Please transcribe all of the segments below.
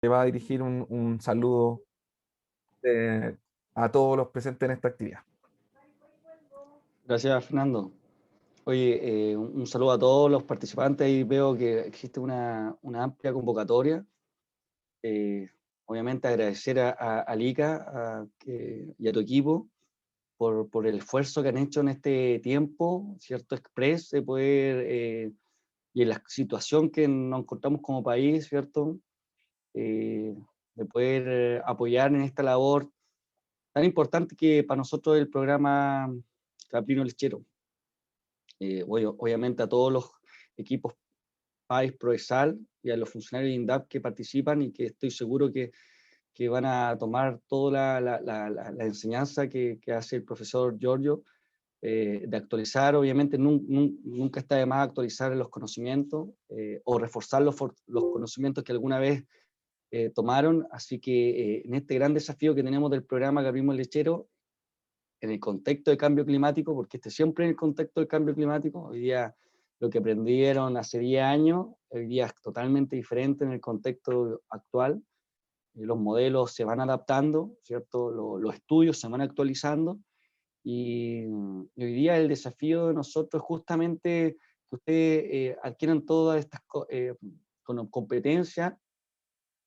le va a dirigir un saludo a todos los presentes en esta actividad. Gracias, Fernando. Oye, un saludo a todos los participantes y veo que existe una amplia convocatoria. Obviamente agradecer al ICA y a tu equipo por el esfuerzo que han hecho en este tiempo, ¿cierto? Express, de poder, y en la situación que nos encontramos como país, ¿cierto? De poder apoyar en esta labor tan importante que para nosotros es el programa Caprino Lechero. Obviamente a todos los equipos PAIS, Proesal y a los funcionarios de INDAP que participan y que estoy seguro que van a tomar toda la enseñanza que hace el profesor Giorgio, de actualizar. Obviamente nunca está de más actualizar los conocimientos o reforzar los conocimientos que alguna vez tomaron. Así que en este gran desafío que tenemos del programa que abrimos el lechero, en el contexto de cambio climático, porque siempre en el contexto del cambio climático, hoy día lo que aprendieron hace 10 años, hoy día es totalmente diferente en el contexto actual. Los modelos se van adaptando, ¿cierto? Los estudios se van actualizando, y hoy día el desafío de nosotros es justamente que ustedes adquieran todas estas competencias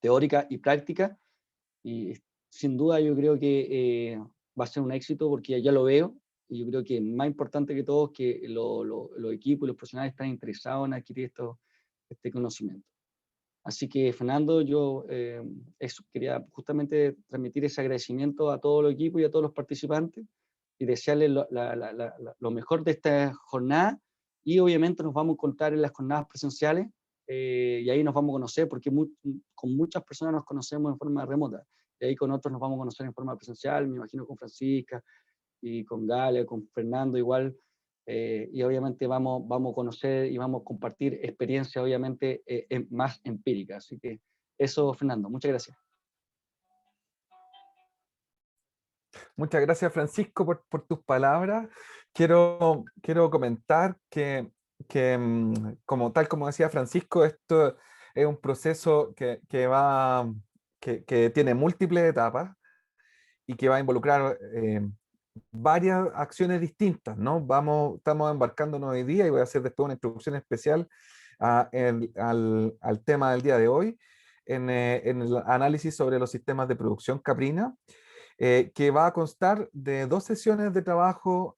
teóricas y prácticas, y sin duda yo creo que va a ser un éxito porque ya lo veo, y yo creo que más importante que todo es que los equipos y los profesionales están interesados en adquirir este conocimiento. Así que, Fernando, yo quería justamente transmitir ese agradecimiento a todo el equipo y a todos los participantes y desearles lo mejor de esta jornada, y obviamente nos vamos a encontrar en las jornadas presenciales, y ahí nos vamos a conocer porque con muchas personas nos conocemos en forma remota, y ahí con otros nos vamos a conocer en forma presencial, me imagino con Francisca y con Gale, con Fernando igual. Y obviamente vamos a conocer y vamos a compartir experiencias obviamente más empíricas. Así que eso, Fernando, muchas gracias. Muchas gracias, Francisco, por tus palabras. Quiero comentar tal como decía Francisco, esto es un proceso que tiene múltiples etapas y que va a involucrar varias acciones distintas, ¿no? Estamos embarcándonos hoy día y voy a hacer después una introducción especial al tema del día de hoy, en el análisis sobre los sistemas de producción caprina, que va a constar de 2 sesiones de trabajo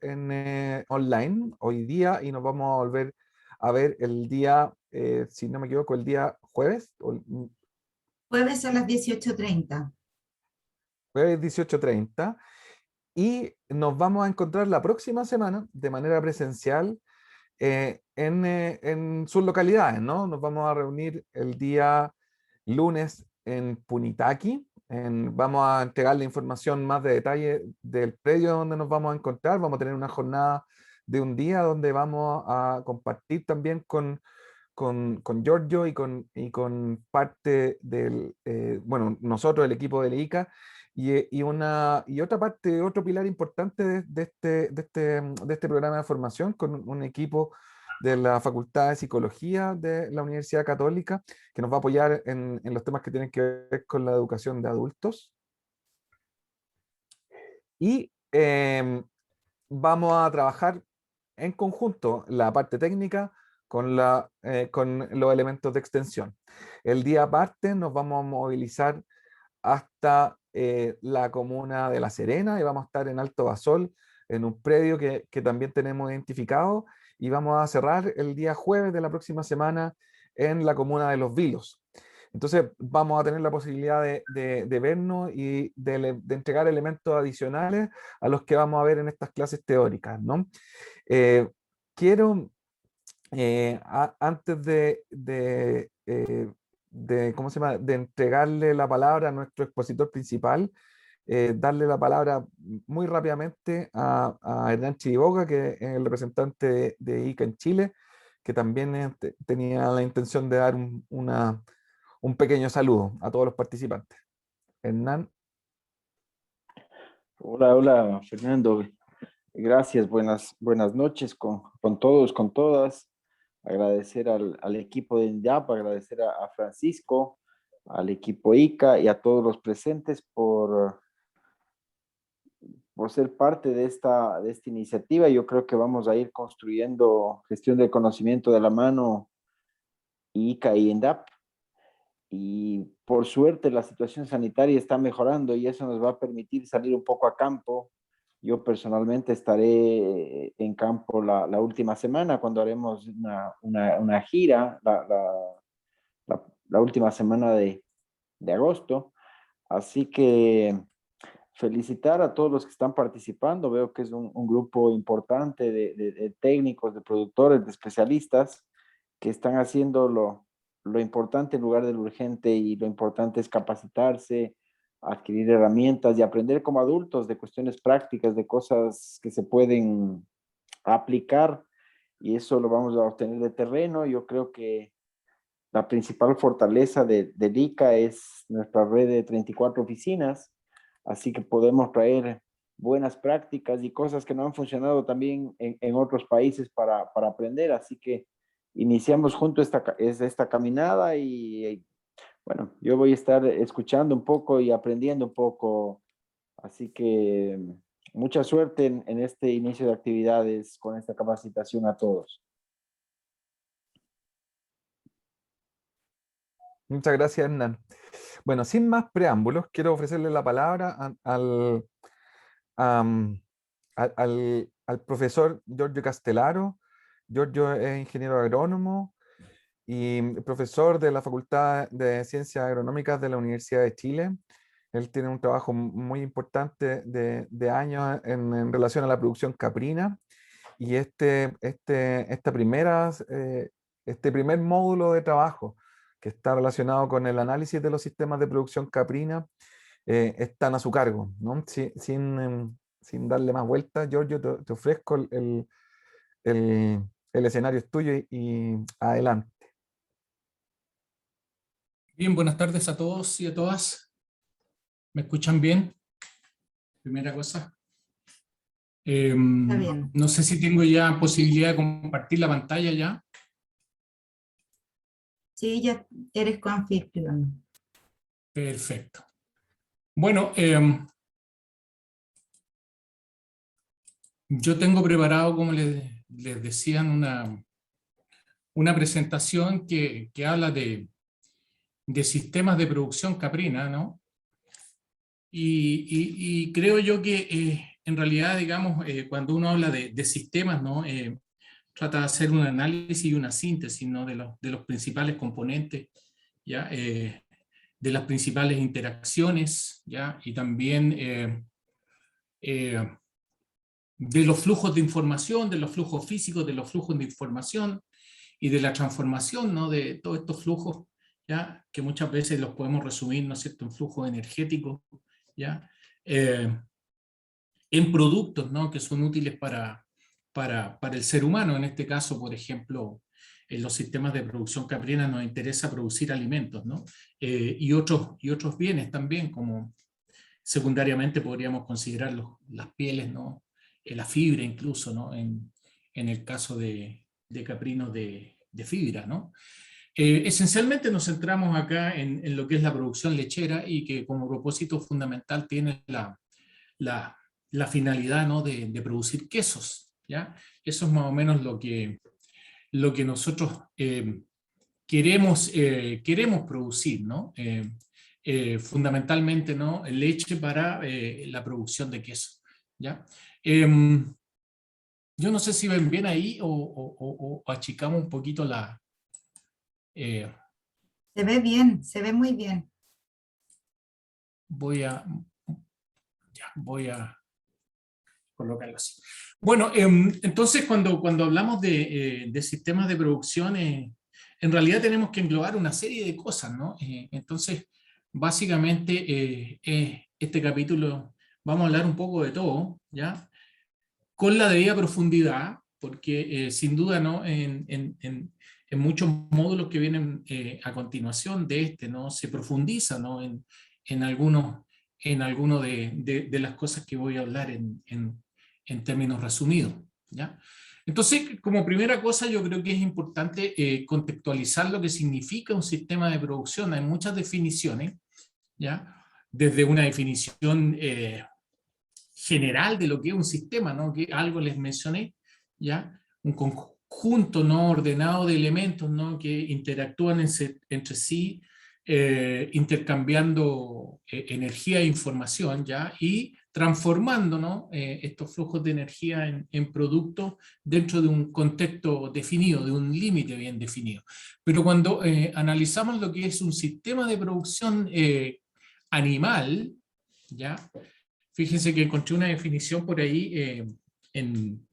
online hoy día, y nos vamos a volver a ver el día, si no me equivoco, el día jueves, Jueves a las 18:30. jueves 18:30, y nos vamos a encontrar la próxima semana de manera presencial en sus localidades, ¿no? Nos vamos a reunir el día lunes en Punitaqui. Vamos a entregar la información más de detalle del predio donde nos vamos a encontrar. Vamos a tener una jornada de un día donde vamos a compartir también con Giorgio y con parte bueno, nosotros, el equipo del ICA, y otra parte, otro pilar importante de este programa de formación, con un equipo de la Facultad de Psicología de la Universidad Católica, que nos va a apoyar en los temas que tienen que ver con la educación de adultos. Y vamos a trabajar en conjunto la parte técnica con los elementos de extensión. El día aparte nos vamos a movilizar hasta la comuna de La Serena, y vamos a estar en Alto Basol, en un predio que también tenemos identificado, y vamos a cerrar el día jueves de la próxima semana en la comuna de Los Vilos. Entonces vamos a tener la posibilidad de vernos y de entregar elementos adicionales a los que vamos a ver en estas clases teóricas, ¿no? Quiero, antes ¿cómo se llama?, de entregarle la palabra a nuestro expositor principal, darle la palabra muy rápidamente a Hernán Chiriboga, que es el representante de ICA en Chile, que también tenía la intención de dar un pequeño saludo a todos los participantes. Hernán. Hola, hola, Fernando. Gracias, buenas noches con todos, con todas. Agradecer al equipo de INDAP, agradecer a Francisco al equipo ICA y a todos los presentes por ser parte de esta iniciativa. Yo creo que vamos a ir construyendo gestión del conocimiento de la mano, ICA y ENDAP. Y por suerte la situación sanitaria está mejorando y eso nos va a permitir salir un poco a campo. Yo personalmente estaré en campo la última semana cuando haremos una gira, la última semana de agosto. Así que felicitar a todos los que están participando. Veo que es un grupo importante de técnicos, de productores, de especialistas que están haciendo lo importante en lugar de lo urgente, y lo importante es capacitarse, adquirir herramientas y aprender como adultos de cuestiones prácticas, de cosas que se pueden aplicar, y eso lo vamos a obtener de terreno. Yo creo que la principal fortaleza del ICA es nuestra red de 34 oficinas, así que podemos traer buenas prácticas y cosas que no han funcionado también en otros países para aprender. Así que iniciamos juntos esta caminada y bueno, yo voy a estar escuchando un poco y aprendiendo un poco. Así que mucha suerte en este inicio de actividades con esta capacitación a todos. Muchas gracias, Hernán. Bueno, sin más preámbulos, quiero ofrecerle la palabra al profesor Giorgio Castellaro. Giorgio es ingeniero agrónomo y profesor de la Facultad de Ciencias Agronómicas de la Universidad de Chile. Él tiene un trabajo muy importante de años en relación a la producción caprina, y este primer módulo de trabajo que está relacionado con el análisis de los sistemas de producción caprina están a su cargo, ¿no? Sin darle más vueltas, Giorgio, te ofrezco el escenario es tuyo y adelante. Bien, buenas tardes a todos y a todas. ¿Me escuchan bien? Primera cosa. Está bien. No sé si tengo ya posibilidad de compartir la pantalla ya. Sí, ya eres coanfitrión. Perfecto. Bueno, yo tengo preparado, como les decían, una presentación que habla de sistemas de producción caprina, ¿no? Y creo yo que en realidad, digamos, cuando uno habla de sistemas, ¿no? Trata de hacer un análisis y una síntesis, ¿no? de los principales componentes, ¿ya? De las principales interacciones, ¿ya? Y también de los flujos de información, de los flujos físicos, de los flujos de información y de la transformación, ¿no? De todos estos flujos, ¿ya? Que muchas veces los podemos resumir, ¿no es cierto?, en flujos energéticos, ¿ya? En productos, ¿no? Que son útiles para el ser humano. En este caso, por ejemplo, en los sistemas de producción caprina nos interesa producir alimentos, ¿no? Y otros bienes también, como secundariamente podríamos considerar las pieles, ¿no? La fibra incluso, ¿no? En el caso de caprinos de fibra, ¿no? Esencialmente nos centramos acá en lo que es la producción lechera, y que como propósito fundamental tiene la finalidad, ¿no? de producir quesos, ¿ya? Eso es más o menos lo que nosotros queremos producir, ¿no? Fundamentalmente, ¿no? Leche para la producción de queso, ¿ya? Yo no sé si ven bien ahí o achicamos un poquito la... Se ve bien, se ve muy bien. Voy a colocarlo así. Bueno, entonces cuando hablamos de sistemas de producción, en realidad tenemos que englobar una serie de cosas, ¿no? Entonces, básicamente, este capítulo vamos a hablar un poco de todo, ¿ya? Con la debida profundidad, porque sin duda, ¿no? En muchos módulos que vienen a continuación de este, ¿no? Se profundiza, ¿no? En algunos de las cosas que voy a hablar en términos resumidos, ¿ya? Entonces, como primera cosa, yo creo que es importante contextualizar lo que significa un sistema de producción. Hay muchas definiciones, ¿ya? Desde una definición general de lo que es un sistema, ¿no? Que algo les mencioné, ¿ya? Un conjunto no ordenado de elementos, ¿no? Que interactúan entre sí, intercambiando energía e información, ¿ya? Y transformando, ¿no? Estos flujos de energía en productos dentro de un contexto definido, de un límite bien definido. Pero cuando analizamos lo que es un sistema de producción animal, ¿ya? Fíjense que encontré una definición por ahí en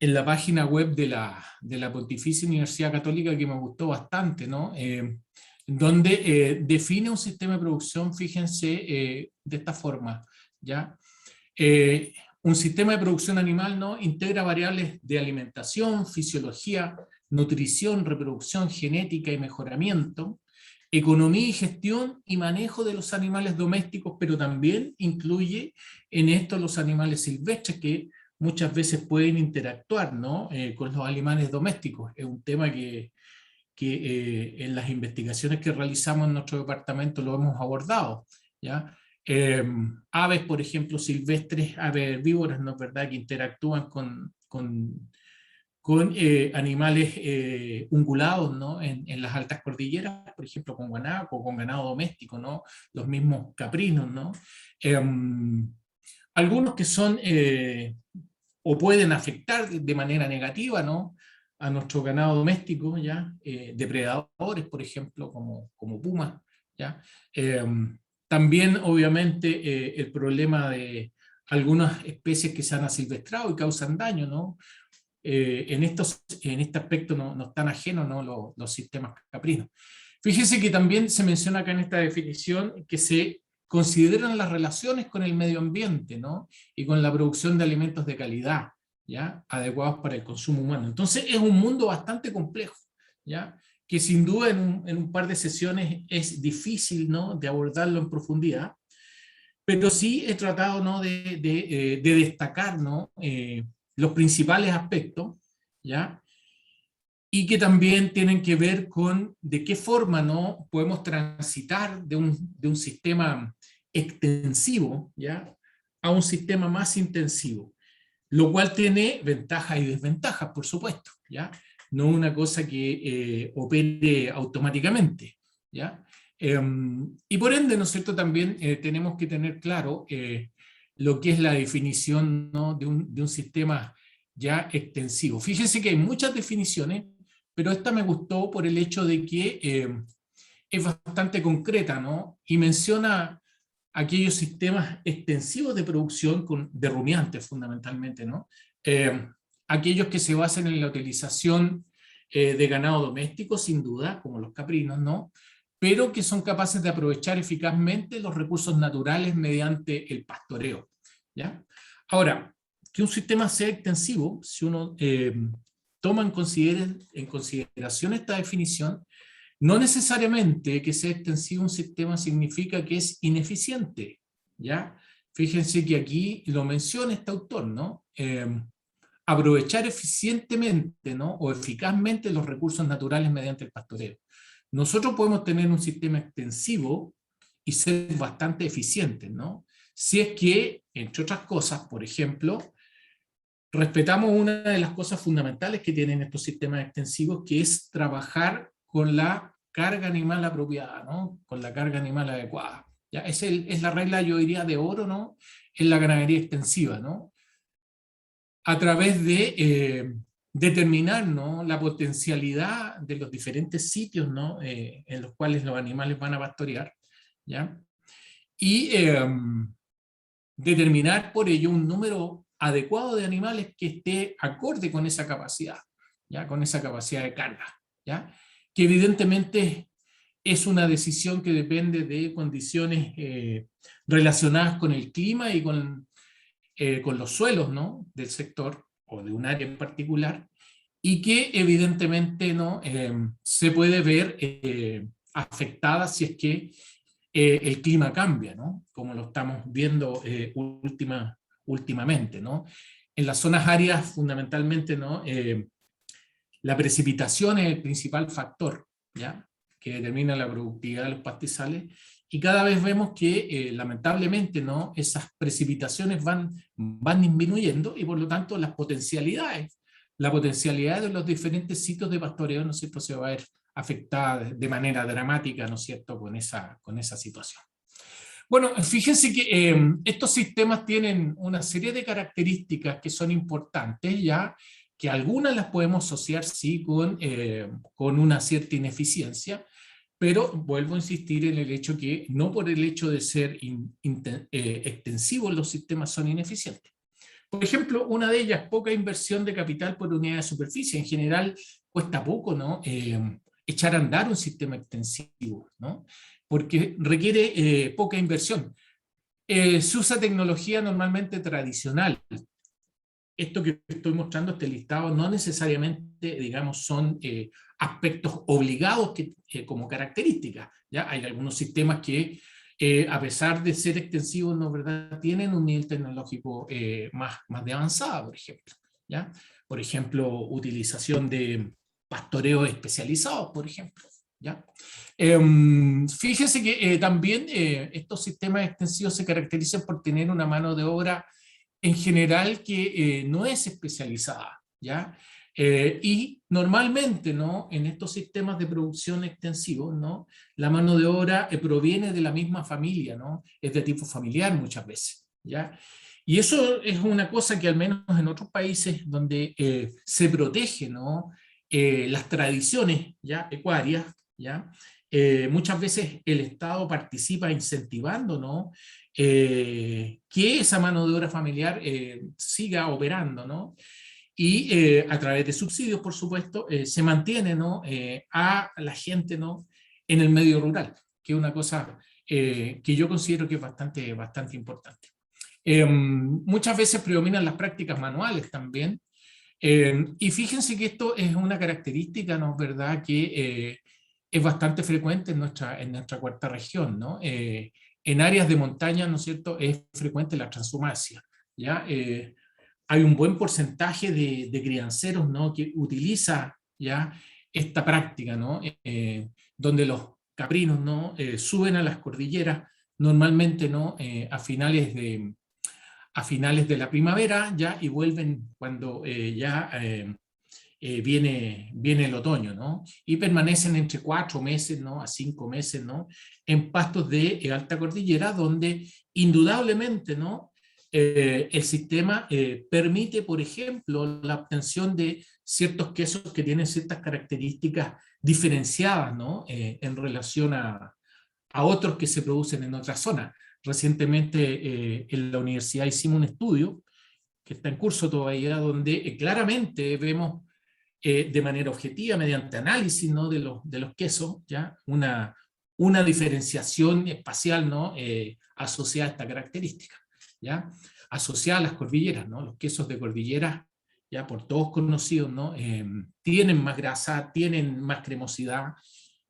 la página web de la Pontificia Universidad Católica que me gustó bastante, ¿no? Donde define un sistema de producción, fíjense, de esta forma, ¿ya? Un sistema de producción animal, ¿no? Integra variables de alimentación, fisiología, nutrición, reproducción, genética y mejoramiento, economía y gestión y manejo de los animales domésticos, pero también incluye en esto los animales silvestres que muchas veces pueden interactuar, ¿no? Con los animales domésticos. Es un tema que en las investigaciones que realizamos en nuestro departamento lo hemos abordado, ¿ya? Aves, por ejemplo, silvestres, aves herbívoras, ¿no es verdad?, que interactúan con animales ungulados, ¿no? En las altas cordilleras, por ejemplo, con guanaco, con ganado doméstico, ¿no? Los mismos caprinos, ¿no? Algunos que son o pueden afectar de manera negativa, ¿no? A nuestro ganado doméstico, ¿ya? Depredadores, por ejemplo, como pumas, ¿ya? También, obviamente, el problema de algunas especies que se han asilvestrado y causan daño, ¿no? En este aspecto no están ajenos, ¿no? los sistemas caprinos. Fíjense que también se menciona acá en esta definición que se consideran las relaciones con el medio ambiente, ¿no? Y con la producción de alimentos de calidad, ¿ya? Adecuados para el consumo humano. Entonces es un mundo bastante complejo, ¿ya? Que sin duda en un par de sesiones es difícil, ¿no? De abordarlo en profundidad, pero sí he tratado, ¿no? de destacar, ¿no? Los principales aspectos, ¿ya? Y que también tienen que ver con de qué forma, ¿no? Podemos transitar de un sistema extensivo, ¿ya? A un sistema más intensivo, lo cual tiene ventajas y desventajas, por supuesto, ¿ya? No una cosa que opere automáticamente, ¿ya? Y por ende, ¿no es cierto?, también tenemos que tener claro lo que es la definición, ¿no? de un sistema ya extensivo. Fíjense que hay muchas definiciones, pero esta me gustó por el hecho de que es bastante concreta, ¿no? Y menciona aquellos sistemas extensivos de producción de rumiantes fundamentalmente, ¿no? Aquellos que se basan en la utilización de ganado doméstico, sin duda, como los caprinos, ¿no? Pero que son capaces de aprovechar eficazmente los recursos naturales mediante el pastoreo, ¿ya? Ahora, que un sistema sea extensivo, si uno toma en consideración esta definición, no necesariamente que sea extensivo un sistema significa que es ineficiente, ¿ya? Fíjense que aquí lo menciona este autor, ¿no? Aprovechar eficientemente, ¿no? O eficazmente los recursos naturales mediante el pastoreo. Nosotros podemos tener un sistema extensivo y ser bastante eficientes, ¿no? Si es que, entre otras cosas, por ejemplo, respetamos una de las cosas fundamentales que tienen estos sistemas extensivos, que es trabajar con la carga animal apropiada, ¿no? Con la carga animal adecuada. ¿Ya? Es la regla, yo diría, de oro, ¿no? En la ganadería extensiva, ¿no? A través de determinar, ¿no? La potencialidad de los diferentes sitios, ¿no? En los cuales los animales van a pastorear, ¿ya? Y determinar por ello un número adecuado de animales que esté acorde con esa capacidad, ¿ya? Con esa capacidad de carga, ¿ya? Que evidentemente es una decisión que depende de condiciones relacionadas con el clima y con los suelos, ¿no? Del sector o de un área en particular, y que evidentemente, ¿no? Se puede ver afectada si es que el clima cambia, ¿no? Como lo estamos viendo últimamente, ¿no? en las zonas áridas fundamentalmente, ¿no? La precipitación es el principal factor, ¿ya? Que determina la productividad de los pastizales, y cada vez vemos que lamentablemente, ¿no? Esas precipitaciones van disminuyendo, y por lo tanto la potencialidad de los diferentes sitios de pastoreo, ¿no es cierto?, se va a ver afectada de manera dramática, ¿no es cierto?, con esa situación. Bueno, fíjense que estos sistemas tienen una serie de características que son importantes, ya que algunas las podemos asociar, sí, con una cierta ineficiencia, pero vuelvo a insistir en el hecho que no por el hecho de ser extensivos los sistemas son ineficientes. Por ejemplo, una de ellas, poca inversión de capital por unidad de superficie. En general, cuesta poco, ¿no? Echar a andar un sistema extensivo, ¿no? Porque requiere poca inversión. Se usa tecnología normalmente tradicional. Esto que estoy mostrando, este listado, no necesariamente, digamos, son aspectos obligados como características, ¿ya? Hay algunos sistemas que, a pesar de ser extensivos, ¿no, verdad?, tienen un nivel tecnológico más de avanzada, por ejemplo, ¿ya? Por ejemplo, utilización de pastoreos especializados, por ejemplo, ¿ya? Fíjense que también estos sistemas extensivos se caracterizan por tener una mano de obra en general que no es especializada, ¿ya? Y normalmente, ¿no?, en estos sistemas de producción extensivos, ¿no?, la mano de obra proviene de la misma familia, ¿no?, es de tipo familiar muchas veces, ¿ya? Y eso es una cosa que al menos en otros países donde se protege, ¿no?, las tradiciones, ¿ya?, pecuarias, ¿ya? Muchas veces el Estado participa incentivando, ¿no?, que esa mano de obra familiar siga operando, ¿no? Y a través de subsidios, por supuesto, se mantiene, ¿no?, a la gente, ¿no?, en el medio rural, que es una cosa que yo considero que es bastante importante. Muchas veces predominan las prácticas manuales también, y fíjense que esto es una característica, ¿no?, verdad?, que es bastante frecuente en nuestra cuarta región, ¿no? En áreas de montaña, ¿no es cierto?, es frecuente la transhumancia, ¿ya? Hay un buen porcentaje de crianceros, ¿no?, que utiliza, ¿ya?, esta práctica, ¿no?, donde los caprinos, ¿no?, suben a las cordilleras normalmente, ¿no?, a finales de la primavera, ¿ya?, y vuelven cuando viene el otoño, ¿no? Y permanecen entre 4 meses, ¿no?, a 5 meses, ¿no?, en pastos de alta cordillera, donde indudablemente, ¿no?, el sistema permite, por ejemplo, la obtención de ciertos quesos que tienen ciertas características diferenciadas, ¿no?, en relación a otros que se producen en otras zonas. Recientemente en la universidad hicimos un estudio que está en curso todavía, donde claramente vemos de manera objetiva, mediante análisis, ¿no?, de los quesos, ¿ya?, una diferenciación espacial, ¿no?, asociada a esta característica, ¿ya?, asociada a las cordilleras, ¿no? Los quesos de cordillera, ya por todos conocidos, ¿no?, tienen más grasa, tienen más cremosidad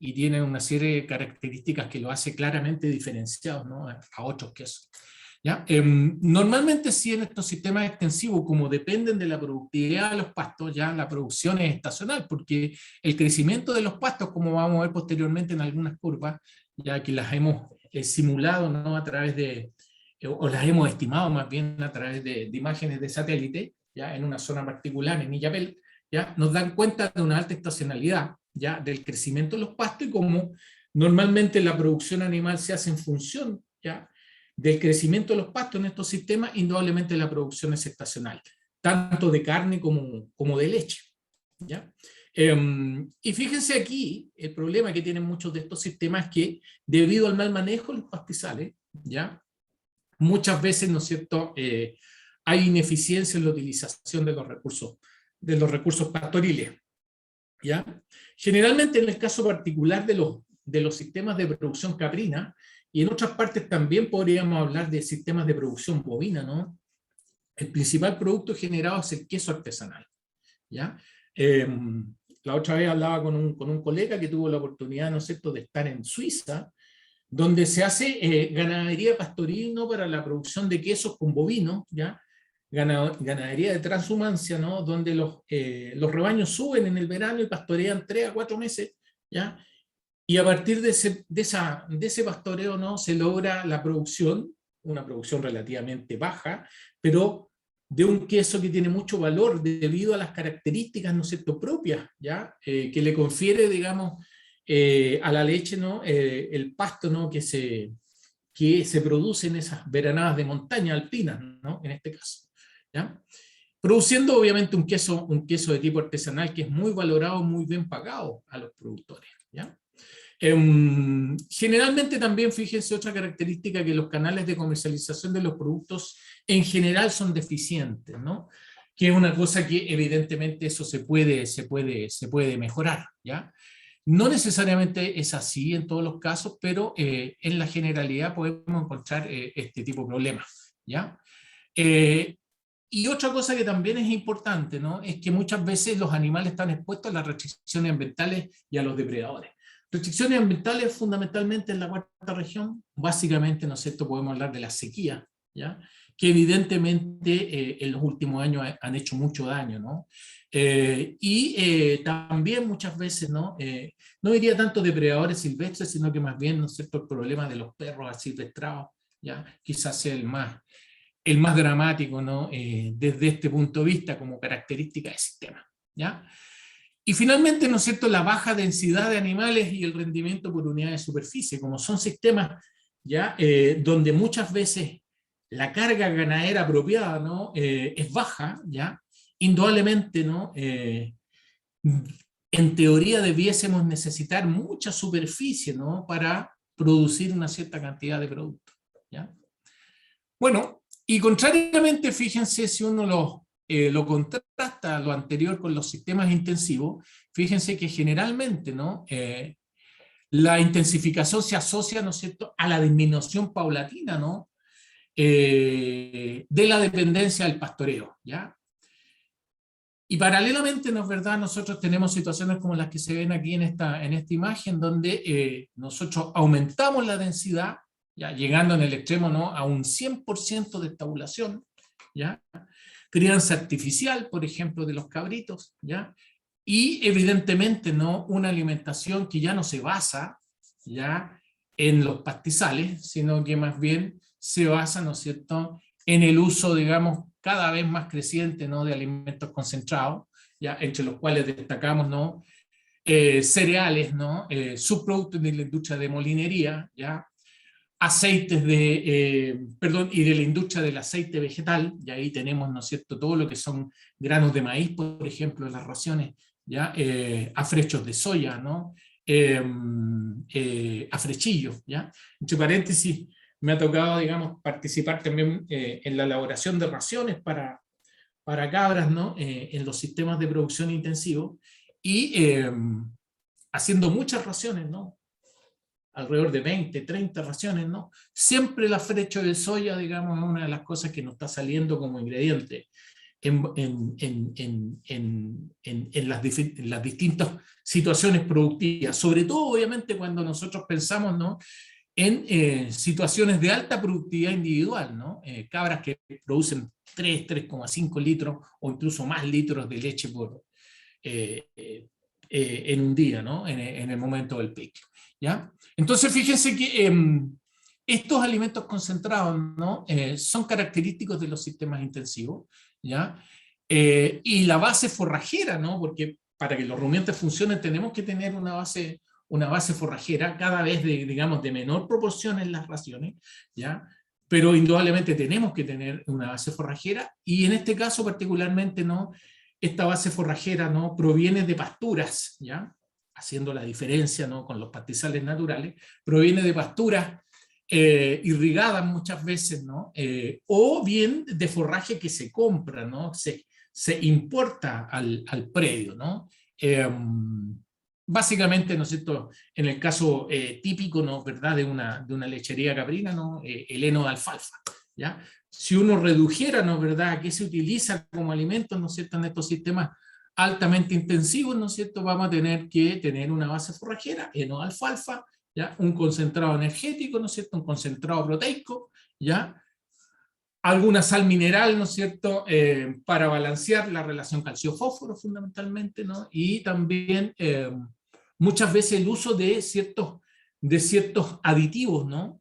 y tienen una serie de características que lo hace claramente diferenciados, ¿no?, a otros quesos, ¿ya? Normalmente sí, en estos sistemas extensivos, como dependen de la productividad de los pastos, ya la producción es estacional, porque el crecimiento de los pastos, como vamos a ver posteriormente en algunas curvas, ya que las hemos simulado, ¿no?, a través de, o las hemos estimado más bien a través de imágenes de satélite, ya en una zona particular, en Illapel, ya nos dan cuenta de una alta estacionalidad, ya del crecimiento de los pastos, y como normalmente la producción animal se hace en función, ya, del crecimiento de los pastos en estos sistemas, indudablemente la producción es estacional, tanto de carne como de leche, ¿ya? Y fíjense aquí, el problema que tienen muchos de estos sistemas es que, debido al mal manejo de los pastizales, ¿ya?, muchas veces, ¿no es cierto?, hay ineficiencia en la utilización de los recursos pastoriles, ¿ya? Generalmente en el caso particular de los sistemas de producción caprina, y en otras partes también podríamos hablar de sistemas de producción bovina, ¿no?, el principal producto generado es el queso artesanal, ¿ya? La otra vez hablaba con un colega que tuvo la oportunidad, ¿no es cierto?, de estar en Suiza, donde se hace ganadería pastoril, ¿no?, para la producción de quesos con bovinos, ¿ya? ganadería de transhumancia, ¿no? Donde los rebaños suben en el verano y pastorean 3 a 4 meses, ¿ya? Y a partir de ese pastoreo, ¿no? Se logra la producción, una producción relativamente baja, pero de un queso que tiene mucho valor debido a las características, ¿no es cierto?, propias, ¿ya? Que le confiere, digamos, a la leche, ¿no? El pasto, ¿no? que se produce en esas veranadas de montaña alpinas, ¿no? En este caso, ¿ya? Produciendo obviamente un queso de tipo artesanal que es muy valorado, muy bien pagado a los productores, ¿ya? Generalmente también, fíjense, otra característica, que los canales de comercialización de los productos en general son deficientes, ¿no? Que es una cosa que evidentemente eso se puede mejorar, ¿ya? No necesariamente es así en todos los casos, pero en la generalidad podemos encontrar este tipo de problemas, ¿ya? Y otra cosa que también es importante, ¿no? Es que muchas veces los animales están expuestos a las restricciones ambientales y a los depredadores. Restricciones ambientales fundamentalmente en la cuarta región, básicamente, ¿no es cierto?, podemos hablar de la sequía, ¿ya? Que evidentemente en los últimos años han hecho mucho daño, ¿no? También muchas veces, ¿no? No diría tanto depredadores silvestres, sino que más bien, ¿no es cierto?, el problema de los perros asilvestrados, ¿ya? Quizás sea el más dramático, ¿no? Desde este punto de vista como característica del sistema, ¿ya? Y finalmente, ¿no es cierto?, la baja densidad de animales y el rendimiento por unidad de superficie, como son sistemas, ¿ya? Donde muchas veces la carga ganadera apropiada, ¿no? Es baja, ¿ya? Indudablemente, ¿no? En teoría debiésemos necesitar mucha superficie, ¿no? Para producir una cierta cantidad de productos, ¿ya? Bueno, y contrariamente, fíjense, si uno lo contrasta lo anterior con los sistemas intensivos, fíjense que generalmente, ¿no? La intensificación se asocia, ¿no es cierto?, a la disminución paulatina, ¿no? De la dependencia del pastoreo, ¿ya? Y paralelamente, ¿no es verdad?, nosotros tenemos situaciones como las que se ven aquí en esta imagen, donde nosotros aumentamos la densidad, ¿ya? Llegando en el extremo, ¿no?, a un 100% de estabulación, ¿ya? Crianza artificial, por ejemplo, de los cabritos, ¿ya? Y evidentemente, ¿no?, una alimentación que ya no se basa, ¿ya?, en los pastizales, sino que más bien se basa, ¿no es cierto?, en el uso, digamos, cada vez más creciente, ¿no?, de alimentos concentrados, ¿ya?, entre los cuales destacamos, ¿no?, cereales, ¿no?, subproductos de la industria de molinería, ¿ya?, aceites y de la industria del aceite vegetal, y ahí tenemos, ¿no es cierto?, todo lo que son granos de maíz, por ejemplo, en las raciones, ¿ya?, afrechos de soya, ¿no?, afrechillos, ¿ya? Entre paréntesis, me ha tocado, digamos, participar también en la elaboración de raciones para cabras, ¿no?, en los sistemas de producción intensivo, y haciendo muchas raciones, ¿no?, alrededor de 20, 30 raciones, ¿no? Siempre el afrecho de soya, digamos, es una de las cosas que nos está saliendo como ingrediente en las distintas situaciones productivas, sobre todo, obviamente, cuando nosotros pensamos, ¿no?, en situaciones de alta productividad individual, ¿no? Cabras que producen 3,5 litros o incluso más litros de leche en un día, ¿no?, en el momento del pic, ¿ya? Entonces, fíjense que estos alimentos concentrados, ¿no?, son característicos de los sistemas intensivos, ¿ya? Y la base forrajera, ¿no?, porque para que los rumiantes funcionen tenemos que tener una base forrajera cada vez digamos, de menor proporción en las raciones, ¿ya? Pero indudablemente tenemos que tener una base forrajera, y en este caso particularmente, ¿no?, esta base forrajera, ¿no?, proviene de pasturas, ¿ya?, haciendo la diferencia, ¿no?, con los pastizales naturales, proviene de pasturas irrigadas muchas veces, ¿no?, o bien de forraje que se compra, ¿no?, se importa al predio, ¿no? Básicamente, ¿no es cierto?, en el caso típico, ¿no?, ¿verdad?, de una lechería caprina, ¿no?, el heno de alfalfa, ¿ya? Si uno redujera, ¿no es verdad?, qué se utiliza como alimento, ¿no es cierto?, en estos sistemas altamente intensivos, ¿no es cierto?, vamos a tener que tener una base forrajera, heno de alfalfa, ¿ya?, un concentrado energético, ¿no es cierto?, un concentrado proteico, ¿ya?, alguna sal mineral, ¿no es cierto?, para balancear la relación calcio-fósforo fundamentalmente, ¿no? Y también muchas veces el uso de ciertos aditivos, ¿no?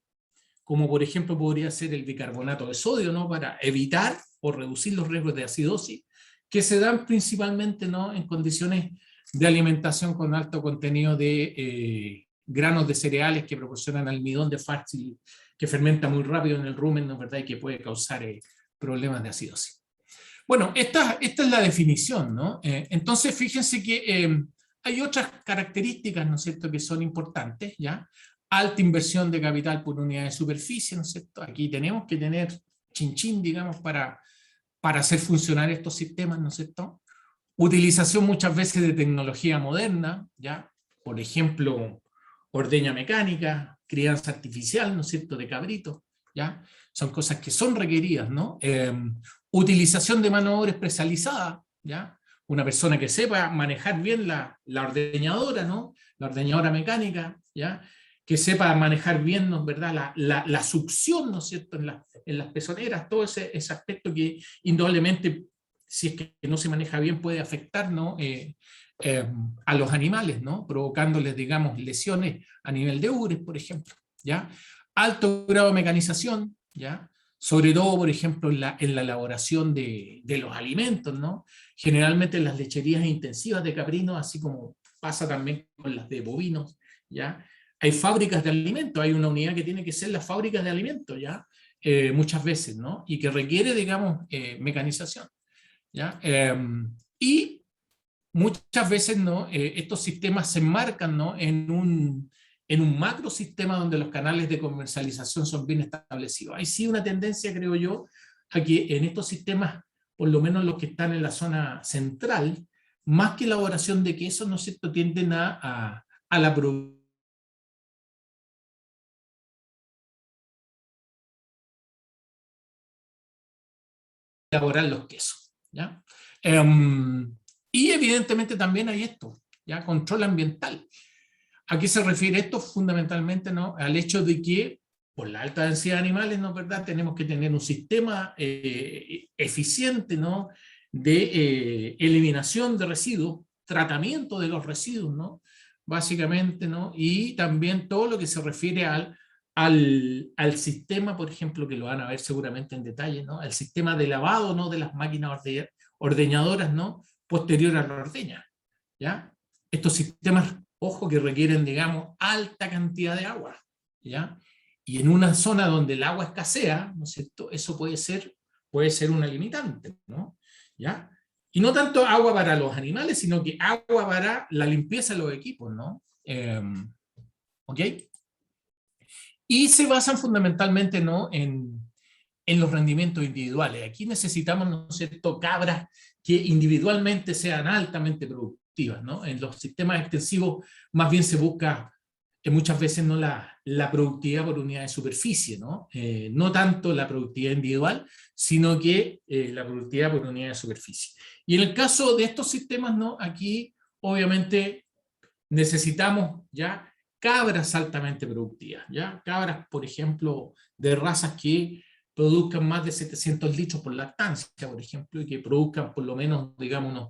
Como por ejemplo podría ser el bicarbonato de sodio, ¿no? Para evitar o reducir los riesgos de acidosis, que se dan principalmente, ¿no?, en condiciones de alimentación con alto contenido de granos de cereales que proporcionan almidón de fácil, que fermenta muy rápido en el rumen, ¿no es verdad?, y que puede causar problemas de acidosis. Bueno, esta es la definición, ¿no? Entonces, fíjense que hay otras características, ¿no es cierto?, que son importantes, ¿ya? Alta inversión de capital por unidad de superficie, ¿no es cierto? Aquí tenemos que tener chinchín, digamos, para hacer funcionar estos sistemas, ¿no es cierto? Utilización muchas veces de tecnología moderna, ¿ya? Por ejemplo, ordeña mecánica, crianza artificial, ¿no es cierto?, de cabritos, ¿ya? Son cosas que son requeridas, ¿no? Utilización de mano de obra especializada, ¿ya? Una persona que sepa manejar bien la ordeñadora, ¿no? La ordeñadora mecánica, ¿ya? Que sepa manejar bien, ¿no es verdad?, la succión, ¿no es cierto?, en las pezoneras, todo ese aspecto que indudablemente, si es que no se maneja bien, puede afectar, ¿no?, a los animales, ¿no?, provocándoles, digamos, lesiones a nivel de ubres, por ejemplo, ¿ya? Alto grado de mecanización, ¿ya? Sobre todo, por ejemplo, en la elaboración de los alimentos, ¿no? Generalmente en las lecherías intensivas de caprinos, así como pasa también con las de bovinos, ¿ya? Hay fábricas de alimentos, hay una unidad que tiene que ser las fábricas de alimentos, ¿ya? Muchas veces, ¿no? Y que requiere, digamos, mecanización, ¿ya? Y muchas veces, ¿no?, estos sistemas se enmarcan, ¿no?, en un macro sistema donde los canales de comercialización son bien establecidos. Hay sí una tendencia, creo yo, a que en estos sistemas, por lo menos los que están en la zona central, más que elaboración de quesos, ¿no es cierto?, tienden a la producción elaborar los quesos, ¿ya? Y evidentemente también hay esto, ¿ya? Control ambiental. ¿A qué se refiere esto? Fundamentalmente, ¿no?, al hecho de que por la alta densidad de animales, ¿no es verdad?, tenemos que tener un sistema eficiente, ¿no?, de eliminación de residuos, tratamiento de los residuos, ¿no?, básicamente, ¿no?, y también todo lo que se refiere al sistema, por ejemplo, que lo van a ver seguramente en detalle, ¿no?, al sistema de lavado, ¿no?, de las máquinas ordeñadoras, ¿no?, posterior a la ordeña, ¿ya? Estos sistemas, ojo, que requieren, digamos, alta cantidad de agua, ¿ya? Y en una zona donde el agua escasea, ¿no es cierto?, eso puede ser una limitante, ¿no? ¿Ya? Y no tanto agua para los animales, sino que agua para la limpieza de los equipos, ¿no? ¿Ok? Y se basan fundamentalmente, ¿no?, en los rendimientos individuales. Aquí necesitamos, ¿no es cierto?, cabras que individualmente sean altamente productivas, ¿no? En los sistemas extensivos más bien se busca muchas veces, ¿no?, la productividad por unidad de superficie, ¿no? No tanto la productividad individual, sino que la productividad por unidad de superficie. Y en el caso de estos sistemas, ¿no?, aquí obviamente necesitamos ya cabras altamente productivas, ¿ya? Cabras, por ejemplo, de razas que produzcan más de 700 litros por lactancia, por ejemplo, y que produzcan por lo menos, digamos, unos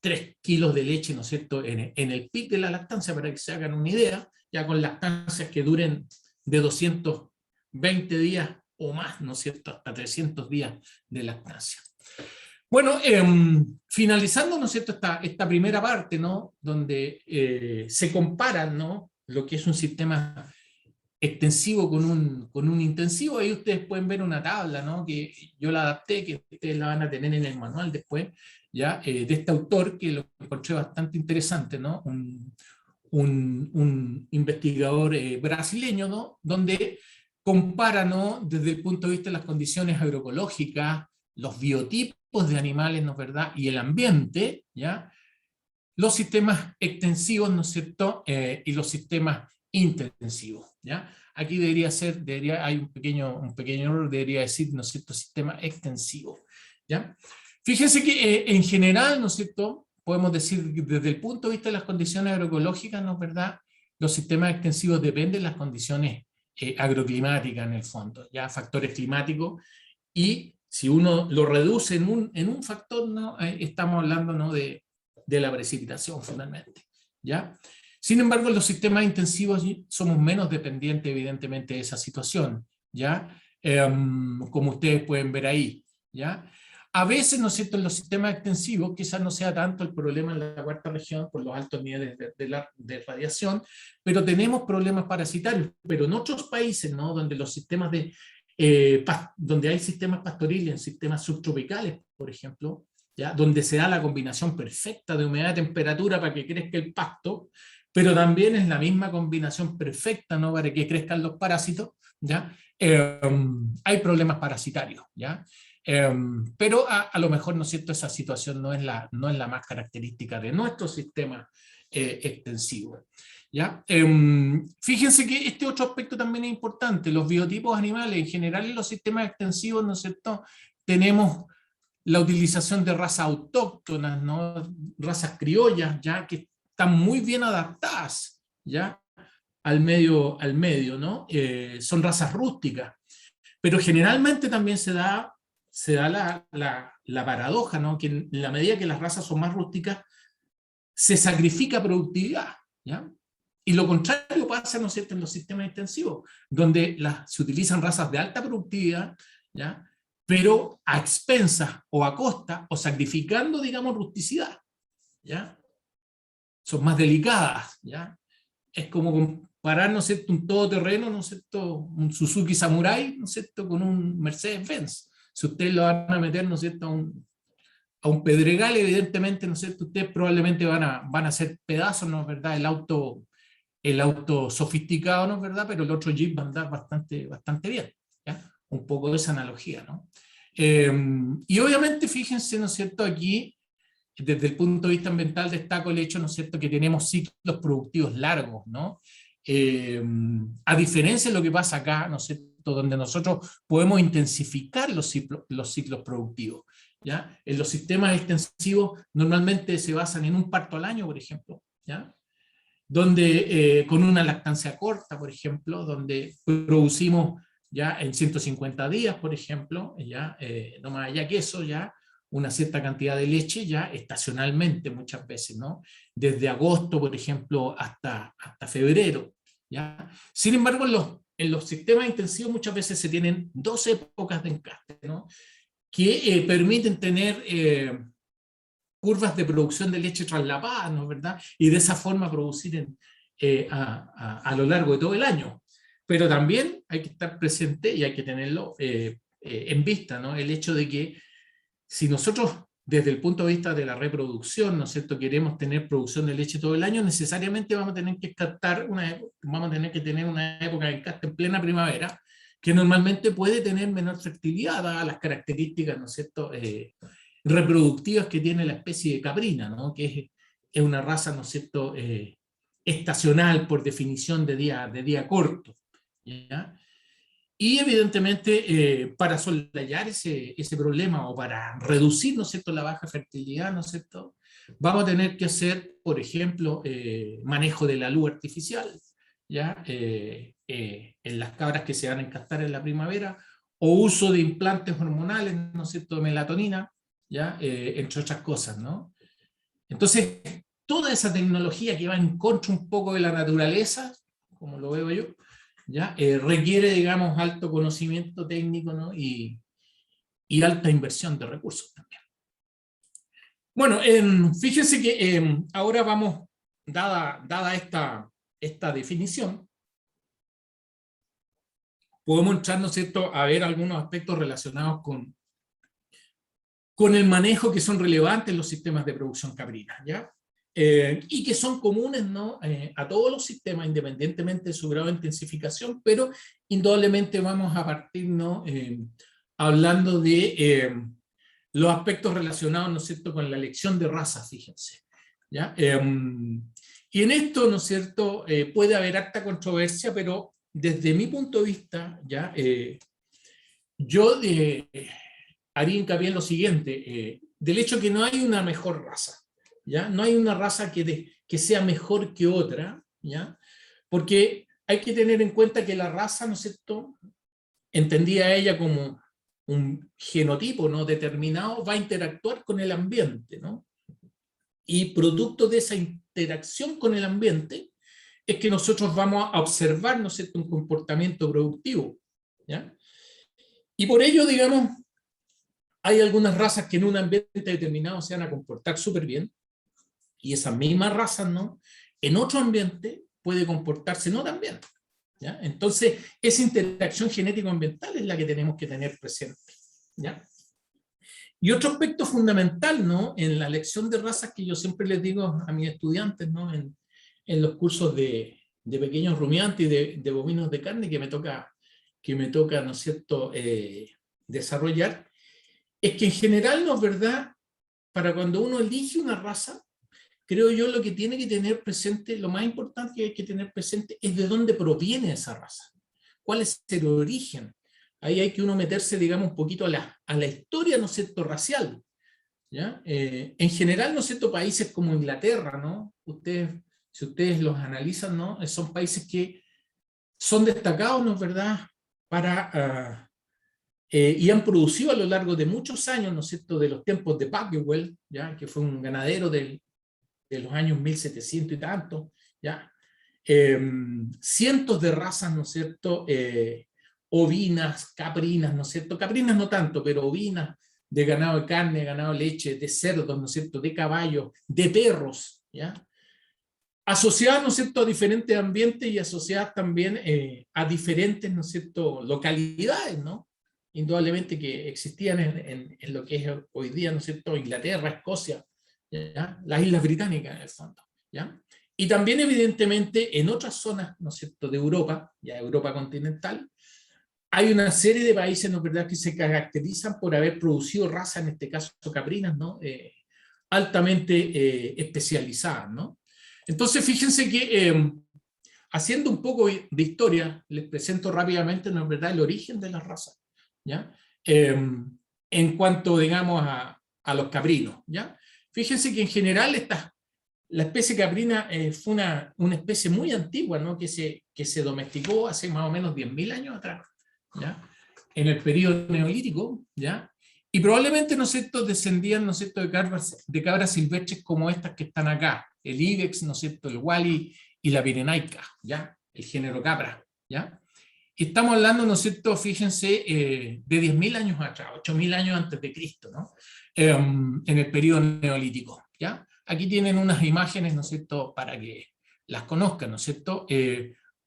3 kilos de leche, ¿no es cierto?, en el pic de la lactancia, para que se hagan una idea, ya con lactancias que duren de 220 días o más, ¿no es cierto?, hasta 300 días de lactancia. Bueno, finalizando, ¿no es cierto?, esta primera parte, ¿no?, donde se comparan, ¿no?, lo que es un sistema extensivo con un intensivo. Ahí ustedes pueden ver una tabla, ¿no?, que yo la adapté, que ustedes la van a tener en el manual después, ¿ya? De este autor, que lo encontré bastante interesante, ¿no?, un investigador brasileño, ¿no?, donde compara, ¿no?, desde el punto de vista de las condiciones agroecológicas, los biotipos de animales, ¿no es verdad?, y el ambiente, ¿ya?, los sistemas extensivos, ¿no es cierto?, y los sistemas intensivos, ¿ya? Aquí hay un pequeño error, debería decir, ¿no es cierto?, sistema extensivo, ¿ya? Fíjense que en general, ¿no es cierto?, podemos decir que desde el punto de vista de las condiciones agroecológicas, ¿no es verdad?, los sistemas extensivos dependen de las condiciones agroclimática en el fondo, ya factores climáticos, y si uno lo reduce en un factor, ¿no? Estamos hablando, ¿no? de la precipitación finalmente, ¿ya? Sin embargo, en los sistemas intensivos somos menos dependientes evidentemente de esa situación, ¿ya? Como ustedes pueden ver ahí, ¿ya? A veces, ¿no es cierto?, en los sistemas extensivos quizás no sea tanto el problema en la cuarta región por los altos niveles de radiación, pero tenemos problemas parasitarios. Pero en otros países, ¿no?, donde los sistemas donde hay sistemas pastoriles, en sistemas subtropicales, por ejemplo, ¿ya?, donde se da la combinación perfecta de humedad y temperatura para que crezca el pasto, pero también es la misma combinación perfecta, ¿no?, para que crezcan los parásitos, ¿ya? Hay problemas parasitarios, ¿ya? Pero a lo mejor, ¿no es cierto?, esa situación no es la más característica de nuestro sistema extensivo, ¿ya? Fíjense que este otro aspecto también es importante. Los biotipos animales, en general en los sistemas extensivos, ¿no es cierto?, tenemos la utilización de razas autóctonas, ¿no?, razas criollas, ¿ya?, que están muy bien adaptadas, ¿ya?, al medio, ¿no? Son razas rústicas, pero generalmente también se da la paradoja, ¿no?, que en la medida que las razas son más rústicas, se sacrifica productividad, ¿ya? Y lo contrario pasa, ¿no es cierto?, en los sistemas extensivos, donde se utilizan razas de alta productividad, ¿ya?, pero a expensas o a costa, o sacrificando, digamos, rusticidad, ¿ya? Son más delicadas, ¿ya? Es como comparar, ¿no es cierto?, un todoterreno, ¿no es cierto?, un Suzuki Samurai, ¿no es cierto?, con un Mercedes-Benz. Si ustedes lo van a meter, ¿no es cierto?, a un pedregal, evidentemente, ¿no es cierto?, ustedes probablemente van a hacer pedazos, ¿no es verdad?, el auto sofisticado, ¿no es verdad?, pero el otro Jeep va a andar bastante bien, ¿ya? Un poco de esa analogía, ¿no? Y obviamente, fíjense, ¿no es cierto?, aquí, desde el punto de vista ambiental, destaco el hecho, ¿no es cierto?, que tenemos ciclos productivos largos, ¿no? A diferencia de lo que pasa acá, ¿no es cierto?, donde nosotros podemos intensificar los ciclos productivos, ¿ya? En los sistemas extensivos normalmente se basan en un parto al año, por ejemplo, ¿ya?, donde con una lactancia corta, por ejemplo, donde producimos ya en 150 días, por ejemplo, ya, no más allá que eso, ya una cierta cantidad de leche, ya estacionalmente muchas veces, ¿no? Desde agosto, por ejemplo, hasta febrero, ¿ya? Sin embargo, en los sistemas intensivos muchas veces se tienen 2 épocas de encaste, ¿no?, que permiten tener curvas de producción de leche traslapadas, ¿no es verdad? Y de esa forma producir a lo largo de todo el año. Pero también hay que estar presente y hay que tenerlo en vista, ¿no?, el hecho de que si nosotros, desde el punto de vista de la reproducción, ¿no es cierto?, queremos tener producción de leche todo el año, necesariamente vamos a tener que tener una época de encaste en plena primavera, que normalmente puede tener menor fertilidad, dadas las características, ¿no es cierto?, reproductivas que tiene la especie de caprina, ¿no?, que es una raza, ¿no es cierto?, estacional por definición de día corto, ¿ya? Y evidentemente para soslayar ese problema o para reducir, ¿no es cierto?, la baja fertilidad, ¿no es cierto?, vamos a tener que hacer, por ejemplo, manejo de la luz artificial, ¿ya? En las cabras que se van a encastar en la primavera, o uso de implantes hormonales, ¿no es cierto?, de melatonina, ¿ya? Entre otras cosas, ¿no? Entonces, toda esa tecnología que va en contra un poco de la naturaleza, como lo veo yo, ¿ya? Requiere, digamos, alto conocimiento técnico, ¿no?, y alta inversión de recursos también. Bueno, fíjense que ahora vamos, dada esta definición, podemos entrar, ¿no es cierto?, a ver algunos aspectos relacionados con el manejo que son relevantes en los sistemas de producción caprina, ¿ya? Y que son comunes, ¿no?, a todos los sistemas, independientemente de su grado de intensificación, pero indudablemente vamos a partir, ¿no?, hablando de los aspectos relacionados, ¿no es cierto?, con la elección de razas, fíjense, ¿ya? Y en esto, ¿no es cierto?, puede haber harta controversia, pero desde mi punto de vista, ¿ya?, yo haría hincapié en lo siguiente, del hecho que no hay una mejor raza, ¿ya? No hay una raza que sea mejor que otra, ¿ya? Porque hay que tener en cuenta que la raza, ¿no es cierto?, entendía ella como un genotipo, ¿no?, determinado, va a interactuar con el ambiente, ¿no? Y producto de esa interacción con el ambiente es que nosotros vamos a observar, ¿no es cierto?, un comportamiento productivo, ¿ya? Y por ello, digamos, hay algunas razas que en un ambiente determinado se van a comportar súper bien, y esas mismas razas, ¿no?, en otro ambiente puede comportarse no tan bien, ¿ya? Entonces, esa interacción genético-ambiental es la que tenemos que tener presente, ¿ya? Y otro aspecto fundamental, ¿no?, en la elección de razas que yo siempre les digo a mis estudiantes, ¿no?, en los cursos de pequeños rumiantes y de bovinos de carne que me toca, ¿no es cierto?, desarrollar, es que en general, ¿no es verdad?, para cuando uno elige una raza, creo yo lo que tiene que tener presente, lo más importante que hay que tener presente es de dónde proviene esa raza, cuál es el origen. Ahí hay que uno meterse, digamos, un poquito a la historia, ¿no es cierto?, racial, ¿ya? En general, ¿no es cierto?, países como Inglaterra, ¿no?, si ustedes los analizan, ¿no?, son países que son destacados, ¿no es verdad?, y han producido a lo largo de muchos años, ¿no es cierto?, de los tiempos de Pacquiao, ¿ya?, que fue un ganadero de los años 1700 y tanto, ¿ya? Cientos de razas, ¿no es cierto?, ovinas, caprinas, ¿no es cierto?, caprinas no tanto, pero ovinas, de ganado de carne, ganado de leche, de cerdos, ¿no es cierto?, de caballos, de perros, ¿ya? Asociadas, ¿no es cierto?, a diferentes ambientes y asociadas también a diferentes, ¿no es cierto?, localidades, ¿no? Indudablemente que existían en lo que es hoy día, ¿no es cierto?, Inglaterra, Escocia, ¿ya?, las Islas Británicas en el fondo, ¿ya? Y también evidentemente en otras zonas, ¿no es cierto?, de Europa, ya Europa continental, hay una serie de países, ¿no es verdad?, que se caracterizan por haber producido razas, en este caso caprinas, ¿no?, altamente especializadas, ¿no? Entonces fíjense que haciendo un poco de historia, les presento rápidamente, ¿no es verdad?, el origen de las razas, ¿ya? En cuanto, digamos, a los caprinos, ¿ya? Fíjense que en general la especie caprina fue una especie muy antigua, ¿no?, que se domesticó hace más o menos 10.000 años atrás, ¿ya?, en el periodo neolítico, ¿ya? Y probablemente, ¿no es cierto?, descendían, ¿no es cierto?, de cabras silvestres como estas que están acá, el ibex, ¿no es cierto?, el wally y la pirenaica, ¿ya?, el género capra, ¿ya? Y estamos hablando, ¿no es cierto?, fíjense, de 10.000 años atrás, 8.000 años antes de Cristo, ¿no?, en el periodo neolítico, ¿ya? Aquí tienen unas imágenes, ¿no es cierto?, para que las conozcan, ¿no es cierto?,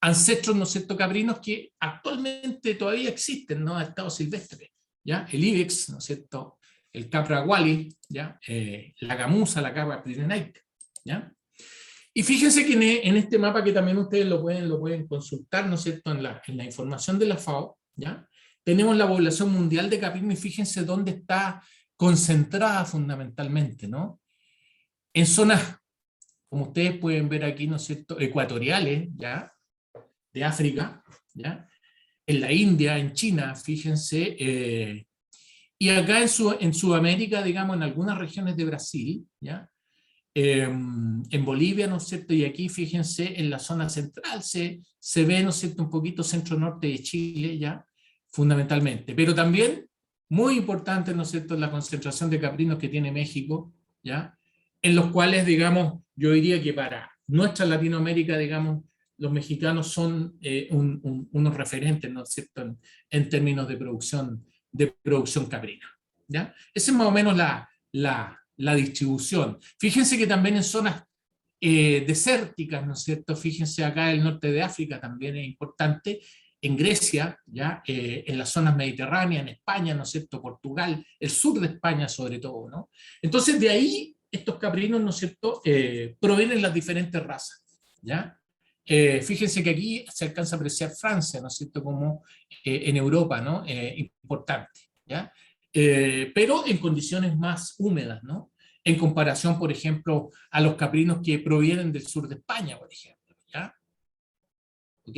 ancestros, ¿no es cierto?, caprinos que actualmente todavía existen, ¿no?, a estado silvestre, ¿ya? El ibex, ¿no es cierto?, el capra wally, ¿ya?, la gamuza, la capra pirenaica, ¿ya? Y fíjense que en este mapa, que también ustedes lo pueden consultar, ¿no es cierto?, en la información de la FAO, ¿ya?, tenemos la población mundial de caprinos, y fíjense dónde está concentrada fundamentalmente, ¿no? En zonas, como ustedes pueden ver aquí, ¿no es cierto?, ecuatoriales, ¿ya?, de África, ¿ya?, en la India, en China, fíjense, y acá en Sudamérica, digamos, en algunas regiones de Brasil, ¿ya?, en Bolivia, ¿no es cierto?, y aquí fíjense en la zona central se ve, ¿no es cierto?, un poquito centro-norte de Chile, ¿ya?, fundamentalmente, pero también muy importante, ¿no es cierto?, la concentración de caprinos que tiene México, ¿ya?, en los cuales, digamos, yo diría que para nuestra Latinoamérica, digamos, los mexicanos son unos referentes, ¿no es cierto?, en términos de producción caprina, ¿ya? Esa es más o menos la distribución. Fíjense que también en zonas desérticas, ¿no es cierto?, fíjense acá el norte de África también es importante, en Grecia, ¿ya?, en las zonas mediterráneas, en España, ¿no es cierto?, Portugal, el sur de España sobre todo, ¿no? Entonces de ahí estos caprinos, ¿no es cierto?, provienen las diferentes razas, ¿ya? Fíjense que aquí se alcanza a apreciar Francia, ¿no es cierto?, como en Europa, ¿no?, importante, ¿ya? Pero en condiciones más húmedas, ¿no?, en comparación, por ejemplo, a los caprinos que provienen del sur de España, por ejemplo, ¿ya? ¿Ok?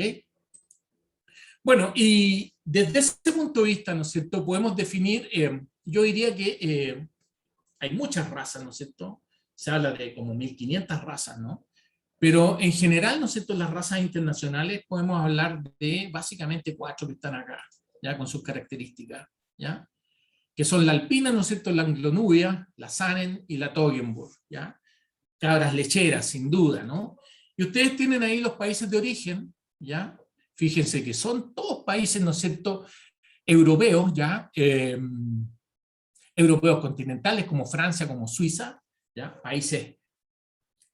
Bueno, y desde ese punto de vista, ¿no es cierto?, podemos definir, yo diría que hay muchas razas, ¿no es cierto?, se habla de como 1.500 razas, ¿no?, Pero en general, ¿no es cierto?, las razas internacionales podemos hablar de básicamente 4 que están acá, ya con sus características, ¿ya? Que son la alpina, ¿no es cierto?, la anglonubia, la Saanen y la Toggenburg, ¿ya? Cabras lecheras, sin duda, ¿no? Y ustedes tienen ahí los países de origen, ¿ya? Fíjense que son todos países, ¿no es cierto?, europeos, ¿ya? Europeos continentales, como Francia, como Suiza, ¿ya? Países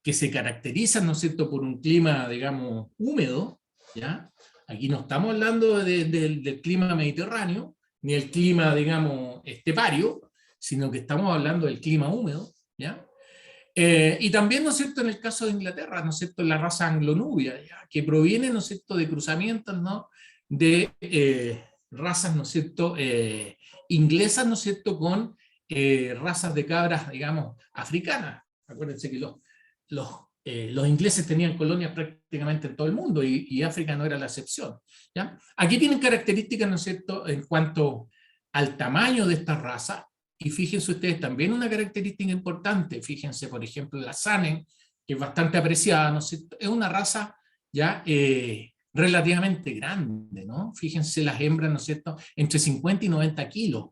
que se caracterizan, ¿no es cierto?, por un clima, digamos, húmedo, ¿ya? Aquí no estamos hablando del clima mediterráneo, ni el clima, digamos, estepario, sino que estamos hablando del clima húmedo, ¿ya? Y también, ¿no es cierto?, en el caso de Inglaterra, ¿no es cierto?, la raza anglonubia, ¿ya?, que proviene, ¿no es cierto?, de cruzamientos, ¿no?, de razas, ¿no es cierto?, inglesas, ¿no es cierto?, con razas de cabras, digamos, africanas. Acuérdense que los ingleses tenían colonias prácticamente en todo el mundo y África no era la excepción, ¿ya? Aquí tienen características, ¿no es cierto?, en cuanto al tamaño de esta raza. Y fíjense ustedes también una característica importante, fíjense por ejemplo la Saanen, que es bastante apreciada, ¿no es cierto?, es una raza ya relativamente grande, ¿no? Fíjense las hembras, ¿no es cierto?, entre 50 y 90 kilos,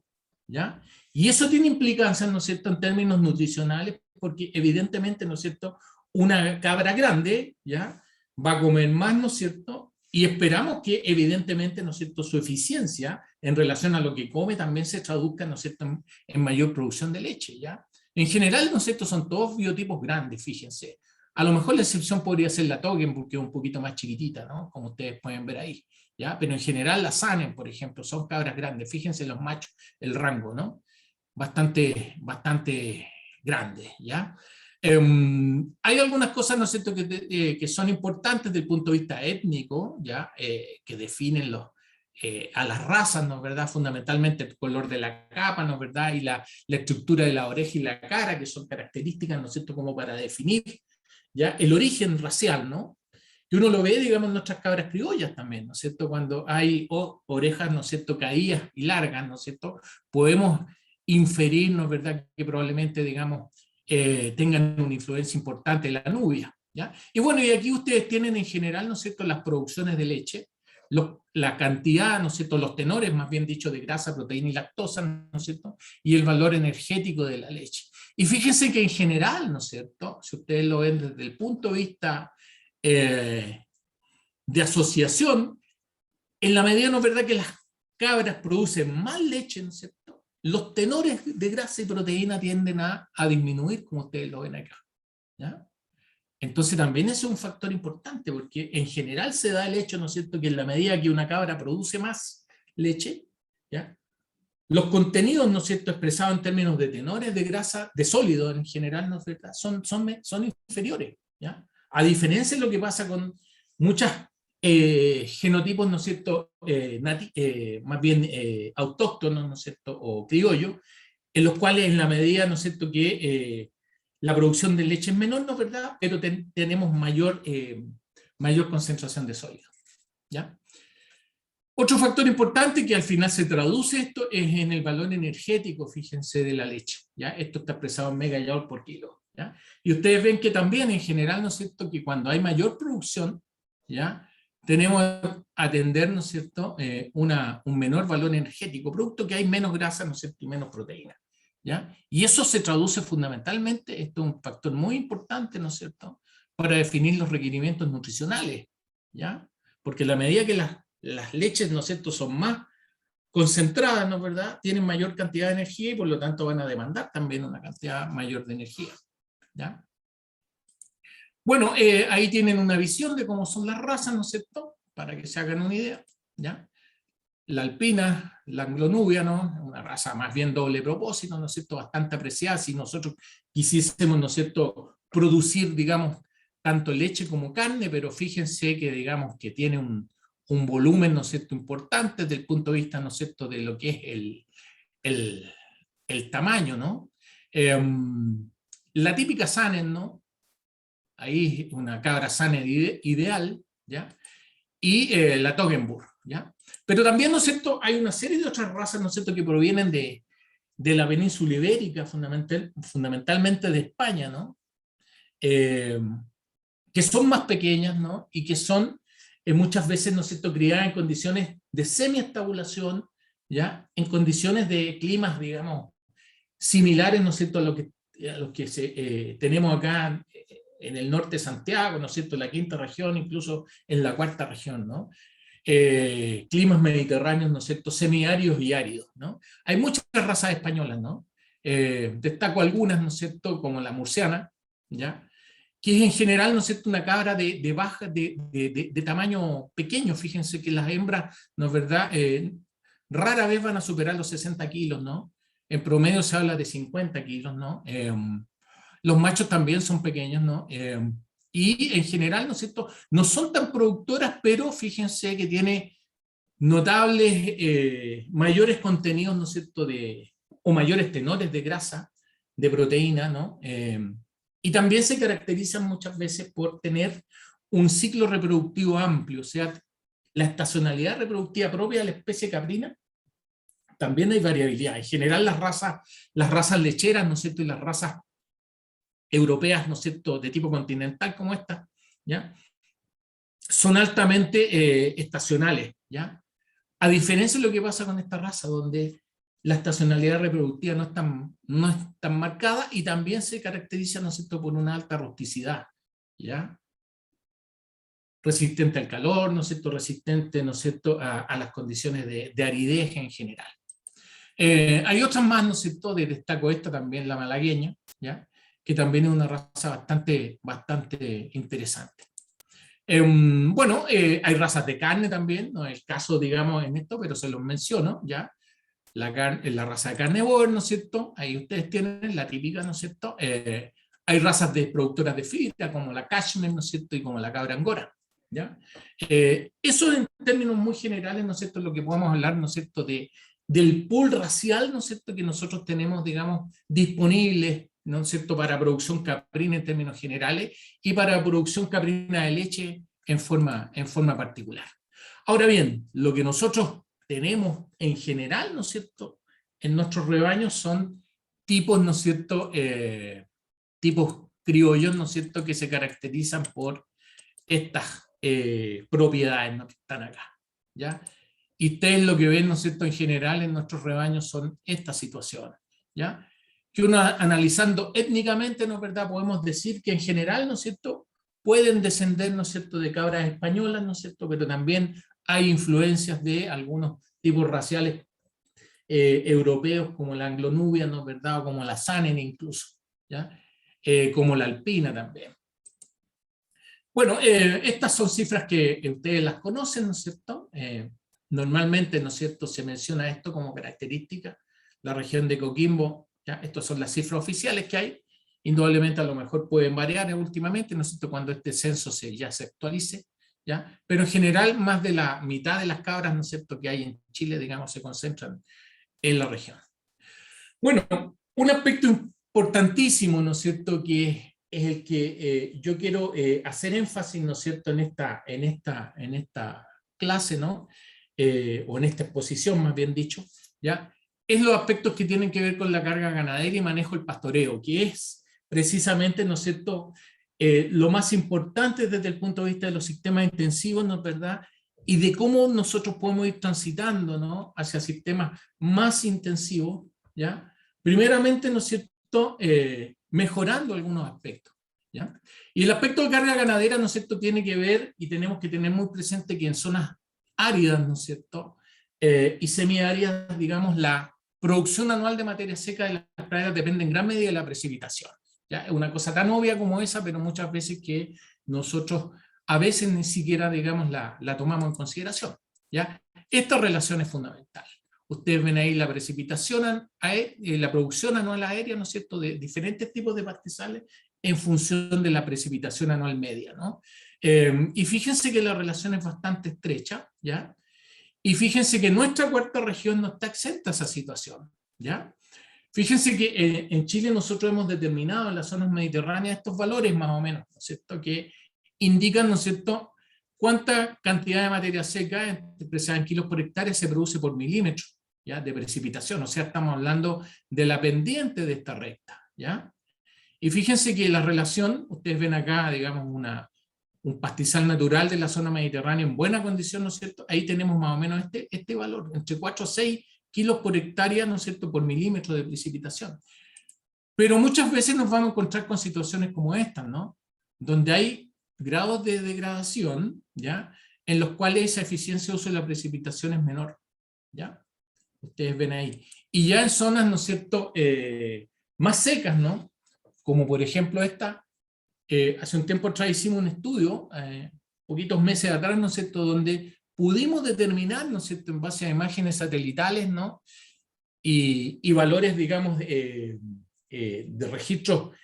¿ya? Y eso tiene implicancias, ¿no es cierto?, en términos nutricionales, porque evidentemente, ¿no es cierto?, una cabra grande, ¿ya?, va a comer más, ¿no es cierto?, y esperamos que evidentemente, ¿no es cierto?, su eficiencia en relación a lo que come también se traduzca, ¿no es cierto?, en mayor producción de leche, ¿ya? En general, ¿no es cierto?, son todos biotipos grandes, fíjense. A lo mejor la excepción podría ser la Toggenburg, que es un poquito más chiquitita, ¿no?, como ustedes pueden ver ahí, ¿ya? Pero en general la Saanen, por ejemplo, son cabras grandes. Fíjense los machos, el rango, ¿no?, bastante grande, ¿ya? Hay algunas cosas, ¿no es cierto?, que son importantes desde el punto de vista étnico, ¿ya? Que definen a las razas, ¿no es verdad?, fundamentalmente el color de la capa, ¿no es verdad?, y la estructura de la oreja y la cara, que son características, ¿no es cierto?, como para definir, ¿ya?, el origen racial, ¿no? Que uno lo ve, digamos, en nuestras cabras criollas también, ¿no es cierto?, cuando hay orejas, ¿no es cierto?, caídas y largas, ¿no es cierto?, podemos inferir, ¿no es verdad?, que probablemente, digamos, tengan una influencia importante en la nubia, ¿ya? Y bueno, y aquí ustedes tienen en general, ¿no es cierto?, las producciones de leche, la cantidad, ¿no es cierto?, los tenores, más bien dicho, de grasa, proteína y lactosa, ¿no es cierto?, y el valor energético de la leche. Y fíjense que en general, ¿no es cierto?, si ustedes lo ven desde el punto de vista de asociación, en la medida, ¿no es verdad?, que las cabras producen más leche, ¿no es cierto?, los tenores de grasa y proteína tienden a disminuir, como ustedes lo ven acá, ¿ya? Entonces también ese es un factor importante, porque en general se da el hecho, ¿no es cierto?, que en la medida que una cabra produce más leche, ¿ya?, los contenidos, ¿no es cierto?, expresados en términos de tenores de grasa, de sólido en general, ¿no es verdad?, son inferiores, ¿ya? A diferencia de lo que pasa con muchas genotipos, ¿no es cierto?, más bien autóctonos, ¿no es cierto?, o criollos, en los cuales en la medida, ¿no es cierto?, que la producción de leche es menor, ¿no es verdad?, pero tenemos mayor concentración de sólido, ¿ya? Otro factor importante que al final se traduce esto es en el valor energético, fíjense, de la leche, ¿ya? Esto está expresado en megajoule por kilo, ¿ya? Y ustedes ven que también en general, ¿no es cierto?, que cuando hay mayor producción, ¿ya?, tenemos a atender, ¿no es cierto?, un menor valor energético, producto que hay menos grasa, ¿no es cierto?, y menos proteína, ¿ya? Y eso se traduce fundamentalmente, esto es un factor muy importante, ¿no es cierto?, para definir los requerimientos nutricionales, ¿ya? Porque a la medida que las leches, ¿no es cierto?, son más concentradas, ¿no es verdad?, tienen mayor cantidad de energía y por lo tanto van a demandar también una cantidad mayor de energía, ¿ya? Bueno, ahí tienen una visión de cómo son las razas, ¿no es cierto?, para que se hagan una idea, ¿ya? La alpina, la anglonubia, ¿no?, una raza más bien doble propósito, ¿no es cierto?, bastante apreciada. Si nosotros quisiésemos, ¿no es cierto?, producir, digamos, tanto leche como carne, pero fíjense que, digamos, que tiene un volumen, ¿no es cierto?, importante desde el punto de vista, ¿no es cierto?, de lo que es el tamaño, ¿no? La típica Saanen, ¿no?, ahí una cabra Saanen ideal, ¿ya? Y la Toggenburg, ¿ya? Pero también, ¿no es cierto?, hay una serie de otras razas, ¿no es cierto?, que provienen de la península ibérica, fundamentalmente de España, ¿no? que son más pequeñas, ¿no? Y que son muchas veces, ¿no es cierto?, criadas en condiciones de semiestabulación, ¿ya? En condiciones de climas, digamos, similares, ¿no es cierto?, a lo que tenemos acá en el norte de Santiago, ¿no es cierto?, en la quinta región, incluso en la cuarta región, ¿no? Climas mediterráneos, ¿no es cierto?, semiáridos y áridos, ¿no? Hay muchas razas españolas, ¿no? Destaco algunas, ¿no es cierto?, como la murciana, ¿ya? Que es en general, ¿no es cierto?, una cabra de tamaño pequeño. Fíjense que las hembras, ¿no es verdad?, rara vez van a superar los 60 kilos, ¿no? En promedio se habla de 50 kilos, ¿no? Los machos también son pequeños, ¿no? Y en general, ¿no es cierto?, no son tan productoras, pero fíjense que tiene notables, mayores contenidos, ¿no es cierto?, o mayores tenores de grasa, de proteína, ¿no? Y también se caracterizan muchas veces por tener un ciclo reproductivo amplio, o sea, la estacionalidad reproductiva propia de la especie caprina, también hay variabilidad. En general las razas lecheras, ¿no es cierto?, y las razas europeas, ¿no es cierto?, de tipo continental como esta, ¿ya?, son altamente estacionales, ¿ya? A diferencia de lo que pasa con esta raza, donde la estacionalidad reproductiva no es tan marcada y también se caracteriza, ¿no es cierto?, por una alta rusticidad, ¿ya? Resistente al calor, ¿no es cierto?, resistente, ¿no es cierto?, a las condiciones de aridez en general. Hay otras más, ¿no es cierto?, destaco esta también, la malagueña, ¿ya?, que también es una raza bastante interesante. Bueno, hay razas de carne también, no es el caso, digamos, en esto, pero se los menciono, ¿ya? La raza de carnívoro, ¿no es cierto? Ahí ustedes tienen la típica, ¿no es cierto? Hay razas de productoras de fibra, como la cashmere, ¿no es cierto? Y como la cabra angora, ¿ya? Eso en términos muy generales, ¿no es cierto?, lo que podemos hablar, ¿no es cierto?, del pool racial, ¿no es cierto?, que nosotros tenemos, digamos, disponible, ¿no es cierto?, para producción caprina en términos generales y para producción caprina de leche en forma particular. Ahora bien, lo que nosotros tenemos en general, ¿no es cierto?, en nuestros rebaños son tipos, ¿no es cierto?, tipos criollos, ¿no es cierto?, que se caracterizan por estas propiedades, ¿no?, que están acá, ¿ya? Y ustedes lo que ven, ¿no es cierto?, en general en nuestros rebaños son estas situaciones, ¿ya? Que uno analizando étnicamente, ¿no es verdad?, podemos decir que en general, ¿no es cierto?, pueden descender, ¿no es cierto?, de cabras españolas, ¿no es cierto?, pero también hay influencias de algunos tipos raciales europeos, como la anglonubia, ¿no es verdad?, o como la Sanen incluso, ¿ya? Como la alpina también. Bueno, estas son cifras que ustedes las conocen, ¿no es cierto? Normalmente, ¿no es cierto?, se menciona esto como característica. La región de Coquimbo, ¿ya? Estas son las cifras oficiales que hay. Indudablemente a lo mejor pueden variar últimamente, ¿no es cierto?, cuando este censo ya se actualice, ¿ya? Pero en general más de la mitad de las cabras, ¿no es cierto?, que hay en Chile, digamos, se concentran en la región. Bueno, un aspecto importantísimo, ¿no es cierto?, que es el que yo quiero hacer énfasis, ¿no es cierto?, en esta clase, ¿no?, o en esta exposición, más bien dicho, ¿ya?, es los aspectos que tienen que ver con la carga ganadera y manejo del pastoreo, que es precisamente, ¿no es cierto?, lo más importante desde el punto de vista de los sistemas intensivos, ¿no es verdad?, y de cómo nosotros podemos ir transitando, ¿no?, hacia sistemas más intensivos, ¿ya? Primeramente, ¿no es cierto?, mejorando algunos aspectos, ¿ya? Y el aspecto de carga ganadera, ¿no es cierto?, tiene que ver, y tenemos que tener muy presente que en zonas áridas, ¿no es cierto?, y semiáridas, digamos, la producción anual de materia seca de las praderas depende en gran medida de la precipitación, ¿ya? Es una cosa tan obvia como esa, pero muchas veces que nosotros a veces ni siquiera, digamos, la tomamos en consideración, ¿ya? Esta relación es fundamental. Ustedes ven ahí la precipitación, la producción anual aérea, ¿no es cierto?, de diferentes tipos de pastizales en función de la precipitación anual media, ¿no? Y fíjense que la relación es bastante estrecha, ¿ya? Y fíjense que nuestra cuarta región no está exenta a esa situación, ¿ya? Fíjense que en Chile nosotros hemos determinado en las zonas mediterráneas estos valores más o menos, ¿no es cierto?, que indican, ¿no es cierto?, cuánta cantidad de materia seca, expresada en kilos por hectárea, se produce por milímetro, ¿ya?, de precipitación. O sea, estamos hablando de la pendiente de esta recta, ¿ya? Y fíjense que la relación, ustedes ven acá, digamos, un pastizal natural de la zona mediterránea en buena condición, ¿no es cierto? Ahí tenemos más o menos este valor, entre 4 a 6 kilos por hectárea, ¿no es cierto?, por milímetro de precipitación. Pero muchas veces nos vamos a encontrar con situaciones como estas, ¿no? Donde hay grados de degradación, ¿ya?, en los cuales esa eficiencia de uso de la precipitación es menor, ¿ya? Ustedes ven ahí. Y ya en zonas, ¿no es cierto?, más secas, ¿no?, como por ejemplo esta, hace un tiempo atrás hicimos un estudio, poquitos meses atrás, ¿no es cierto?, donde pudimos determinar, ¿no es cierto?, en base a imágenes satelitales, ¿no?, y valores, digamos, de registros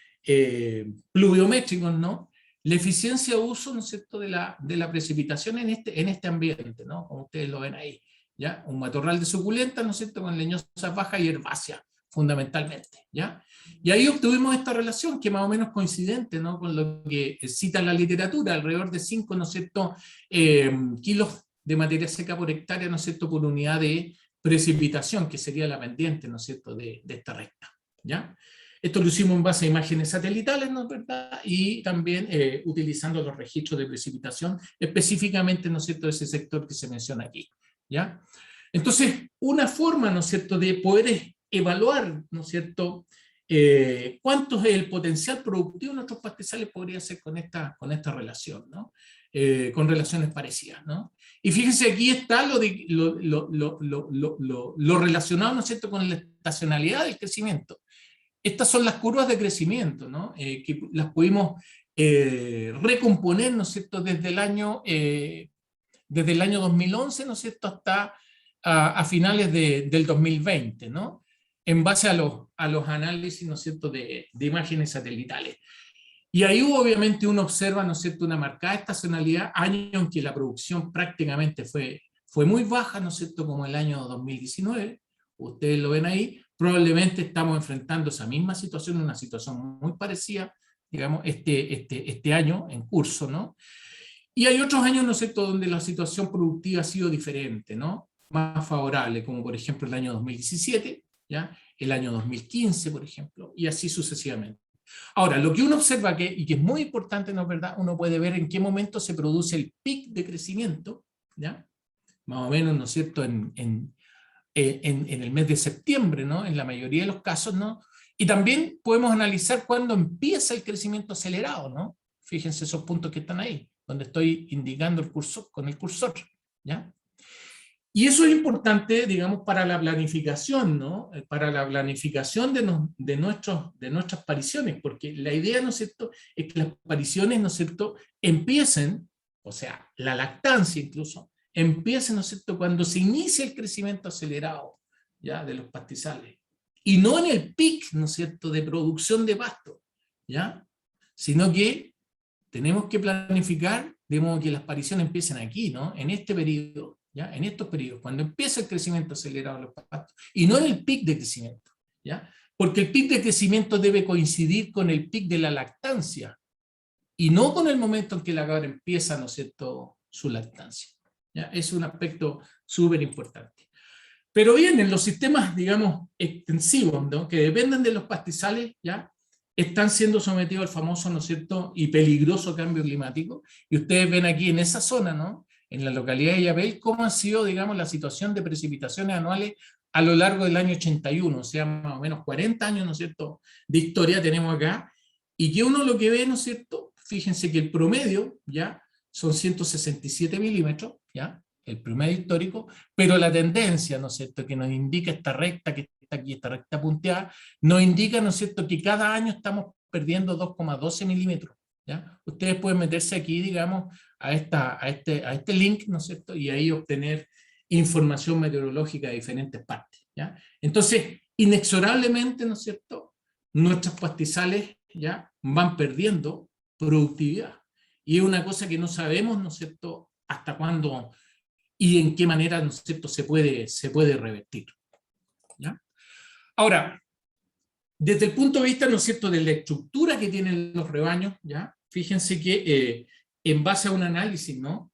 pluviométricos, ¿no?, la eficiencia de uso, ¿no es cierto?, de la precipitación en este ambiente, ¿no?, como ustedes lo ven ahí, ¿ya? Un matorral de suculenta, ¿no es cierto?, con leñosas bajas y herbáceas, fundamentalmente, ¿ya? Y ahí obtuvimos esta relación, que más o menos coincidente, ¿no?, con lo que cita la literatura, alrededor de 5, ¿no es cierto?, kilos de materia seca por hectárea, ¿no es cierto?, por unidad de precipitación, que sería la pendiente, ¿no es cierto?, de esta recta, ¿ya? Esto lo hicimos en base a imágenes satelitales, ¿no es verdad? Y también utilizando los registros de precipitación, específicamente, ¿no es cierto?, de ese sector que se menciona aquí, ¿ya? Entonces, una forma, ¿no es cierto?, de poder evaluar, ¿no es cierto?, cuánto es el potencial productivo de nuestros pastizales podría ser con esta relación, ¿no? Con relaciones parecidas, ¿no? Y fíjense, aquí está lo relacionado, ¿no es cierto?, con la estacionalidad del crecimiento. Estas son las curvas de crecimiento, ¿no?, que las pudimos recomponer, ¿no es cierto?, desde el año 2011, ¿no es cierto?, hasta a finales del 2020, ¿no?, en base a los análisis, ¿no es cierto?, de imágenes satelitales. Y ahí obviamente uno observa, ¿no es cierto?, una marcada estacionalidad, años en que la producción prácticamente fue muy baja, ¿no es cierto?, como el año 2019, ustedes lo ven ahí. Probablemente estamos enfrentando esa misma situación, una situación muy parecida, digamos, este año en curso, ¿no? Y hay otros años, ¿no es cierto?, donde la situación productiva ha sido diferente, ¿no?, más favorable, como por ejemplo el año 2017, ¿ya?, el año 2015, por ejemplo, y así sucesivamente. Ahora, lo que uno observa y que es muy importante, ¿no es verdad?, uno puede ver en qué momento se produce el pic de crecimiento, ¿ya?, más o menos, ¿no es cierto?, en el mes de septiembre, ¿no?, en la mayoría de los casos, ¿no? Y también podemos analizar cuándo empieza el crecimiento acelerado, ¿no? Fíjense esos puntos que están ahí, donde estoy indicando el cursor, con el cursor, ¿ya? Y eso es importante, digamos, para la planificación, ¿no?, para la planificación de nuestras pariciones, porque la idea, ¿no es cierto?, es que las pariciones, ¿no es cierto?, empiecen, o sea, la lactancia incluso, empiece, ¿no es cierto?, cuando se inicia el crecimiento acelerado, ¿ya?, de los pastizales, y no en el pic, ¿no es cierto?, de producción de pasto, ¿ya?, sino que tenemos que planificar de modo que las pariciones empiecen aquí, ¿no?, en este periodo, ¿ya?, en estos periodos, cuando empieza el crecimiento acelerado de los pastos, y no en el pic de crecimiento, ¿ya?, porque el pic de crecimiento debe coincidir con el pic de la lactancia, y no con el momento en que la cabra empieza, ¿no es cierto?, su lactancia, ¿ya? Es un aspecto súper importante. Pero bien, en los sistemas, digamos, extensivos, ¿no?, que dependen de los pastizales, ¿ya?, están siendo sometidos al famoso, ¿no es cierto?, y peligroso cambio climático, y ustedes ven aquí en esa zona, ¿no?, en la localidad de Illapel, cómo ha sido, digamos, la situación de precipitaciones anuales a lo largo del año 81, o sea, más o menos 40 años, ¿no es cierto?, de historia tenemos acá, y que uno lo que ve, ¿no es cierto?, fíjense que el promedio, ¿ya?, son 167 milímetros, ¿ya?, el promedio histórico, pero la tendencia, ¿no es cierto?, que nos indica esta recta que está aquí, esta recta punteada, nos indica, ¿no es cierto?, que cada año estamos perdiendo 2,12 milímetros, ¿ya? Ustedes pueden meterse aquí, digamos, a este link, ¿no es cierto?, y ahí obtener información meteorológica de diferentes partes, ¿ya? Entonces, inexorablemente, ¿no es cierto?, nuestros pastizales, ¿ya?, van perdiendo productividad. Y es una cosa que no sabemos, ¿no es cierto?, hasta cuándo y en qué manera, ¿no es cierto?, se puede revertir, ¿ya? Ahora, desde el punto de vista, ¿no es cierto?, de la estructura que tienen los rebaños, ¿ya?, fíjense que en base a un análisis, ¿no?,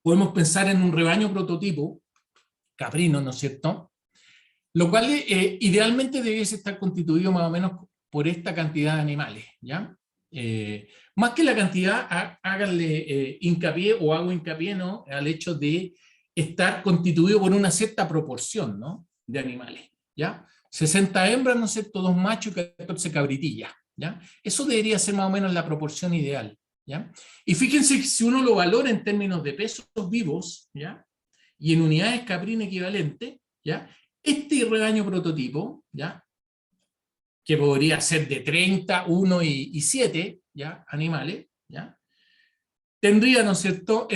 podemos pensar en un rebaño prototipo, caprino, ¿no es cierto?, lo cual idealmente debiese estar constituido más o menos por esta cantidad de animales, ¿ya? Más que la cantidad, háganle hincapié o hago hincapié, ¿no?, al hecho de estar constituido por una cierta proporción, ¿no?, de animales, ¿ya? 60 hembras, ¿no es cierto?, 2 machos y 14 cabritillas, ¿ya? Eso debería ser más o menos la proporción ideal, ¿ya? Y fíjense que si uno lo valora en términos de pesos vivos, ¿ya?, y en unidades caprinas equivalentes, ¿ya?, este rebaño prototipo, ¿ya?, que podría ser de 30, 1 y 7, ¿ya?, animales, ¿ya?, tendría, ¿no es cierto?,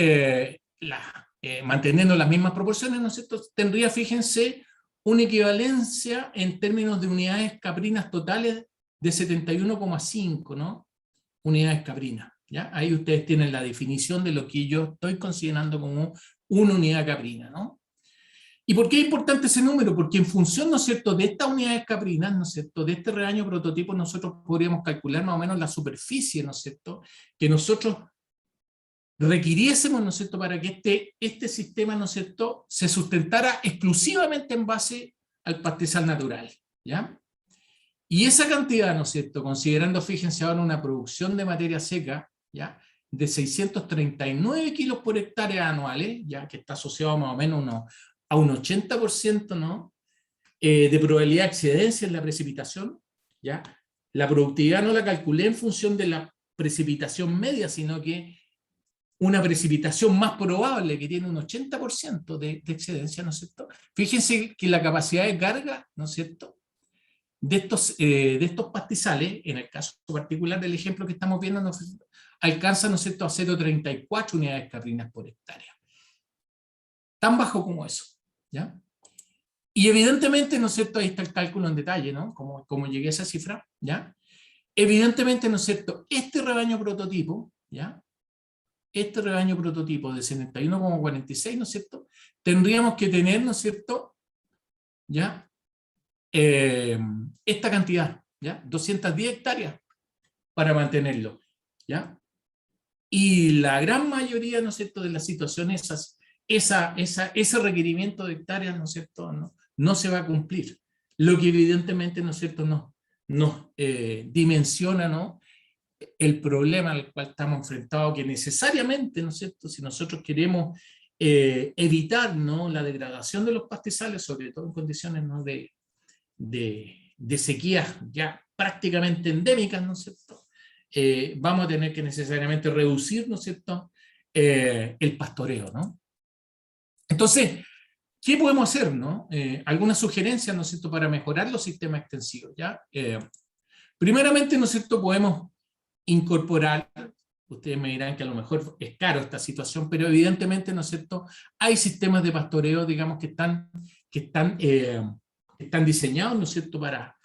manteniendo las mismas proporciones, ¿no es cierto?, tendría, fíjense, una equivalencia en términos de unidades caprinas totales de 71,5, ¿no?, unidades caprinas, ¿ya? Ahí ustedes tienen la definición de lo que yo estoy considerando como una unidad caprina, ¿no? ¿Y por qué es importante ese número? Porque en función, ¿no es cierto?, de estas unidades caprinas, ¿no es cierto?, de este rebaño prototipo, nosotros podríamos calcular más o menos la superficie, ¿no es cierto?, que nosotros requiriésemos, ¿no es cierto?, para que este sistema, ¿no es cierto?, se sustentara exclusivamente en base al pastizal natural, ¿ya? Y esa cantidad, ¿no es cierto?, considerando, fíjense ahora, una producción de materia seca, ¿ya?, de 639 kilos por hectárea anuales, ya que está asociado más o menos a un 80%, ¿no?, de probabilidad de excedencia en la precipitación, ¿ya? La productividad no la calculé en función de la precipitación media, sino que una precipitación más probable que tiene un 80% de excedencia, ¿no es cierto? Fíjense que la capacidad de carga, ¿no es cierto?, de estos pastizales, en el caso particular del ejemplo que estamos viendo, alcanza, ¿no es cierto?, a 0,34 unidades caprinas por hectárea. Tan bajo como eso, ¿ya? Y evidentemente, ¿no es cierto?, ahí está el cálculo en detalle, ¿no?, como llegué a esa cifra, ¿ya? Evidentemente, ¿no es cierto?, este rebaño prototipo, ¿ya?, este rebaño prototipo de 71,46, ¿no es cierto?, tendríamos que tener, ¿no es cierto?, ¿ya?, esta cantidad, ¿ya?, 210 hectáreas para mantenerlo, ¿ya? Y la gran mayoría, ¿no es cierto?, de las situaciones, ese requerimiento de hectáreas, ¿no es cierto?, no se va a cumplir. Lo que evidentemente, ¿no es cierto?, nos dimensiona, ¿no?, el problema al cual estamos enfrentados, que necesariamente, ¿no es cierto?, si nosotros queremos evitar, ¿no?, la degradación de los pastizales, sobre todo en condiciones, ¿no?, de sequías ya prácticamente endémicas, ¿no es cierto?, vamos a tener que necesariamente reducir, ¿no es cierto?, el pastoreo, ¿no? Entonces, ¿qué podemos hacer, no? Algunas sugerencias, ¿no es cierto?, para mejorar los sistemas extensivos, ¿ya? Primeramente, ¿no es cierto?, podemos incorporar, ustedes me dirán que a lo mejor es caro esta situación, pero evidentemente, ¿no es cierto?, hay sistemas de pastoreo, digamos, que están diseñados, ¿no es cierto?, para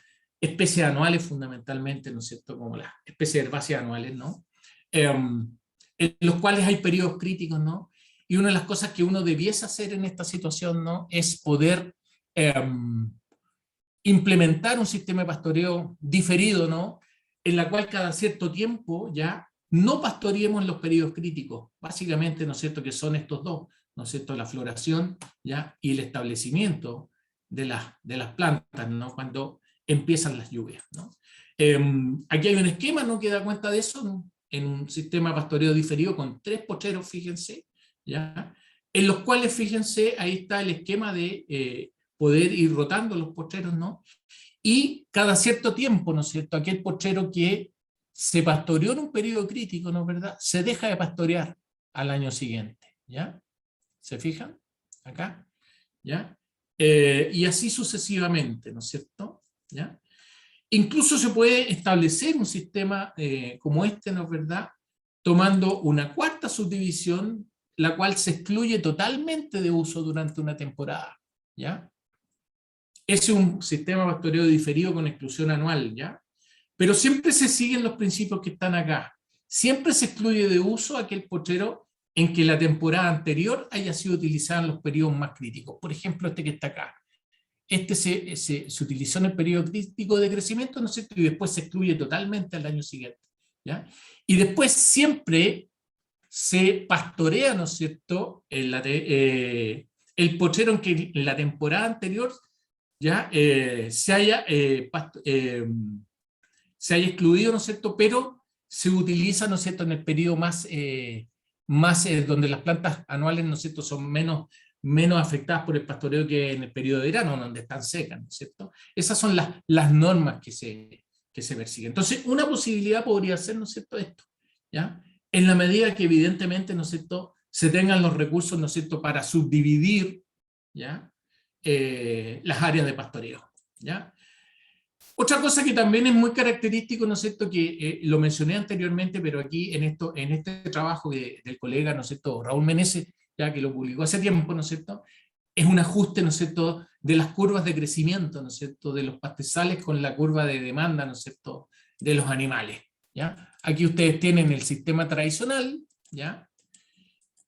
especies anuales fundamentalmente, ¿no es cierto?, como las especies herbáceas anuales, ¿no? En los cuales hay periodos críticos, ¿no? Y una de las cosas que uno debiese hacer en esta situación, ¿no?, es poder implementar un sistema de pastoreo diferido, ¿no?, en la cual cada cierto tiempo ya no pastoreemos en los periodos críticos, básicamente, ¿no es cierto?, que son estos dos, ¿no es cierto?, la floración, ¿ya?, y el establecimiento de las plantas, ¿no?, cuando empiezan las lluvias, ¿no? Aquí hay un esquema, ¿no?, que da cuenta de eso, ¿no?, en un sistema de pastoreo diferido con 3 pocheros, fíjense, ¿ya?, en los cuales, fíjense, ahí está el esquema de poder ir rotando los pocheros, ¿no? Y cada cierto tiempo, ¿no es cierto?, aquel pochero que se pastoreó en un periodo crítico, ¿no es verdad?, se deja de pastorear al año siguiente, ¿ya? ¿Se fijan? Acá, ¿ya? Y así sucesivamente, ¿no es cierto? ¿Ya? Incluso se puede establecer un sistema como este, ¿no es verdad?, tomando una cuarta subdivisión, la cual se excluye totalmente de uso durante una temporada, ¿ya? Es un sistema de pastoreo diferido con exclusión anual, ¿ya? Pero siempre se siguen los principios que están acá. Siempre se excluye de uso aquel pochero en que la temporada anterior haya sido utilizada en los periodos más críticos. Por ejemplo, este que está acá. Este se utilizó en el periodo crítico de crecimiento, ¿no es cierto?, y después se excluye totalmente al año siguiente, ¿ya? Y después siempre se pastorea, ¿no es cierto?, el pochero en que en la temporada anterior ya se haya excluido, ¿no es cierto?, pero se utiliza, ¿no es cierto?, en el periodo más donde las plantas anuales, ¿no es cierto?, son menos afectadas por el pastoreo que en el periodo de verano, donde están secas, ¿no es cierto? Esas son las normas que se persiguen. Entonces, una posibilidad podría ser, ¿no es cierto?, esto, ¿ya? En la medida que evidentemente, ¿no es cierto?, se tengan los recursos, ¿no es cierto?, para subdividir, ¿ya?, las áreas de pastoreo, ¿ya? Otra cosa que también es muy característico, ¿no es cierto?, que lo mencioné anteriormente, pero aquí en este trabajo del colega, ¿no es cierto?, Raúl Meneses, ya que lo publicó hace tiempo, ¿no es cierto?, es un ajuste, ¿no es cierto?, de las curvas de crecimiento, ¿no es cierto?, de los pastizales con la curva de demanda, ¿no es cierto?, de los animales, ¿ya? Aquí ustedes tienen el sistema tradicional, ¿ya?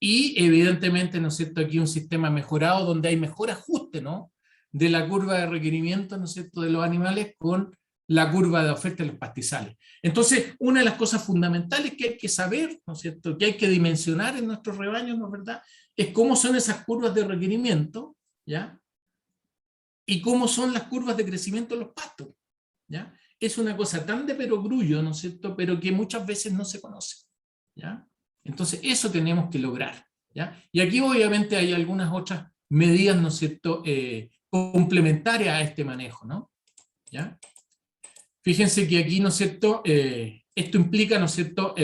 Y evidentemente, ¿no es cierto?, aquí un sistema mejorado donde hay mejor ajuste, ¿no?, de la curva de requerimiento, ¿no es cierto?, de los animales con la curva de oferta de los pastizales. Entonces, una de las cosas fundamentales que hay que saber, ¿no es cierto?, que hay que dimensionar en nuestros rebaños, ¿no es verdad?, es cómo son esas curvas de requerimiento, ¿ya?, y cómo son las curvas de crecimiento de los pastos, ¿ya? Es una cosa tan de perogrullo, ¿no es cierto?, pero que muchas veces no se conoce, ¿ya? Entonces, eso tenemos que lograr, ¿ya? Y aquí obviamente hay algunas otras medidas, ¿no es cierto?, complementarias a este manejo, ¿no? ¿Ya? Fíjense que aquí, ¿no es cierto?, esto implica, ¿no es cierto?,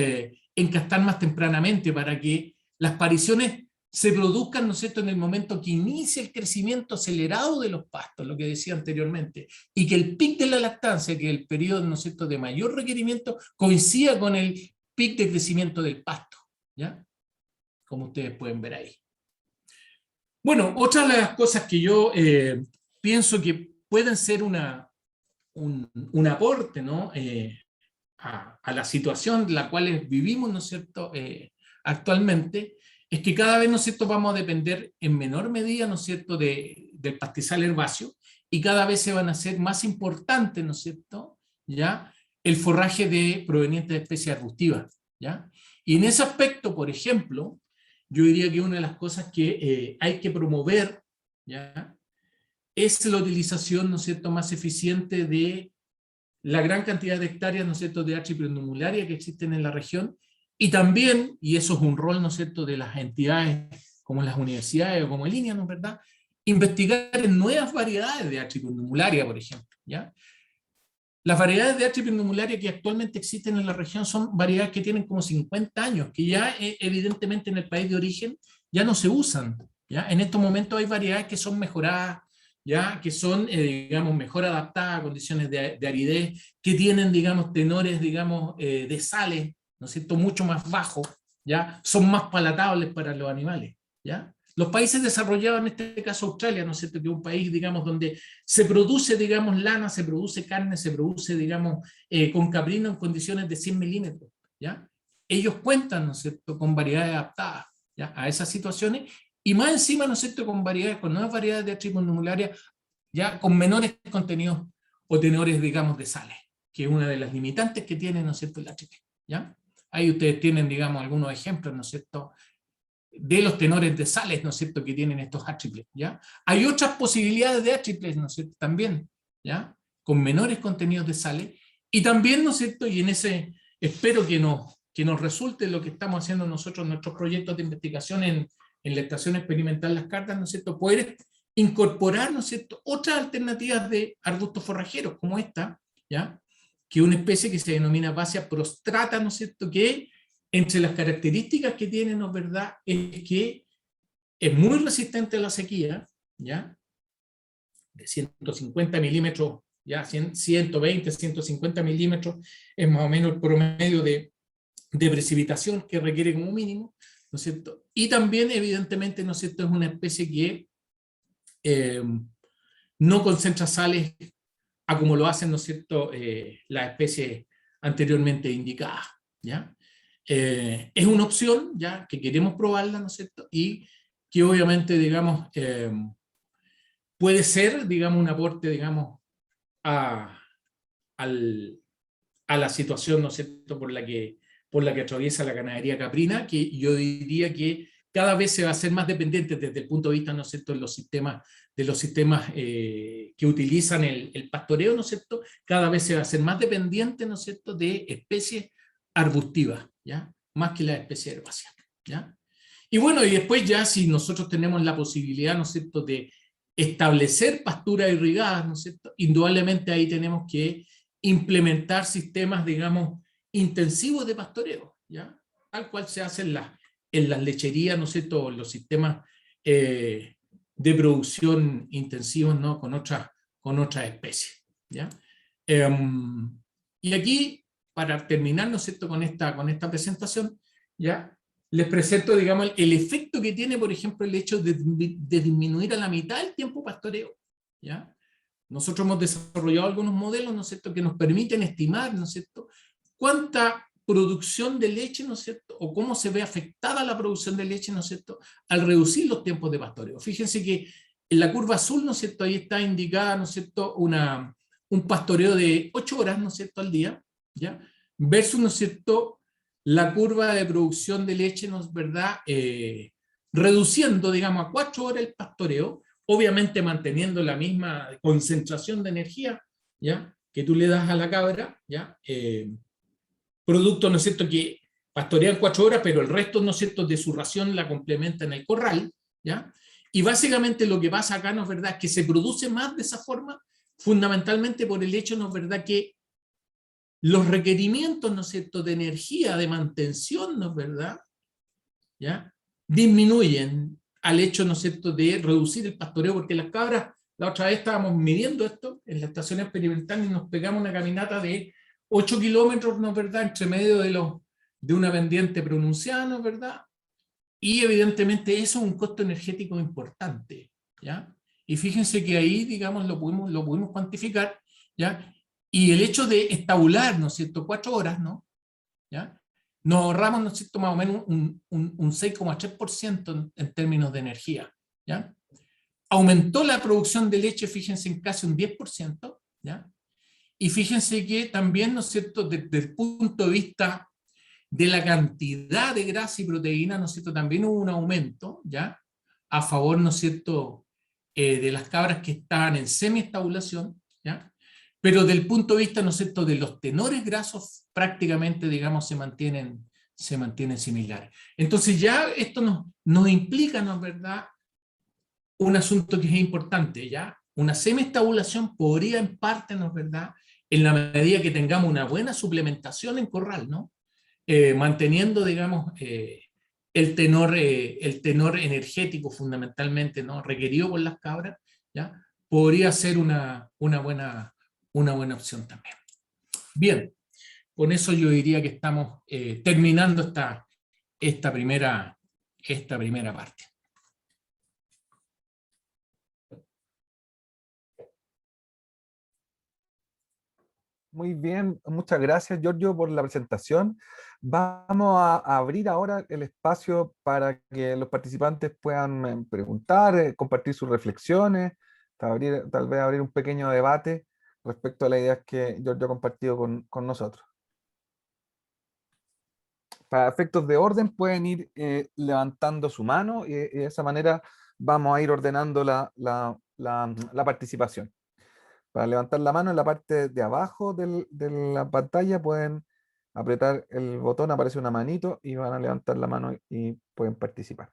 encastar más tempranamente para que las pariciones se produzcan, ¿no es cierto?, en el momento que inicia el crecimiento acelerado de los pastos, lo que decía anteriormente, y que el pic de la lactancia, que es el periodo, ¿no es cierto?, de mayor requerimiento, coincida con el pic de crecimiento del pasto, ¿ya? Como ustedes pueden ver ahí. Bueno, otra de las cosas que yo pienso que pueden ser un aporte, ¿no?, a la situación en la cual vivimos, ¿no es cierto?, actualmente, es que cada vez, ¿no es cierto?, vamos a depender en menor medida, ¿no es cierto?, del pastizal herbáceo, y cada vez se van a hacer más importantes, ¿no es cierto?, ¿ya?, el forraje proveniente de especies arbustivas, ¿ya? Y en ese aspecto, por ejemplo, yo diría que una de las cosas que hay que promover, ¿ya?, es la utilización, ¿no es cierto?, más eficiente de la gran cantidad de hectáreas, ¿no es cierto?, de archiprendumularia que existen en la región, y también, y eso es un rol, ¿no es cierto?, de las entidades como las universidades o como el INEA, ¿no es verdad?, investigar en nuevas variedades de archiprendumularia, por ejemplo, ¿ya? Las variedades de archiprendumularia que actualmente existen en la región son variedades que tienen como 50 años, que ya evidentemente en el país de origen ya no se usan, ¿ya? En estos momentos hay variedades que son mejoradas, ¿ya?, que son, digamos, mejor adaptadas a condiciones de aridez, que tienen, digamos, tenores, digamos, de sales, ¿no es cierto?, mucho más bajos, ¿ya?, son más palatables para los animales, ¿ya? Los países desarrollados, en este caso Australia, ¿no es cierto?, que es un país, digamos, donde se produce, digamos, lana, se produce carne, se produce, digamos, con caprino en condiciones de 100 milímetros, ¿ya? Ellos cuentan, ¿no es cierto?, con variedades adaptadas, ¿ya?, a esas situaciones, y más encima, ¿no es cierto?, con nuevas variedades de archiprendumularia, ya con menores contenidos o tenores, digamos, de sales, que es una de las limitantes que tiene, ¿no es cierto?, el achiple, ¿ya? Ahí ustedes tienen, digamos, algunos ejemplos, ¿no es cierto?, de los tenores de sales, ¿no es cierto?, que tienen estos achiples, ¿ya? Hay otras posibilidades de achiples, ¿no es cierto?, también, ¿ya?, con menores contenidos de sales, y también, ¿no es cierto?, y en ese, espero que nos resulte lo que estamos haciendo nosotros en nuestros proyectos de investigación en la estación experimental Las Cartas, ¿no es cierto?, poder incorporar, ¿no es cierto?, otras alternativas de arbustos forrajeros, como esta, ¿ya?, que es una especie que se denomina Vicia prostrata, ¿no es cierto?, que entre las características que tiene, ¿no es verdad?, es que es muy resistente a la sequía, ¿ya?, de 150 milímetros, ya 120, 150 milímetros, es más o menos el promedio de precipitación que requiere como mínimo, ¿no es cierto? Y también, evidentemente, ¿no es cierto?, es una especie que no concentra sales a como lo hacen, ¿no es cierto?, las especies anteriormente indicadas, ¿ya? Es una opción, ya, que queremos probarla, ¿no es cierto?, y que obviamente, digamos, puede ser, digamos, un aporte, digamos, a la situación, ¿no es cierto?, por la que atraviesa la ganadería caprina, que yo diría que cada vez se va a ser más dependiente desde el punto de vista, ¿no es cierto?, de los sistemas que utilizan el pastoreo, ¿no es cierto?, cada vez se va a ser más dependiente, ¿no es cierto?, de especies arbustivas, ¿ya? Más que las especies herbáceas, ¿ya? Y bueno, y después ya si nosotros tenemos la posibilidad, ¿no es cierto?, de establecer pasturas irrigadas, ¿no es cierto?, indudablemente ahí tenemos que implementar sistemas, digamos, intensivos de pastoreo, ¿ya? Tal cual se hace en las lecherías, ¿no es cierto?, los sistemas de producción intensivos, ¿no?, con otras especies, ¿ya? Y aquí, para terminar, ¿no es cierto?, con esta presentación, ¿ya?, les presento, digamos, el efecto que tiene, por ejemplo, el hecho de disminuir a la mitad el tiempo pastoreo, ¿ya? Nosotros hemos desarrollado algunos modelos, ¿no es cierto?, que nos permiten estimar, ¿no es cierto?, cuánta producción de leche, ¿no es cierto?, o cómo se ve afectada la producción de leche, ¿no es cierto?, al reducir los tiempos de pastoreo. Fíjense que en la curva azul, ¿no es cierto?, ahí está indicada, ¿no es cierto?, un pastoreo de 8 horas, ¿no es cierto?, al día, ¿ya? Versus, ¿no es cierto?, la curva de producción de leche, ¿no es verdad?, reduciendo, digamos, a 4 horas el pastoreo, obviamente manteniendo la misma concentración de energía, ¿ya?, que tú le das a la cabra, ¿ya?, producto, ¿no es cierto?, que pastorean 4 horas, pero el resto, ¿no es cierto?, de su ración la complementa en el corral, ¿ya? Y básicamente lo que pasa acá, ¿no es verdad?, que se produce más de esa forma, fundamentalmente por el hecho, ¿no es verdad?, que los requerimientos, ¿no es cierto?, de energía, de mantención, ¿no es verdad?, ¿ya?, disminuyen al hecho, ¿no es cierto?, de reducir el pastoreo, porque las cabras, la otra vez estábamos midiendo esto en la estación experimental y nos pegamos una caminata de 8 kilómetros, ¿no es verdad?, entre medio de una pendiente pronunciada, ¿no es verdad?, y evidentemente eso es un costo energético importante, ¿ya? Y fíjense que ahí, digamos, lo pudimos cuantificar, ¿ya? Y el hecho de estabular, ¿no es cierto?, 4 horas, ¿no?, ¿ya?, nos ahorramos, ¿no es cierto?, más o menos un 6,3% en términos de energía, ¿ya? Aumentó la producción de leche, fíjense, en casi un 10%, ¿ya? Y fíjense que también, ¿no es cierto?, desde el punto de vista de la cantidad de grasa y proteína, ¿no es cierto?, también hubo un aumento, ¿ya?, a favor, ¿no es cierto?, de las cabras que estaban en semi-estabulación, ¿ya? Pero del punto de vista, ¿no es cierto?, de los tenores grasos, prácticamente, digamos, se mantienen similares. Entonces ya esto nos implica, ¿no es verdad?, un asunto que es importante, ¿ya? Una semi-estabulación podría en parte, ¿no es verdad?, en la medida que tengamos una buena suplementación en corral, ¿no?, manteniendo, digamos, el tenor energético fundamentalmente, ¿no?, requerido por las cabras, ¿ya?, podría ser una buena opción también. Bien, con eso yo diría que estamos terminando esta primera parte. Muy bien, muchas gracias, Giorgio, por la presentación. Vamos a abrir ahora el espacio para que los participantes puedan preguntar, compartir sus reflexiones, tal vez abrir un pequeño debate respecto a las ideas que Giorgio ha compartido con nosotros. Para efectos de orden pueden ir levantando su mano y de esa manera vamos a ir ordenando la participación. Para levantar la mano en la parte de abajo de la pantalla pueden apretar el botón, aparece una manito y van a levantar la mano y pueden participar.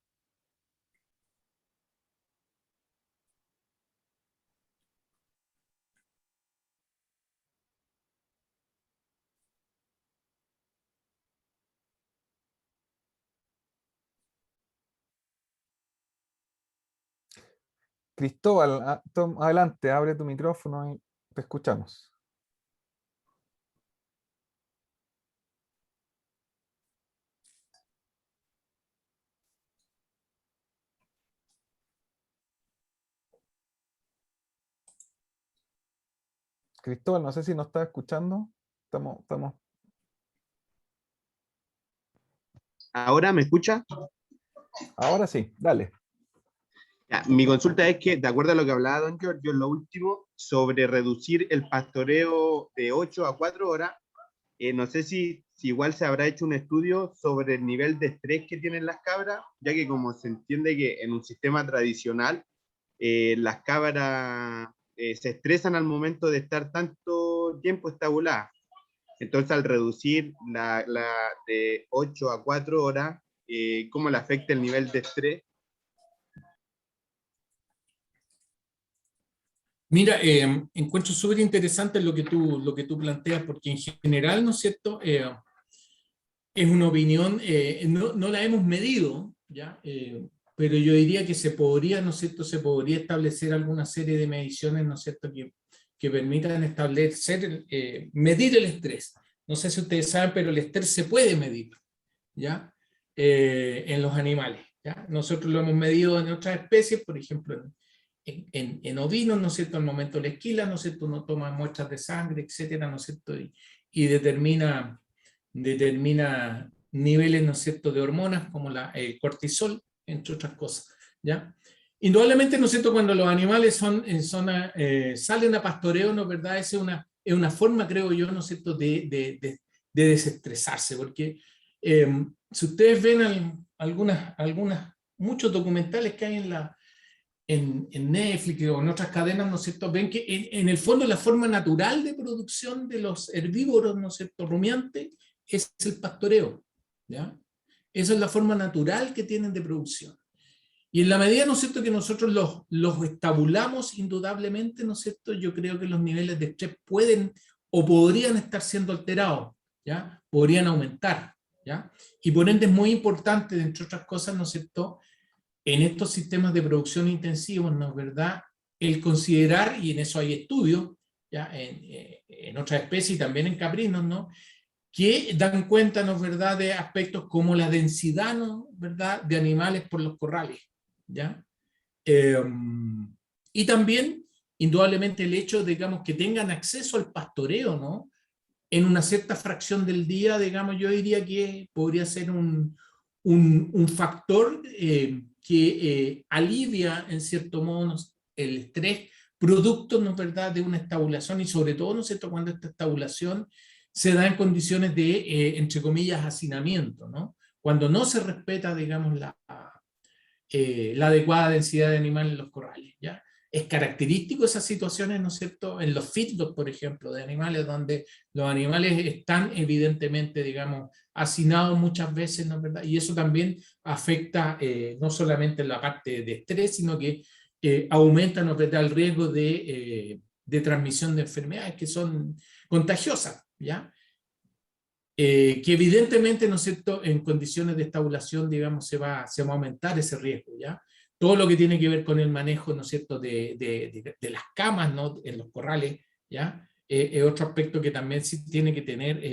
Cristóbal, adelante, abre tu micrófono y te escuchamos. Cristóbal, no sé si nos está escuchando. Estamos. ¿Ahora me escucha? Ahora sí, dale. Ya, mi consulta es que, de acuerdo a lo que hablaba don Giorgio, lo último, sobre reducir el pastoreo de 8 a 4 horas, no sé si igual se habrá hecho un estudio sobre el nivel de estrés que tienen las cabras, ya que como se entiende que en un sistema tradicional, las cabras se estresan al momento de estar tanto tiempo estabuladas. Entonces, al reducir la de 8 a 4 horas, ¿cómo le afecta el nivel de estrés? Mira, encuentro súper interesante lo que tú planteas, porque en general, ¿no es cierto? Es una opinión, no la hemos medido, ¿ya? Pero yo diría que se podría, ¿no es cierto? Se podría establecer alguna serie de mediciones, ¿no es cierto? Que permitan establecer, medir el estrés. No sé si ustedes saben, pero el estrés se puede medir, ¿ya? En los animales, ¿ya? Nosotros lo hemos medido en otras especies, por ejemplo, en ovinos, ¿no es cierto? Al momento de la esquila, ¿no es cierto? Uno toma muestras de sangre, etcétera, ¿no es cierto? Y determina niveles, ¿no es cierto?, de hormonas como el cortisol, entre otras cosas, ¿ya? Indudablemente, ¿no es cierto?, cuando los animales salen a pastoreo, ¿no es verdad? Es una forma, creo yo, ¿no es cierto?, de desestresarse, porque si ustedes ven muchos documentales que hay en Netflix o en otras cadenas, ¿no es cierto?, ven que en el fondo la forma natural de producción de los herbívoros, ¿no es cierto?, rumiantes, es el pastoreo, ¿ya? Esa es la forma natural que tienen de producción. Y en la medida, ¿no es cierto?, que nosotros los estabulamos indudablemente, ¿no es cierto?, yo creo que los niveles de estrés pueden o podrían estar siendo alterados, ¿ya? Podrían aumentar, ¿ya? Y por ende es muy importante, entre otras cosas, ¿no es cierto?, en estos sistemas de producción intensivos, ¿no es verdad?, el considerar, y en eso hay estudios, ¿ya?, en otras especies y también en caprinos, ¿no?, que dan cuenta, ¿no es verdad?, de aspectos como la densidad, ¿no es verdad?, de animales por los corrales, ¿ya? Y también, indudablemente, el hecho, digamos, que tengan acceso al pastoreo, ¿no?, en una cierta fracción del día, digamos, yo diría que podría ser un factor que alivia, en cierto modo, el estrés, producto, ¿no es verdad?, de una estabulación, y sobre todo, ¿no es cierto?, cuando esta estabulación se da en condiciones de, entre comillas, hacinamiento, ¿no? Cuando no se respeta, digamos, la adecuada densidad de animales en los corrales, ¿ya? Es característico esas situaciones, ¿no es cierto?, en los feedlots, por ejemplo, de animales, donde los animales están evidentemente, digamos, hacinados muchas veces, ¿no es verdad? Y eso también afecta no solamente la parte de estrés, sino que aumenta, ¿no es verdad?, el riesgo de transmisión de enfermedades que son contagiosas, ¿ya? Que evidentemente, ¿no es cierto?, en condiciones de estabulación, digamos, se va a aumentar ese riesgo, ¿ya? Todo lo que tiene que ver con el manejo, ¿no es cierto?, de las camas, ¿no?, en los corrales, ¿ya? Es otro aspecto que también se tiene que tener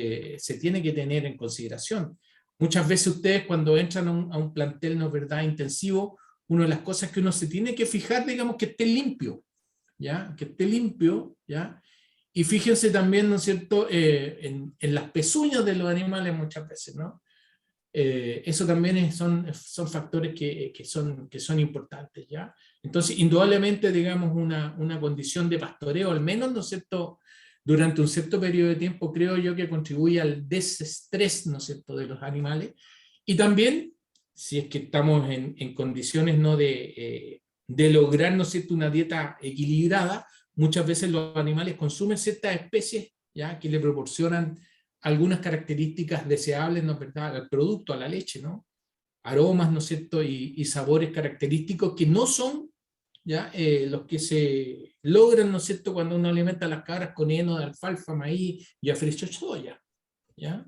en consideración. Muchas veces ustedes cuando entran a un plantel, ¿no es verdad?, intensivo, una de las cosas que uno se tiene que fijar, digamos, que esté limpio, ¿ya? Que esté limpio, ¿ya? Y fíjense también, ¿no es cierto?, en las pezuñas de los animales muchas veces, ¿no? Eso también son factores que son importantes, ¿ya? Entonces, indudablemente, digamos, una condición de pastoreo, al menos, ¿no es cierto?, durante un cierto periodo de tiempo, creo yo que contribuye al desestrés, ¿no es cierto?, de los animales. Y también, si es que estamos en condiciones, ¿no?, de lograr, ¿no es cierto?, una dieta equilibrada, muchas veces los animales consumen ciertas especies, ¿ya?, que le proporcionan algunas características deseables, ¿no es verdad?, al producto, a la leche, ¿no? Aromas, ¿no es cierto?, y sabores característicos que no son, ¿ya?, los que se logran, ¿no es cierto?, cuando uno alimenta a las cabras con heno de alfalfa, maíz y afrecho soya, ¿ya?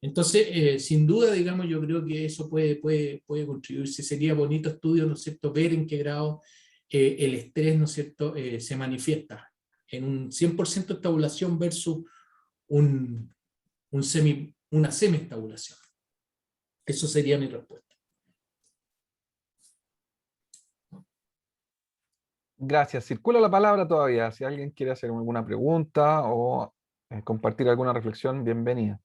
Entonces, sin duda, digamos, yo creo que eso puede contribuir. Sería bonito estudio, ¿no es cierto?, ver en qué grado el estrés, ¿no es cierto?, se manifiesta en un 100% estabulación versus una semi-estabulación. Eso sería mi respuesta. Gracias. Circula la palabra todavía. Si alguien quiere hacer alguna pregunta o compartir alguna reflexión, bienvenida.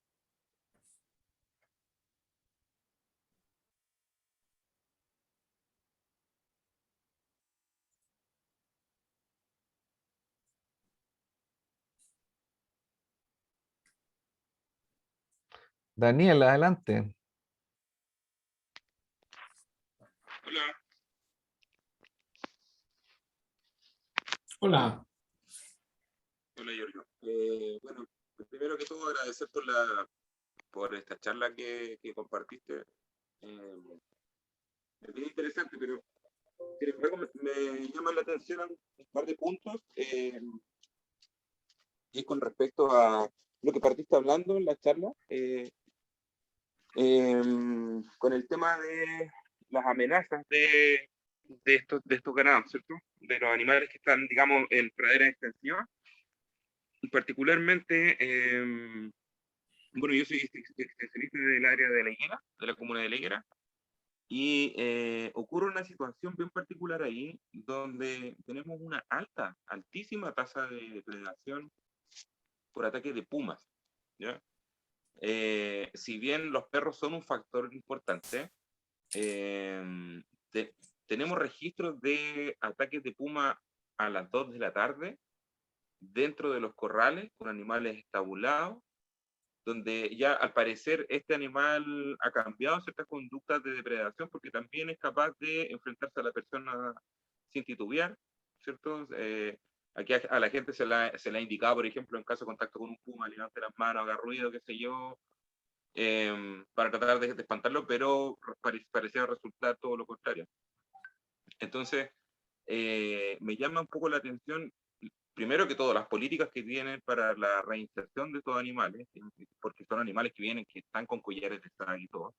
Daniel, adelante. Hola. Hola. Hola, Giorgio. Bueno, primero que todo agradecer por esta charla que compartiste. Es bien interesante, pero sin embargo me llama la atención un par de puntos, y es con respecto a lo que partiste hablando en la charla, con el tema de las amenazas de estos ganados, ¿cierto? De los animales que están, digamos, en praderas extensivas. Y particularmente, bueno, yo soy extensionista del área de La Higuera, de la comuna de La Higuera, y ocurre una situación bien particular ahí, donde tenemos una altísima tasa de depredación por ataques de pumas, ¿ya? Si bien los perros son un factor importante, tenemos registros de ataques de puma a las 2 de la tarde dentro de los corrales con animales estabulados, donde ya al parecer este animal ha cambiado ciertas conductas de depredación porque también es capaz de enfrentarse a la persona sin titubear, ¿cierto? Aquí a la gente se le ha indicado, por ejemplo, en caso de contacto con un puma, levante las manos, haga ruido, qué sé yo, para tratar de espantarlo, pero parecía resultar todo lo contrario. Entonces, me llama un poco la atención, primero que todo, las políticas que tienen para la reinserción de estos animales, porque son animales que están con collares de tag y todo.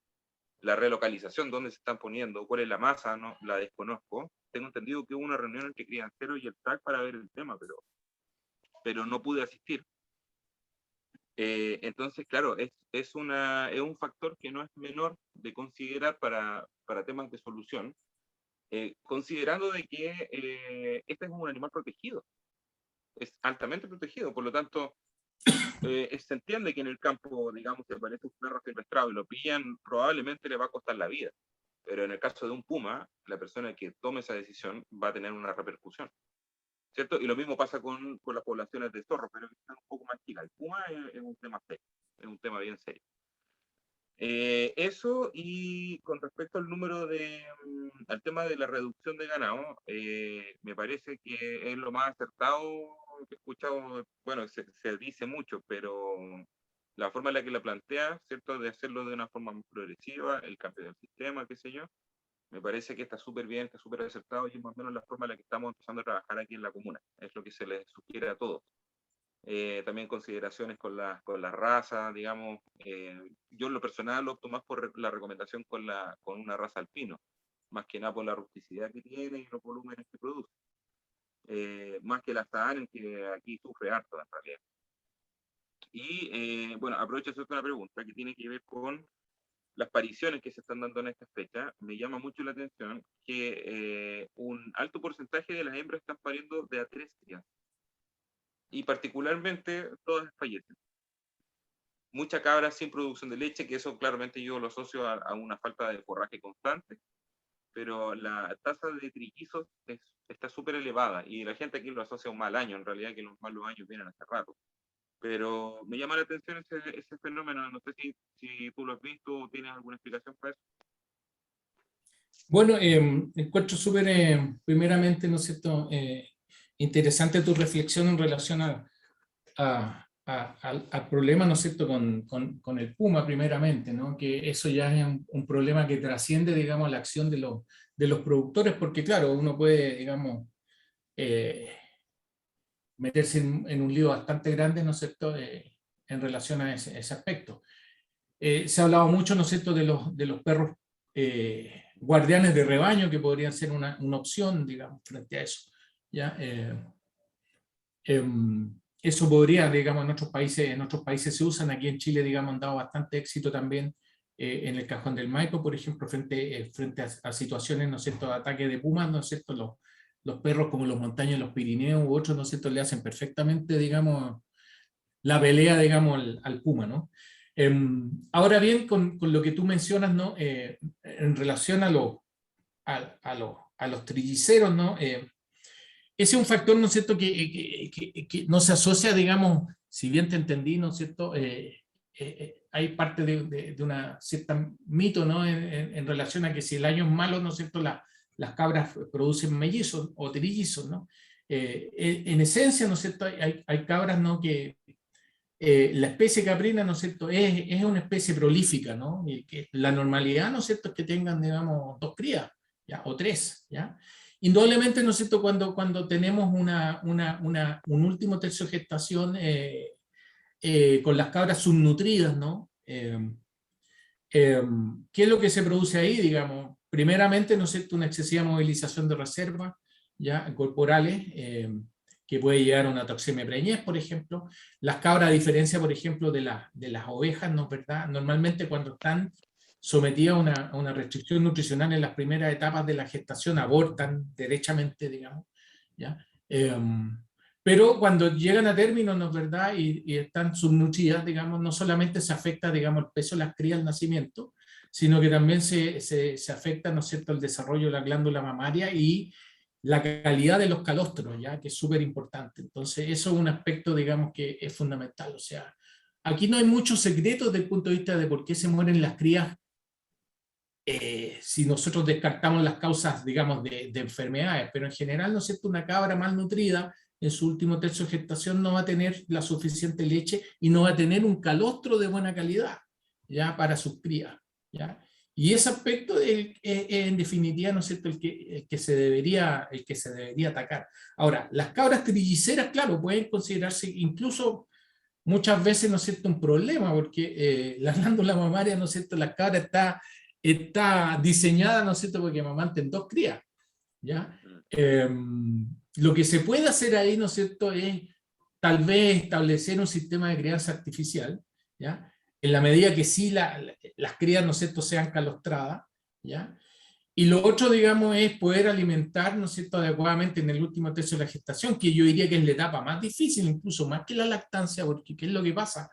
La relocalización, dónde se están poniendo, cuál es la masa, no la desconozco. Tengo entendido que hubo una reunión entre crianceros y el TAC para ver el tema, pero no pude asistir. Entonces, claro, es un factor que no es menor de considerar para temas de solución, considerando de que este es un animal protegido, es altamente protegido, por lo tanto, se entiende que en el campo, digamos, si aparece un perro silvestrado y lo pillan, probablemente le va a costar la vida, pero en el caso de un puma, la persona que tome esa decisión va a tener una repercusión, ¿cierto? Y lo mismo pasa con las poblaciones de zorros, pero que están un poco más chicas. El puma es un tema serio, es un tema bien serio. Eso, y con respecto al al tema de la reducción de ganado, me parece que es lo más acertado que he escuchado. Bueno, se dice mucho, pero la forma en la que la plantea, ¿cierto? De hacerlo de una forma muy progresiva, el cambio del sistema, qué sé yo, me parece que está súper bien, está súper acertado, y es más o menos la forma en la que estamos empezando a trabajar aquí en la comuna. Es lo que se les sugiere a todos. También consideraciones con la raza, digamos. Yo en lo personal opto más por la recomendación con una raza alpino, más que nada por la rusticidad que tiene y los volúmenes que produce. Más que la Saanen, que aquí sufre harto en realidad. Y bueno, aprovecho de hacerte una pregunta que tiene que ver con las pariciones que se están dando en esta fecha. Me llama mucho la atención que un alto porcentaje de las hembras están pariendo de a 3 crías. Y particularmente todas fallecen. Mucha cabra sin producción de leche, que eso claramente yo lo asocio a una falta de forraje constante, pero la tasa de trillizos está súper elevada, y la gente aquí lo asocia a un mal año, en realidad que los malos años vienen hace rato. Pero me llama la atención ese fenómeno, no sé si tú lo has visto o tienes alguna explicación para eso. Bueno, encuentro súper, primeramente, ¿no es cierto?, interesante tu reflexión en relación al problema, ¿no es cierto?, con el puma, primeramente, ¿no? Que eso ya es un problema que trasciende, digamos, la acción de los productores, porque claro, uno puede, digamos, meterse en un lío bastante grande, ¿no es cierto?, en relación a ese aspecto. Se ha hablado mucho, ¿no es cierto?, de los perros guardianes de rebaño, que podrían ser una opción, digamos, frente a eso. ¿Ya? Eso podría, digamos, en otros países se usan. Aquí en Chile, digamos, han dado bastante éxito también en el Cajón del Maipo, por ejemplo, frente a situaciones, ¿no es cierto?, de ataque de pumas, ¿no es cierto?, los perros como los montaños, los Pirineos u otros, ¿no es cierto?, le hacen perfectamente, digamos, la pelea, digamos, al puma, ¿no? Ahora bien, con lo que tú mencionas, ¿no?, en relación a los trilliceros, ¿no?, ese es un factor, ¿no es cierto?, que no se asocia, digamos, si bien te entendí, ¿no es cierto?, hay parte de una cierta mito, ¿no?, en relación a que si el año es malo, ¿no es cierto?, las cabras producen mellizos o trillizos, ¿no? En esencia, ¿no es cierto?, hay cabras, ¿no?, que la especie caprina, ¿no es cierto?, es una especie prolífica, ¿no? Y que la normalidad, ¿no es cierto?, es que tengan, digamos, 2 crías, ¿ya? O 3, ¿ya? Indudablemente, ¿no es cierto?, cuando tenemos un último tercio de gestación con las cabras subnutridas, ¿no? ¿Qué es lo que se produce ahí? Digamos, primeramente, ¿no es cierto?, una excesiva movilización de reservas, ¿ya?, corporales, que puede llegar a una toxemia preñez, por ejemplo. Las cabras, a diferencia, por ejemplo, de las ovejas, ¿no es verdad? Normalmente cuando están sometidas a una restricción nutricional en las primeras etapas de la gestación, abortan derechamente, digamos, ¿ya? Pero cuando llegan a término, ¿no es verdad?, y están subnutridas, digamos, no solamente se afecta, digamos, el peso de las crías al nacimiento, sino que también se afecta, ¿no es cierto?, el desarrollo de la glándula mamaria y la calidad de los calostros, ¿ya?, que es súper importante. Entonces, eso es un aspecto, digamos, que es fundamental. O sea, aquí no hay muchos secretos desde el punto de vista de por qué se mueren las crías, si nosotros descartamos las causas, digamos, de enfermedades, pero en general, ¿no es cierto?, una cabra malnutrida en su último tercio de gestación no va a tener la suficiente leche y no va a tener un calostro de buena calidad, ¿ya?, para sus crías, ¿ya? Y ese aspecto es en definitiva, ¿no es cierto?, el que se debería atacar. Ahora, las cabras trilliceras, claro, pueden considerarse incluso muchas veces, ¿no es cierto?, un problema, porque la glándula mamaria, ¿no es cierto?, la cabra está diseñada, ¿no es cierto?, porque amamanten 2 crías, ¿ya? Lo que se puede hacer ahí, ¿no es cierto?, es tal vez establecer un sistema de crianza artificial, ¿ya?, en la medida que sí las crías, ¿no es cierto?, sean calostradas, ¿ya? Y lo otro, digamos, es poder alimentar, ¿no es cierto?, adecuadamente en el último tercio de la gestación, que yo diría que es la etapa más difícil, incluso más que la lactancia, porque ¿qué es lo que pasa?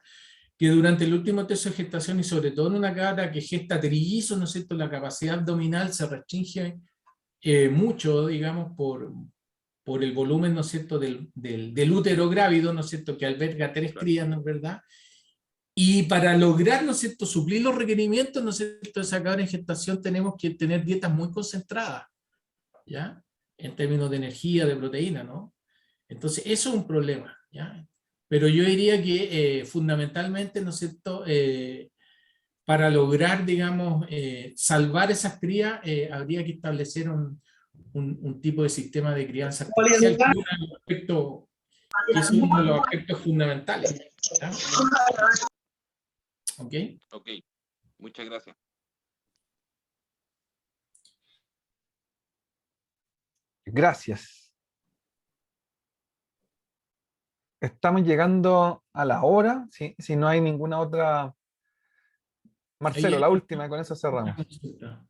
Que durante el último tercio de gestación, y sobre todo en una cabra que gesta trillizos, ¿no es cierto?, la capacidad abdominal se restringe mucho, digamos, por el volumen, ¿no es cierto?, del útero grávido, ¿no es cierto?, que alberga 3 crías, ¿no es verdad? Y para lograr, ¿no es cierto?, suplir los requerimientos, ¿no es cierto?, de esa cabra en gestación, tenemos que tener dietas muy concentradas, ¿ya?, en términos de energía, de proteína, ¿no? Entonces, eso es un problema, ¿ya? Pero yo diría que fundamentalmente, ¿no es cierto?, para lograr, digamos, salvar esas crías, habría que establecer un tipo de sistema de crianza artificial, que es uno de los aspectos fundamentales, ¿ya? ¿Ok? Ok, muchas gracias. Gracias. Estamos llegando a la hora, si no hay ninguna otra. Marcelo, Ahí la hay última, con eso cerramos. consulta.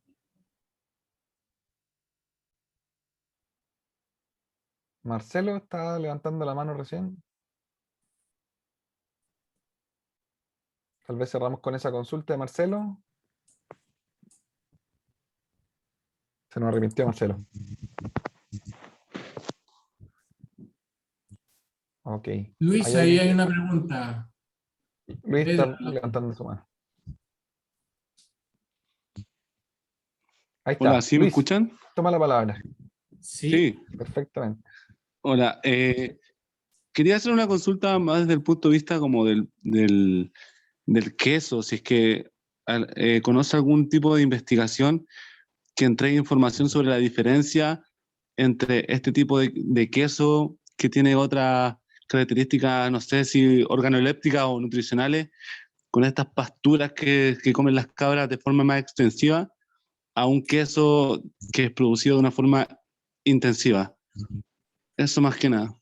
Marcelo está levantando la mano recién. Tal vez cerramos con esa consulta de Marcelo. Se nos arrepintió Marcelo. Ok. Luis, ahí hay una pregunta. Luis está Pedro. levantando su mano. Ahí está. Hola, ¿sí me Luis, escuchan? toma la palabra. Sí. Sí. Perfectamente. Hola, quería hacer una consulta más desde el punto de vista como del queso, si es que conoce algún tipo de investigación que entregue información sobre la diferencia entre este tipo de queso que tiene otras características, no sé si organolépticas o nutricionales, con estas pasturas que comen las cabras de forma más extensiva, a un queso que es producido de una forma intensiva. Eso más que nada.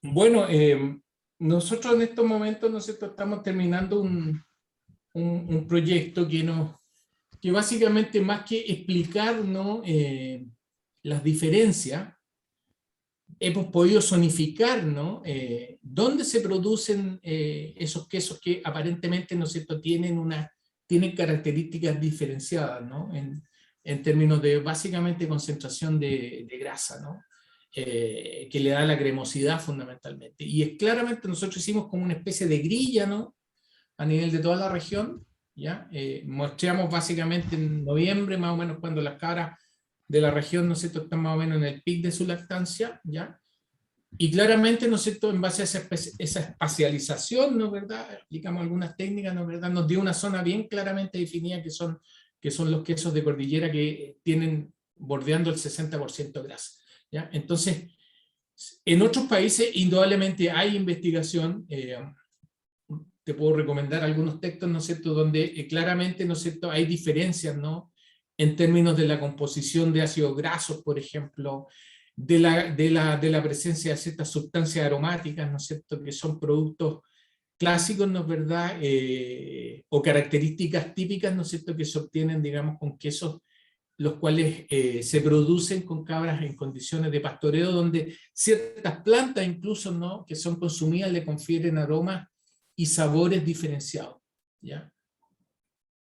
Bueno, nosotros en estos momentos, ¿no es cierto?, estamos terminando un proyecto que básicamente, más que explicar, ¿no?, las diferencias, hemos podido zonificar, ¿no?, dónde se producen esos quesos que aparentemente, ¿no es cierto?, tienen características diferenciadas, ¿no?, en términos de básicamente concentración de grasa, ¿no?, que le da la cremosidad fundamentalmente. Y es claramente, nosotros hicimos como una especie de grilla, ¿no?, a nivel de toda la región, ¿ya? Mostramos básicamente en noviembre, más o menos, cuando las cabras de la región, ¿no es cierto?, están más o menos en el pic de su lactancia, ¿ya? Y claramente, ¿no es cierto?, en base a esa espacialización, ¿no es verdad?, aplicamos algunas técnicas, ¿no es verdad?, nos dio una zona bien claramente definida que son los quesos de cordillera que tienen bordeando el 60% de grasa, ¿ya? Entonces, en otros países indudablemente hay investigación, te puedo recomendar algunos textos, ¿no es cierto?, donde claramente, ¿no es cierto?, hay diferencias, ¿no?, en términos de la composición de ácidos grasos, por ejemplo, de la presencia de ciertas sustancias aromáticas, ¿no es cierto?, que son productos clásicos, ¿no es verdad?, o características típicas, ¿no es cierto?, que se obtienen, digamos, con quesos, los cuales se producen con cabras en condiciones de pastoreo, donde ciertas plantas incluso, ¿no?, que son consumidas le confieren aromas y sabores diferenciados, ¿ya?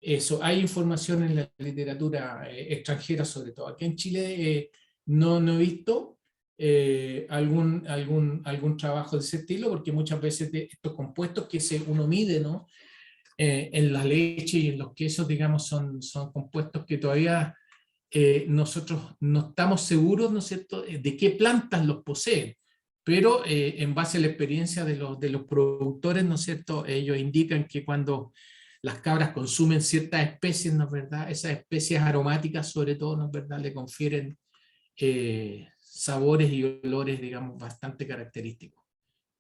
Eso, hay información en la literatura extranjera sobre todo. Aquí en Chile no he visto algún trabajo de ese estilo, porque muchas veces estos compuestos que uno mide, ¿no?, en la leche y en los quesos, digamos, son compuestos que todavía nosotros no estamos seguros, ¿no es cierto?, de qué plantas los poseen, pero en base a la experiencia de los productores, ¿no es cierto?, ellos indican que cuando las cabras consumen ciertas especies, ¿no es verdad?, esas especies aromáticas sobre todo, ¿no es verdad?, le confieren sabores y olores, digamos, bastante característicos,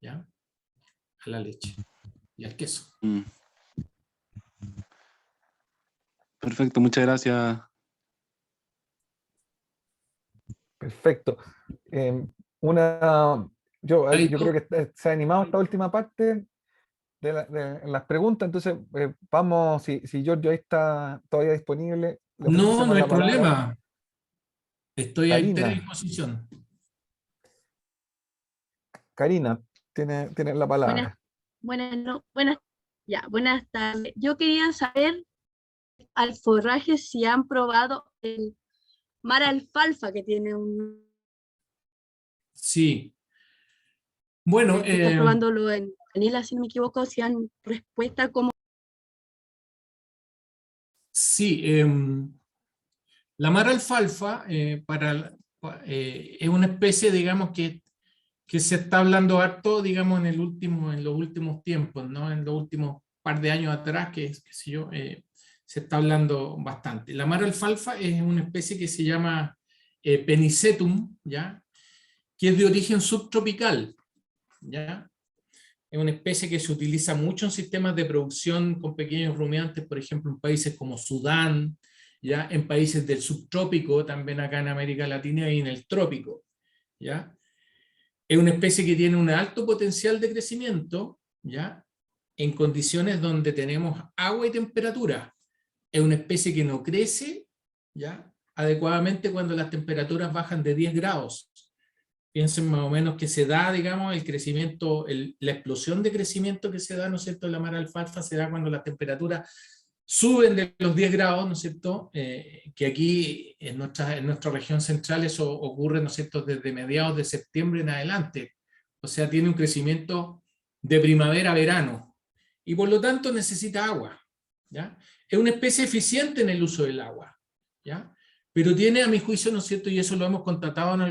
¿ya?, a la leche y al queso. Perfecto, muchas gracias. Perfecto. Yo creo que se ha animado esta última parte de las preguntas, entonces vamos, si Giorgio ahí está todavía disponible. Le No ofrecemos hay la palabra. problema. Estoy a entera Karina. disposición. Karina, tiene la palabra. Buenas tardes. Yo quería saber al forraje si han probado el mar alfalfa, que tiene un... Sí. Bueno, está probándolo en Canela, si no me equivoco, si han respuesta como... Sí, la mar alfalfa es una especie, digamos, que se está hablando harto, digamos, en los últimos tiempos, ¿no? En los últimos par de años atrás, qué sé yo, se está hablando bastante. La mar alfalfa es una especie que se llama Penicetum, ¿ya?, que es de origen subtropical, ¿ya? Es una especie que se utiliza mucho en sistemas de producción con pequeños rumiantes, por ejemplo, en países como Sudán, ¿ya?, en países del subtrópico, también acá en América Latina y en el trópico, ¿ya? Es una especie que tiene un alto potencial de crecimiento, ¿ya?, en condiciones donde tenemos agua y temperatura. Es una especie que no crece, ¿ya?, adecuadamente cuando las temperaturas bajan de 10 grados. Piensen más o menos que se da, digamos, el crecimiento, la explosión de crecimiento que se da, ¿no es cierto?, en la mar alfalfa se da cuando las temperaturas suben de los 10 grados, ¿no es cierto?, que aquí en nuestra región central eso ocurre, ¿no es cierto?, desde mediados de septiembre en adelante. O sea, tiene un crecimiento de primavera a verano, y por lo tanto necesita agua, ¿ya? Es una especie eficiente en el uso del agua, ¿ya? Pero tiene, a mi juicio, ¿no es cierto?, y eso lo hemos constatado en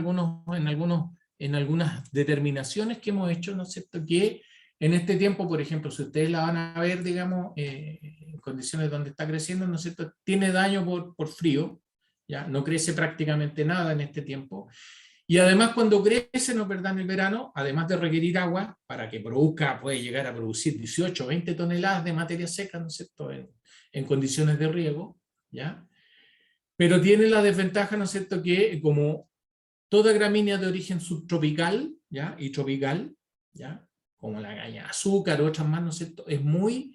algunas determinaciones que hemos hecho, ¿no es cierto?, que en este tiempo, por ejemplo, si ustedes la van a ver, digamos, en condiciones donde está creciendo, ¿no es cierto?, tiene daño por frío, ¿ya? No crece prácticamente nada en este tiempo. Y además cuando crece, ¿no es verdad?, en el verano, además de requerir agua, para que produzca, puede llegar a producir 18 o 20 toneladas de materia seca, ¿no es cierto?, en condiciones de riego, ¿ya? Pero tiene la desventaja, ¿no es cierto?, que como toda gramínea de origen subtropical, ¿ya?, y tropical, ¿ya?, como la caña de azúcar o otras más, ¿no es cierto?, es muy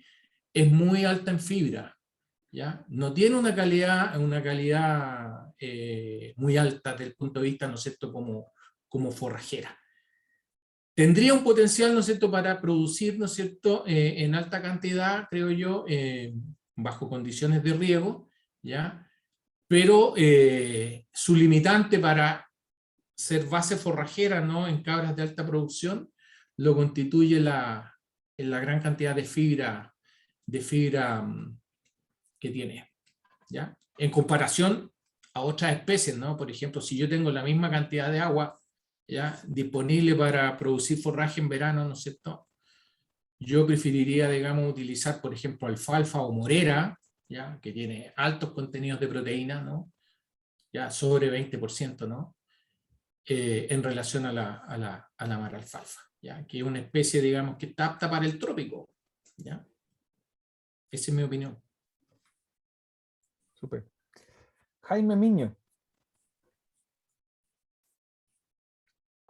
alta en fibra, ¿ya? No tiene una calidad muy alta desde el punto de vista, ¿no es cierto?, como forrajera. Tendría un potencial, ¿no es cierto?, para producir, ¿no es cierto?, en alta cantidad, creo yo, bajo condiciones de riego, ¿ya? Pero su limitante para ser base forrajera, ¿no?, en cabras de alta producción, lo constituye la gran cantidad de fibra que tiene, ¿ya? En comparación a otras especies, ¿no? Por ejemplo, si yo tengo la misma cantidad de agua ¿ya? Disponible para producir forraje en verano, ¿no es cierto? Yo preferiría, digamos, utilizar, por ejemplo, alfalfa o morera, ¿ya? Que tiene altos contenidos de proteína, ¿no? Ya sobre 20%, ¿no? En relación a la mara alfalfa, ¿ya? Que es una especie, digamos, que está apta para el trópico, ¿ya? Esa es mi opinión. Súper. Jaime Miño.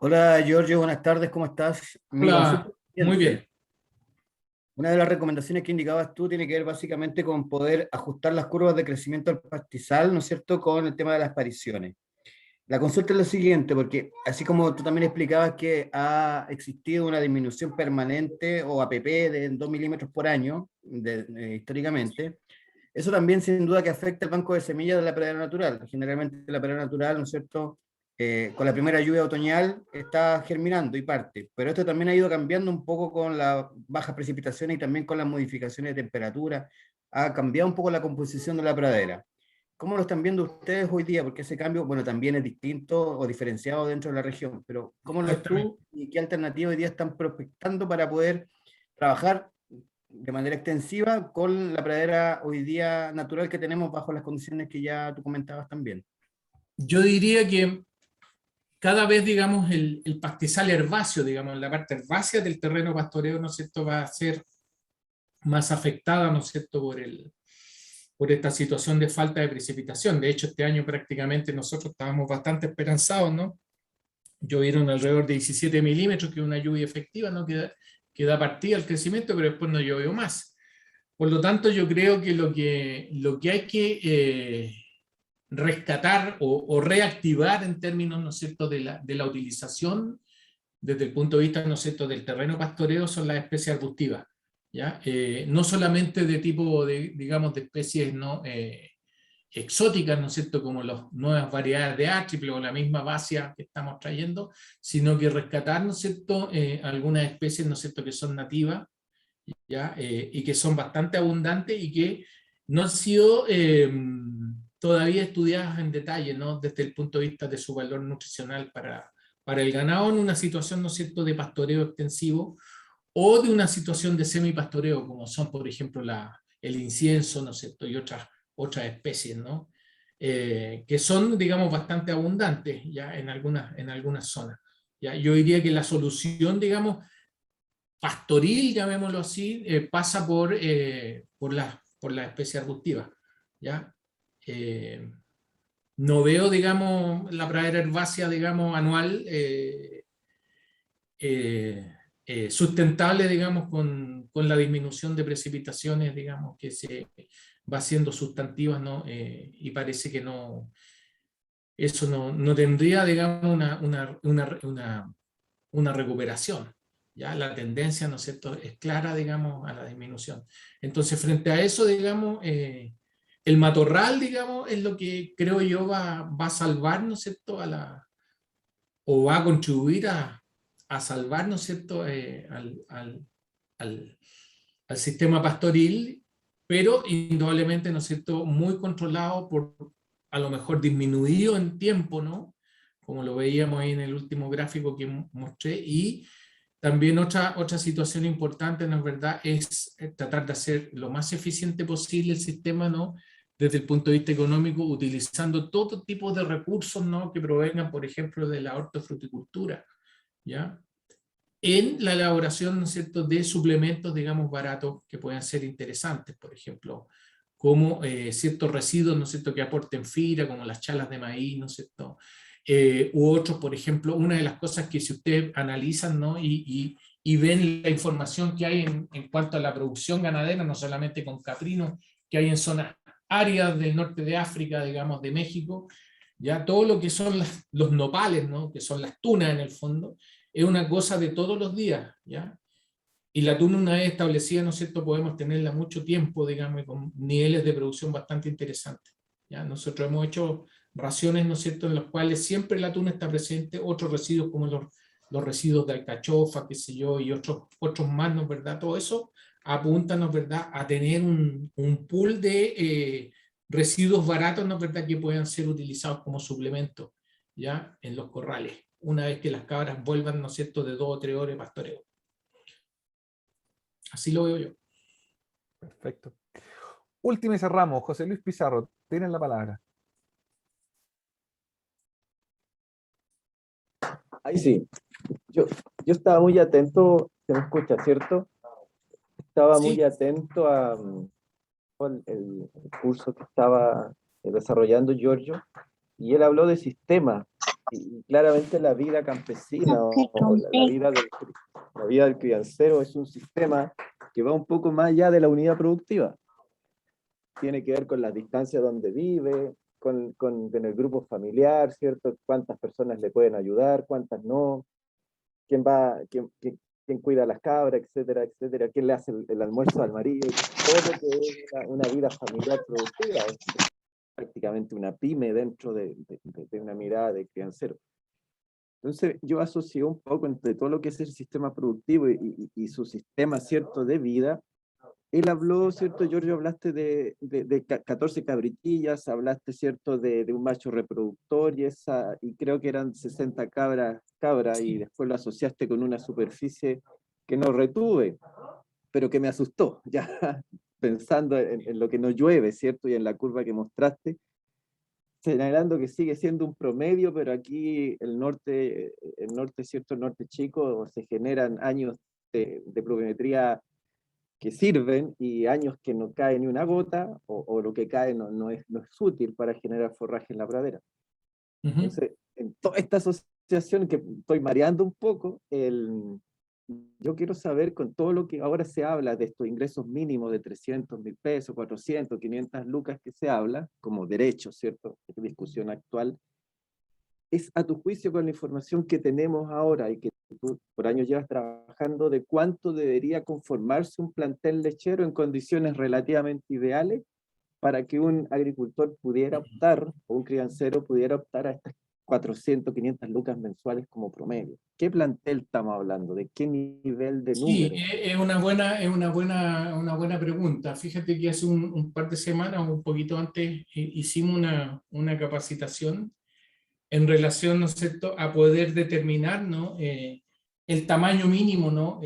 Hola Giorgio, buenas tardes, ¿cómo estás? Mi consulta Hola, es la muy siguiente. bien. Una de las recomendaciones que indicabas tú tiene que ver básicamente con poder ajustar las curvas de crecimiento del pastizal, ¿no es cierto?, con el tema de las apariciones. La consulta es lo siguiente, porque así como tú también explicabas que ha existido una disminución permanente o APP de 2 milímetros por año, históricamente, eso también sin duda que afecta el banco de semillas de la pradera natural. Generalmente la pradera natural, ¿no es cierto?, con la primera lluvia otoñal está germinando y parte, pero esto también ha ido cambiando un poco con las bajas precipitaciones y también con las modificaciones de temperatura, ha cambiado un poco la composición de la pradera. ¿Cómo lo están viendo ustedes hoy día? Porque ese cambio, bueno, también es distinto o diferenciado dentro de la región, pero ¿cómo lo ves tú y qué alternativas hoy día están prospectando para poder trabajar de manera extensiva con la pradera hoy día natural que tenemos bajo las condiciones que ya tú comentabas también? Yo diría que cada vez, digamos, el pastizal herbáceo, digamos, la parte herbácea del terreno pastoreo, ¿no es cierto?, va a ser más afectada, ¿no es cierto?, por esta situación de falta de precipitación. De hecho, este año prácticamente nosotros estábamos bastante esperanzados, ¿no? Llovieron alrededor de 17 milímetros, que es una lluvia efectiva, ¿no?, que da partida al crecimiento, pero después no llovió más. Por lo tanto, yo creo que lo que hay que rescatar o reactivar en términos, ¿no es cierto?, de la utilización desde el punto de vista, ¿no es cierto?, del terreno pastoreo son las especies arbustivas, ¿ya? No solamente de tipo, digamos, de especies no exóticas, ¿no es cierto?, como las nuevas variedades de A-triple o la misma Basia que estamos trayendo, sino que rescatar, ¿no es cierto?, algunas especies, ¿no es cierto?, que son nativas, ¿ya? Y que son bastante abundantes y que no han sido todavía estudiadas en detalle, ¿no?, desde el punto de vista de su valor nutricional para el ganado en una situación, ¿no es cierto?, de pastoreo extensivo o de una situación de semipastoreo, como son, por ejemplo, el incienso, ¿no es cierto?, y otras especies, ¿no? Que son, digamos, bastante abundantes ya en algunas zonas. ¿Ya? Yo diría que la solución, digamos, pastoril, llamémoslo así, pasa por la especie arbustiva, ¿ya? No veo, digamos, la pradera herbácea, digamos, anual sustentable, digamos, con la disminución de precipitaciones, digamos, que se va haciendo sustantivas, ¿no? Y parece que eso no tendría, digamos, una recuperación. ¿Ya? La tendencia, ¿no es cierto?, es clara, digamos, a la disminución. Entonces, frente a eso, digamos, el matorral, digamos, es lo que creo yo va a salvar, ¿no es cierto?, o va a contribuir a salvar, ¿no es cierto?, al sistema pastoril, pero indudablemente, ¿no es cierto?, muy controlado a lo mejor disminuido en tiempo, ¿no?, como lo veíamos ahí en el último gráfico que mostré, y también otra situación importante, ¿no es verdad?, es tratar de hacer lo más eficiente posible el sistema, ¿no?, desde el punto de vista económico, utilizando todo tipo de recursos, ¿no?, que provengan, por ejemplo, de la hortofruticultura, ¿ya?, en la elaboración, ¿no es cierto?, de suplementos, digamos, baratos que puedan ser interesantes, por ejemplo, como ciertos residuos, ¿no es cierto?, que aporten fibra, como las chalas de maíz, ¿no es cierto?, u otros, por ejemplo, una de las cosas que si ustedes analizan, ¿no?, y ven la información que hay en cuanto a la producción ganadera, no solamente con caprinos, que hay en zonas áridas del norte de África, digamos, de México, ya todo lo que son los nopales, ¿no?, que son las tunas en el fondo, es una cosa de todos los días, ¿ya? Y la tuna, una vez establecida, ¿no es cierto?, podemos tenerla mucho tiempo, digamos, con niveles de producción bastante interesantes, ¿ya? Nosotros hemos hecho raciones, ¿no es cierto?, en las cuales siempre la tuna está presente, otros residuos como los residuos de alcachofa, qué sé yo, y otros más, ¿no es verdad? Todo eso apunta, ¿no es verdad?, a tener un pool de residuos baratos, ¿no es verdad?, que puedan ser utilizados como suplementos, ¿ya?, en los corrales. una vez que las cabras vuelvan, ¿no es cierto?, de 2 o 3 horas de pastoreo. Así lo veo yo. Perfecto. Último y cerramos. José Luis Pizarro, tienen la palabra. Ahí sí. Yo estaba muy atento, se me escucha, ¿cierto? Estaba Sí. muy atento a el curso que estaba desarrollando Giorgio, y él habló de sistemas, y claramente la vida campesina o la vida del criancero es un sistema que va un poco más allá de la unidad productiva. Tiene que ver con las distancias donde vive, con el grupo familiar, ¿cierto? Cuántas personas le pueden ayudar, cuántas no, quién cuida a las cabras, etcétera, etcétera, quién le hace el almuerzo al marido, todo lo que es una vida familiar productiva, es prácticamente una pyme dentro de una mirada de criancero. Entonces yo asocié un poco entre todo lo que es el sistema productivo y su sistema, ¿cierto?, de vida. Él habló, ¿cierto, Giorgio? Hablaste de 14 cabritillas, hablaste, ¿cierto?, de un macho reproductor, y creo que eran 60 cabras, y después lo asociaste con una superficie que no retuve, pero que me asustó, ya pensando en lo que no llueve, ¿cierto?, y en la curva que mostraste, señalando que sigue siendo un promedio, pero aquí el norte, ¿cierto?, el norte chico, se generan años de pluviometría que sirven y años que no cae ni una gota, o lo que cae no es útil para generar forraje en la pradera. Entonces, en toda esta asociación que estoy mareando un poco, yo quiero saber, con todo lo que ahora se habla de estos ingresos mínimos de 300.000 pesos, 400, 500 lucas que se habla, como derecho, ¿cierto?, discusión actual, es a tu juicio, con la información que tenemos ahora y que tú por años llevas trabajando, de cuánto debería conformarse un plantel lechero en condiciones relativamente ideales para que un agricultor pudiera optar, o un criancero pudiera optar a estas 400, 500 lucas mensuales como promedio. ¿Qué plantel estamos hablando? ¿De qué nivel de número? Sí, es una buena pregunta. Fíjate que hace un par de semanas, o un poquito antes, hicimos una capacitación en relación, ¿no es cierto?, a poder determinar, ¿no?, el tamaño mínimo, ¿no?,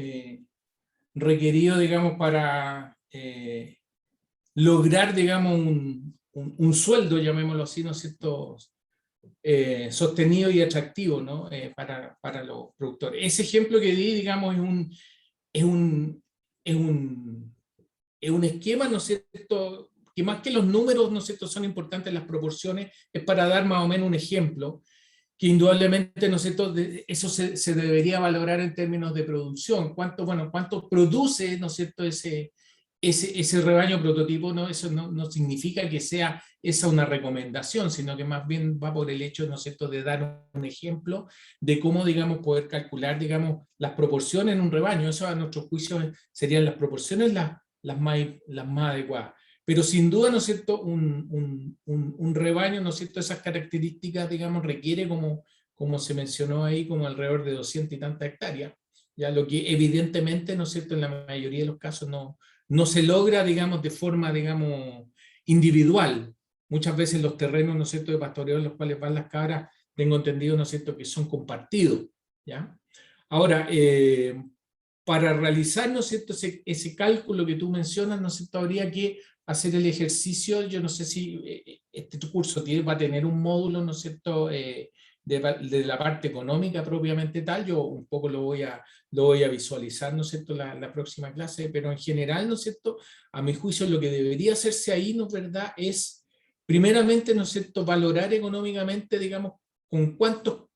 requerido, digamos, para lograr, digamos, un sueldo, llamémoslo así, ¿no es cierto?, sostenido y atractivo, ¿no?, para los productores. Ese ejemplo que di, digamos, es un esquema, ¿no es cierto?, que más que los números, ¿no es cierto?, son importantes las proporciones, es para dar más o menos un ejemplo, que indudablemente, ¿no es cierto?, eso se debería valorar en términos de producción. ¿Cuánto produce, ¿no es cierto?, ese rebaño prototipo? ¿No? Eso no significa que sea esa una recomendación, sino que más bien va por el hecho, ¿no es cierto?, de dar un ejemplo de cómo, digamos, poder calcular, digamos, las proporciones en un rebaño. Eso, a nuestro juicio, serían las proporciones las más adecuadas. Pero sin duda, ¿no es cierto?, un rebaño, ¿no es cierto?, esas características, digamos, requiere, como se mencionó ahí, como alrededor de 200 y tantas hectáreas, ya, lo que evidentemente, ¿no es cierto?, en la mayoría de los casos no se logra, digamos, de forma, digamos, individual. Muchas veces los terrenos, ¿no es cierto?, de pastoreo en los cuales van las cabras, tengo entendido, ¿no es cierto?, que son compartidos, ¿ya? Ahora, para realizar, ¿no es cierto?, ese cálculo que tú mencionas, ¿no es cierto?, habría que hacer el ejercicio. Yo no sé si este curso va a tener un módulo, ¿no es cierto?, de la parte económica propiamente tal. Yo un poco lo voy a visualizar, ¿no es cierto?, la próxima clase, pero en general, ¿no es cierto?, a mi juicio lo que debería hacerse ahí, ¿no es verdad?, es primeramente, ¿no es cierto?, valorar económicamente, digamos, con cuántos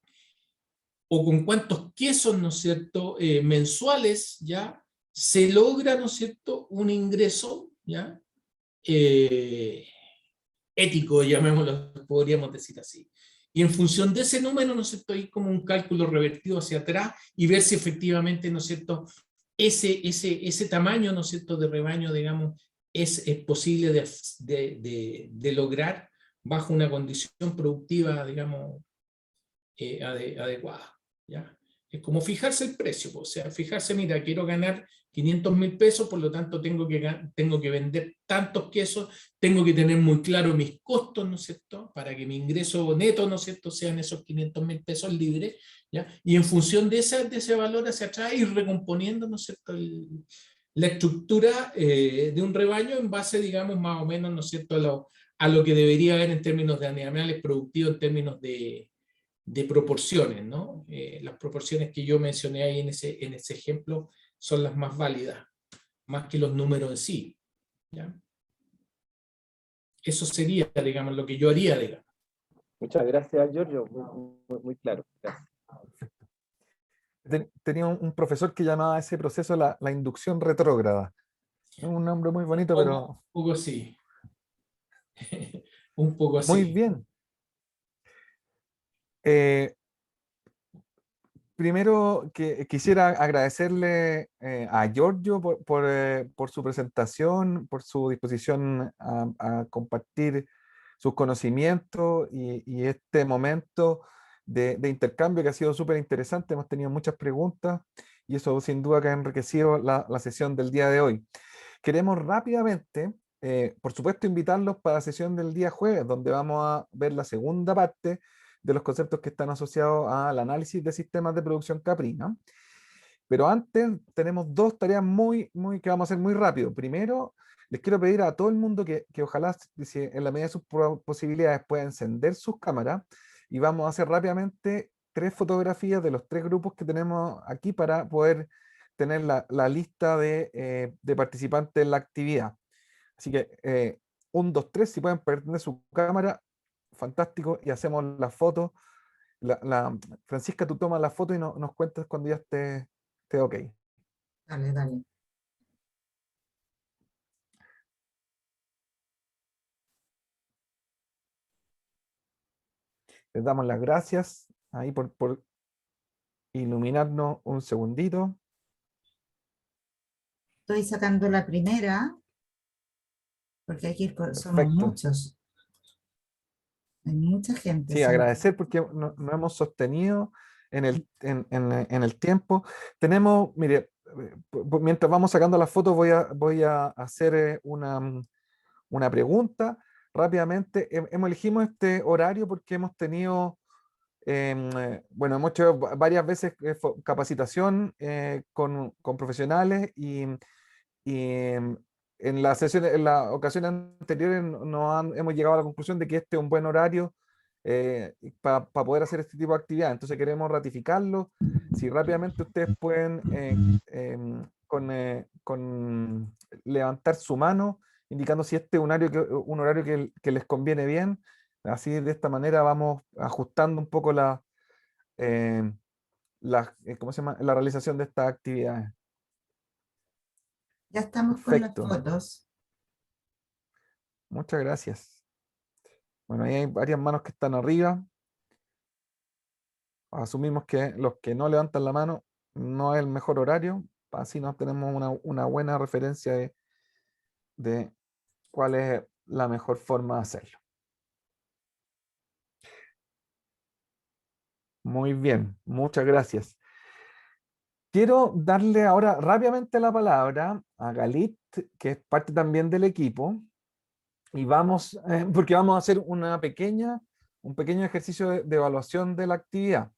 quesos, ¿no es cierto?, mensuales, ¿ya?, se logra, ¿no es cierto?, un ingreso, ¿ya?, ético, llamémoslo, podríamos decir así. Y en función de ese número, ¿no es cierto?, hay como un cálculo revertido hacia atrás y ver si efectivamente, ¿no es cierto?, ese tamaño, ¿no es cierto?, de rebaño, digamos, es posible de lograr bajo una condición productiva, digamos, adecuada, ¿ya? Es como fijarse el precio, o sea, fijarse, mira, quiero ganar 500.000 pesos, por lo tanto tengo que vender tantos quesos, tengo que tener muy claro mis costos, ¿no es cierto?, para que mi ingreso neto, ¿no es cierto?, sean esos 500.000 pesos libres, ¿ya? Y en función de ese valor hacia atrás, ir recomponiendo, ¿no es cierto?, la estructura de un rebaño en base, digamos, más o menos, ¿no es cierto?, a lo que debería haber en términos de animales productivos, en términos de proporciones, ¿no? Las proporciones que yo mencioné ahí en ese ejemplo son las más válidas, más que los números en sí, ¿ya? Eso sería, digamos, lo que yo haría, digamos. Muchas gracias, Giorgio. Muy claro. Gracias. Tenía un profesor que llamaba a ese proceso la inducción retrógrada. Es un nombre muy bonito, pero... Un poco sí. Un poco así. Muy bien. Primero que quisiera agradecerle a Giorgio por su presentación, por su disposición a compartir sus conocimientos y este momento de intercambio que ha sido súper interesante. Hemos tenido muchas preguntas y eso sin duda que ha enriquecido la sesión del día de hoy. Queremos rápidamente, por supuesto, invitarlos para la sesión del día jueves, donde vamos a ver la segunda parte de los conceptos que están asociados al análisis de sistemas de producción caprina. Pero antes tenemos dos tareas que vamos a hacer muy rápido. Primero, les quiero pedir a todo el mundo que ojalá, si en la medida de sus posibilidades, pueda encender sus cámaras y vamos a hacer rápidamente 3 fotografías de los 3 grupos que tenemos aquí para poder tener la lista de participantes en la actividad. Así que 1, 2, 3, si pueden prender su cámara, fantástico, y hacemos la foto. Francisca, tú tomas la foto y nos cuentas cuando ya esté ok. Dale, dale. Les damos las gracias ahí por iluminarnos un segundito. Estoy sacando la primera, porque aquí somos Perfecto. muchos. Hay mucha gente. Sí, agradecer porque nos hemos sostenido en el tiempo. Tenemos, mire, mientras vamos sacando las fotos voy a hacer una pregunta rápidamente. Elegimos este horario porque hemos tenido, bueno, hemos hecho varias veces capacitación con profesionales y en las ocasiones anteriores hemos llegado a la conclusión de que este es un buen horario para poder hacer este tipo de actividad. Entonces queremos ratificarlo. Si rápidamente ustedes pueden con levantar su mano, indicando si este es un horario que les conviene bien. Así de esta manera vamos ajustando un poco ¿cómo se llama?, la realización de estas actividades. Ya estamos Perfecto. con las fotos. Muchas gracias. Bueno, ahí hay varias manos que están arriba. Asumimos que los que no levantan la mano no es el mejor horario. Así nos tenemos una buena referencia de cuál es la mejor forma de hacerlo. Muy bien, muchas gracias. Quiero darle ahora rápidamente la palabra a Galit, que es parte también del equipo, y porque vamos a hacer un pequeño ejercicio de evaluación de la actividad.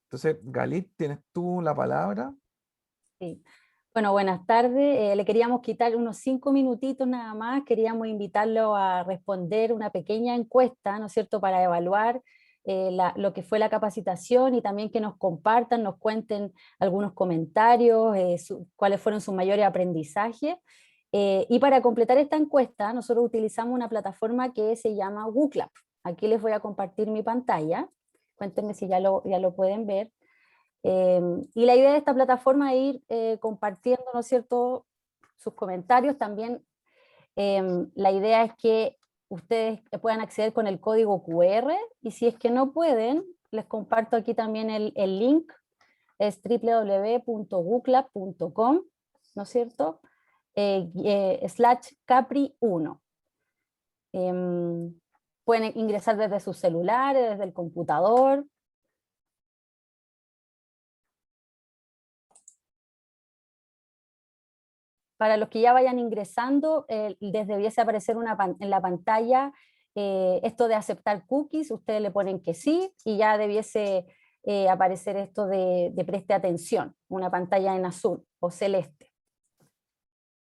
Entonces, Galit, ¿tienes tú la palabra? Sí. Bueno, buenas tardes. Le queríamos quitar unos 5 minutitos nada más. Queríamos invitarlo a responder una pequeña encuesta, ¿no es cierto?, para evaluar lo que fue la capacitación y también que nos compartan, nos cuenten algunos comentarios, cuáles fueron sus mayores aprendizajes. Y para completar esta encuesta, nosotros utilizamos una plataforma que se llama WooClap. Aquí les voy a compartir mi pantalla. Cuéntenme si ya lo pueden ver. Y la idea de esta plataforma es ir compartiendo, ¿no es cierto?, sus comentarios. También la idea es que ustedes puedan acceder con el código QR, y si es que no pueden, les comparto aquí también el link, es www.wooclap.com, ¿no es cierto?, /Capri1. Pueden ingresar desde sus celulares, desde el computador. para los que ya vayan ingresando, les debiese aparecer en la pantalla esto de aceptar cookies, ustedes le ponen que sí, y ya debiese aparecer esto de preste atención, una pantalla en azul o celeste.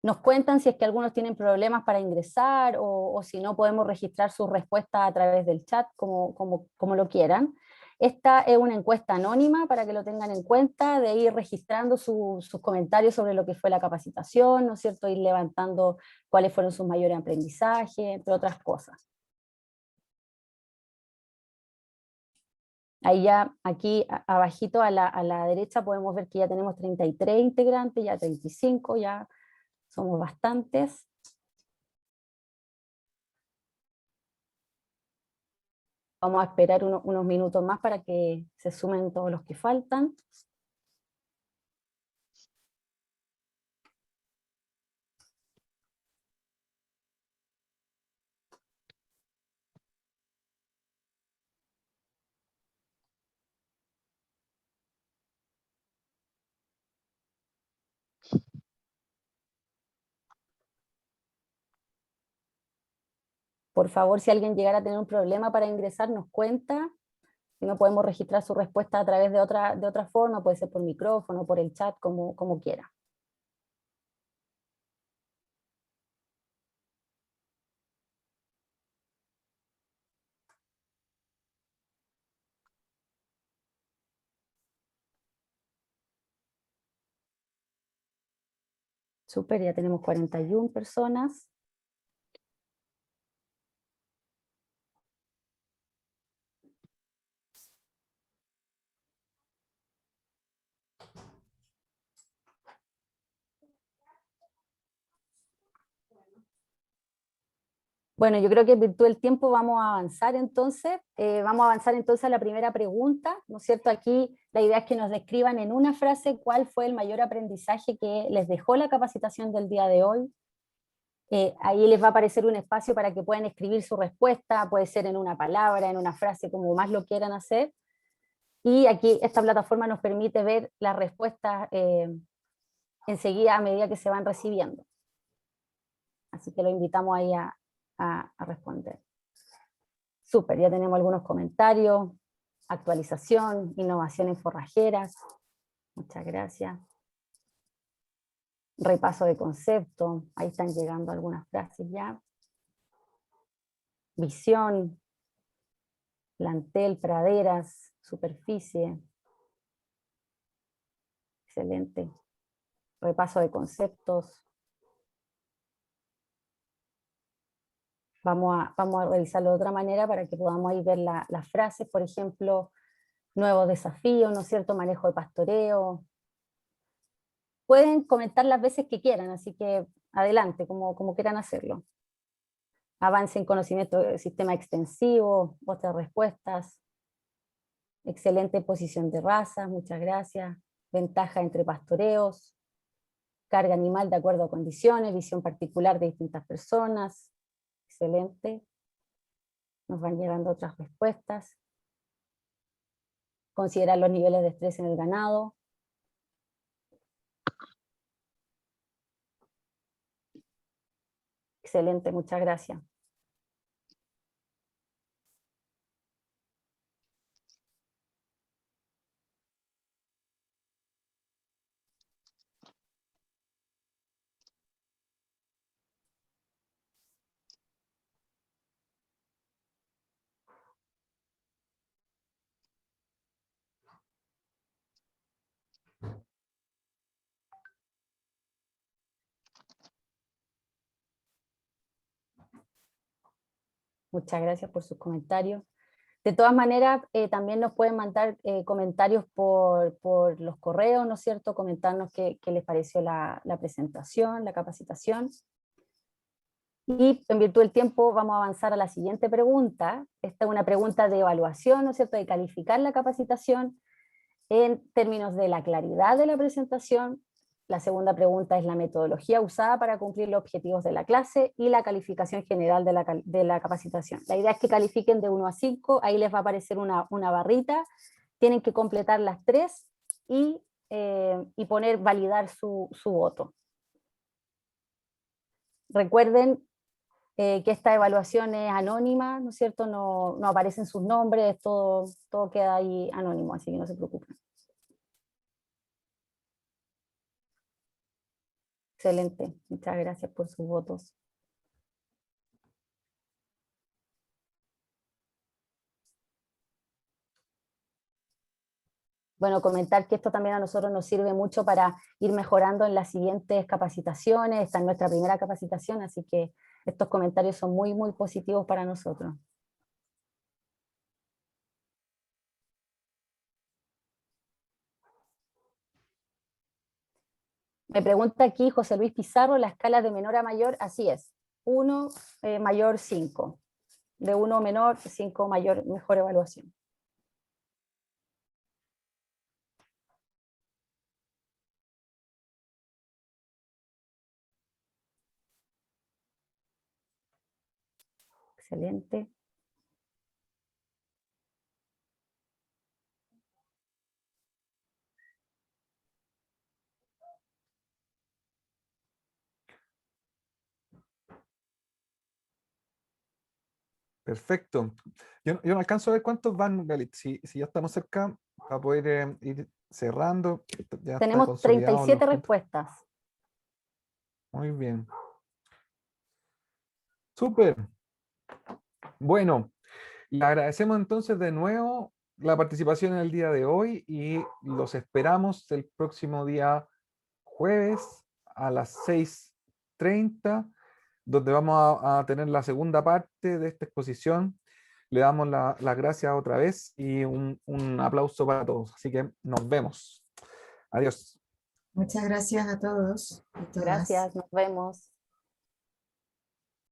Nos cuentan si es que algunos tienen problemas para ingresar o si no podemos registrar sus respuestas a través del chat, como lo quieran. Esta es una encuesta anónima para que lo tengan en cuenta, de ir registrando sus comentarios sobre lo que fue la capacitación, ¿no es cierto? Ir levantando cuáles fueron sus mayores aprendizajes, entre otras cosas. Ahí ya, aquí abajito a la derecha podemos ver que ya tenemos 33 integrantes, ya 35, ya somos bastantes. Vamos a esperar unos minutos más para que se sumen todos los que faltan. Por favor, si alguien llegara a tener un problema para ingresar, nos cuenta. Si no podemos registrar su respuesta a través de otra forma, puede ser por micrófono, por el chat, como quiera. Súper, ya tenemos 41 personas. Bueno, yo creo que en virtud del tiempo vamos a avanzar entonces. A la primera pregunta, ¿no es cierto? Aquí la idea es que nos describan en una frase cuál fue el mayor aprendizaje que les dejó la capacitación del día de hoy. Ahí les va a aparecer un espacio para que puedan escribir su respuesta, puede ser en una palabra, en una frase, como más lo quieran hacer. Y aquí esta plataforma nos permite ver las respuestas enseguida a medida que se van recibiendo. Así que lo invitamos ahí a responder. Súper, ya tenemos algunos comentarios, actualización, innovación en forrajeras, muchas gracias. Repaso de concepto, ahí están llegando algunas frases ya. Visión, plantel, praderas, superficie. Excelente. Repaso de conceptos. Vamos a revisarlo de otra manera para que podamos ahí ver las frases, por ejemplo, nuevos desafíos, ¿no es cierto? Manejo de pastoreo. Pueden comentar las veces que quieran, así que adelante, como quieran hacerlo. Avance en conocimiento del sistema extensivo, otras respuestas. Excelente posición de razas, muchas gracias. Ventaja entre pastoreos. Carga animal de acuerdo a condiciones, visión particular de distintas personas. Excelente. Nos van llegando otras respuestas. Considerar los niveles de estrés en el ganado. Excelente, muchas gracias. Muchas gracias por sus comentarios. De todas maneras, también nos pueden mandar comentarios por los correos, ¿no es cierto? Comentarnos qué les pareció la presentación, la capacitación. Y en virtud del tiempo vamos a avanzar a la siguiente pregunta. Esta es una pregunta de evaluación, ¿no es cierto? De calificar la capacitación en términos de la claridad de la presentación. La segunda pregunta es la metodología usada para cumplir los objetivos de la clase y la calificación general de la capacitación. La idea es que califiquen de 1 a 5, ahí les va a aparecer una barrita, tienen que completar las 3 y validar su voto. Recuerden que esta evaluación es anónima, ¿no es cierto? No aparecen sus nombres, todo queda ahí anónimo, así que no se preocupen. Excelente, muchas gracias por sus votos. Bueno, comentar que esto también a nosotros nos sirve mucho para ir mejorando en las siguientes capacitaciones. Esta es nuestra primera capacitación, así que estos comentarios son muy, muy positivos para nosotros. Me pregunta aquí José Luis Pizarro, la escala de menor a mayor, así es. 1 mayor 5. De 1 menor, 5 mayor, mejor evaluación. Excelente. Perfecto. Yo no alcanzo a ver cuántos van, Galit. Si ya estamos cerca, para poder ir cerrando. Ya está Tenemos consolidado 37 los puntos. respuestas. Muy bien. Súper. Bueno, le agradecemos entonces de nuevo la participación en el día de hoy y los esperamos el próximo día jueves a las 6:30, donde vamos a tener la segunda parte de esta exposición. Le damos las gracias otra vez y un aplauso para todos. Así que nos vemos. Adiós. Muchas gracias a todos y todas. Gracias, nos vemos.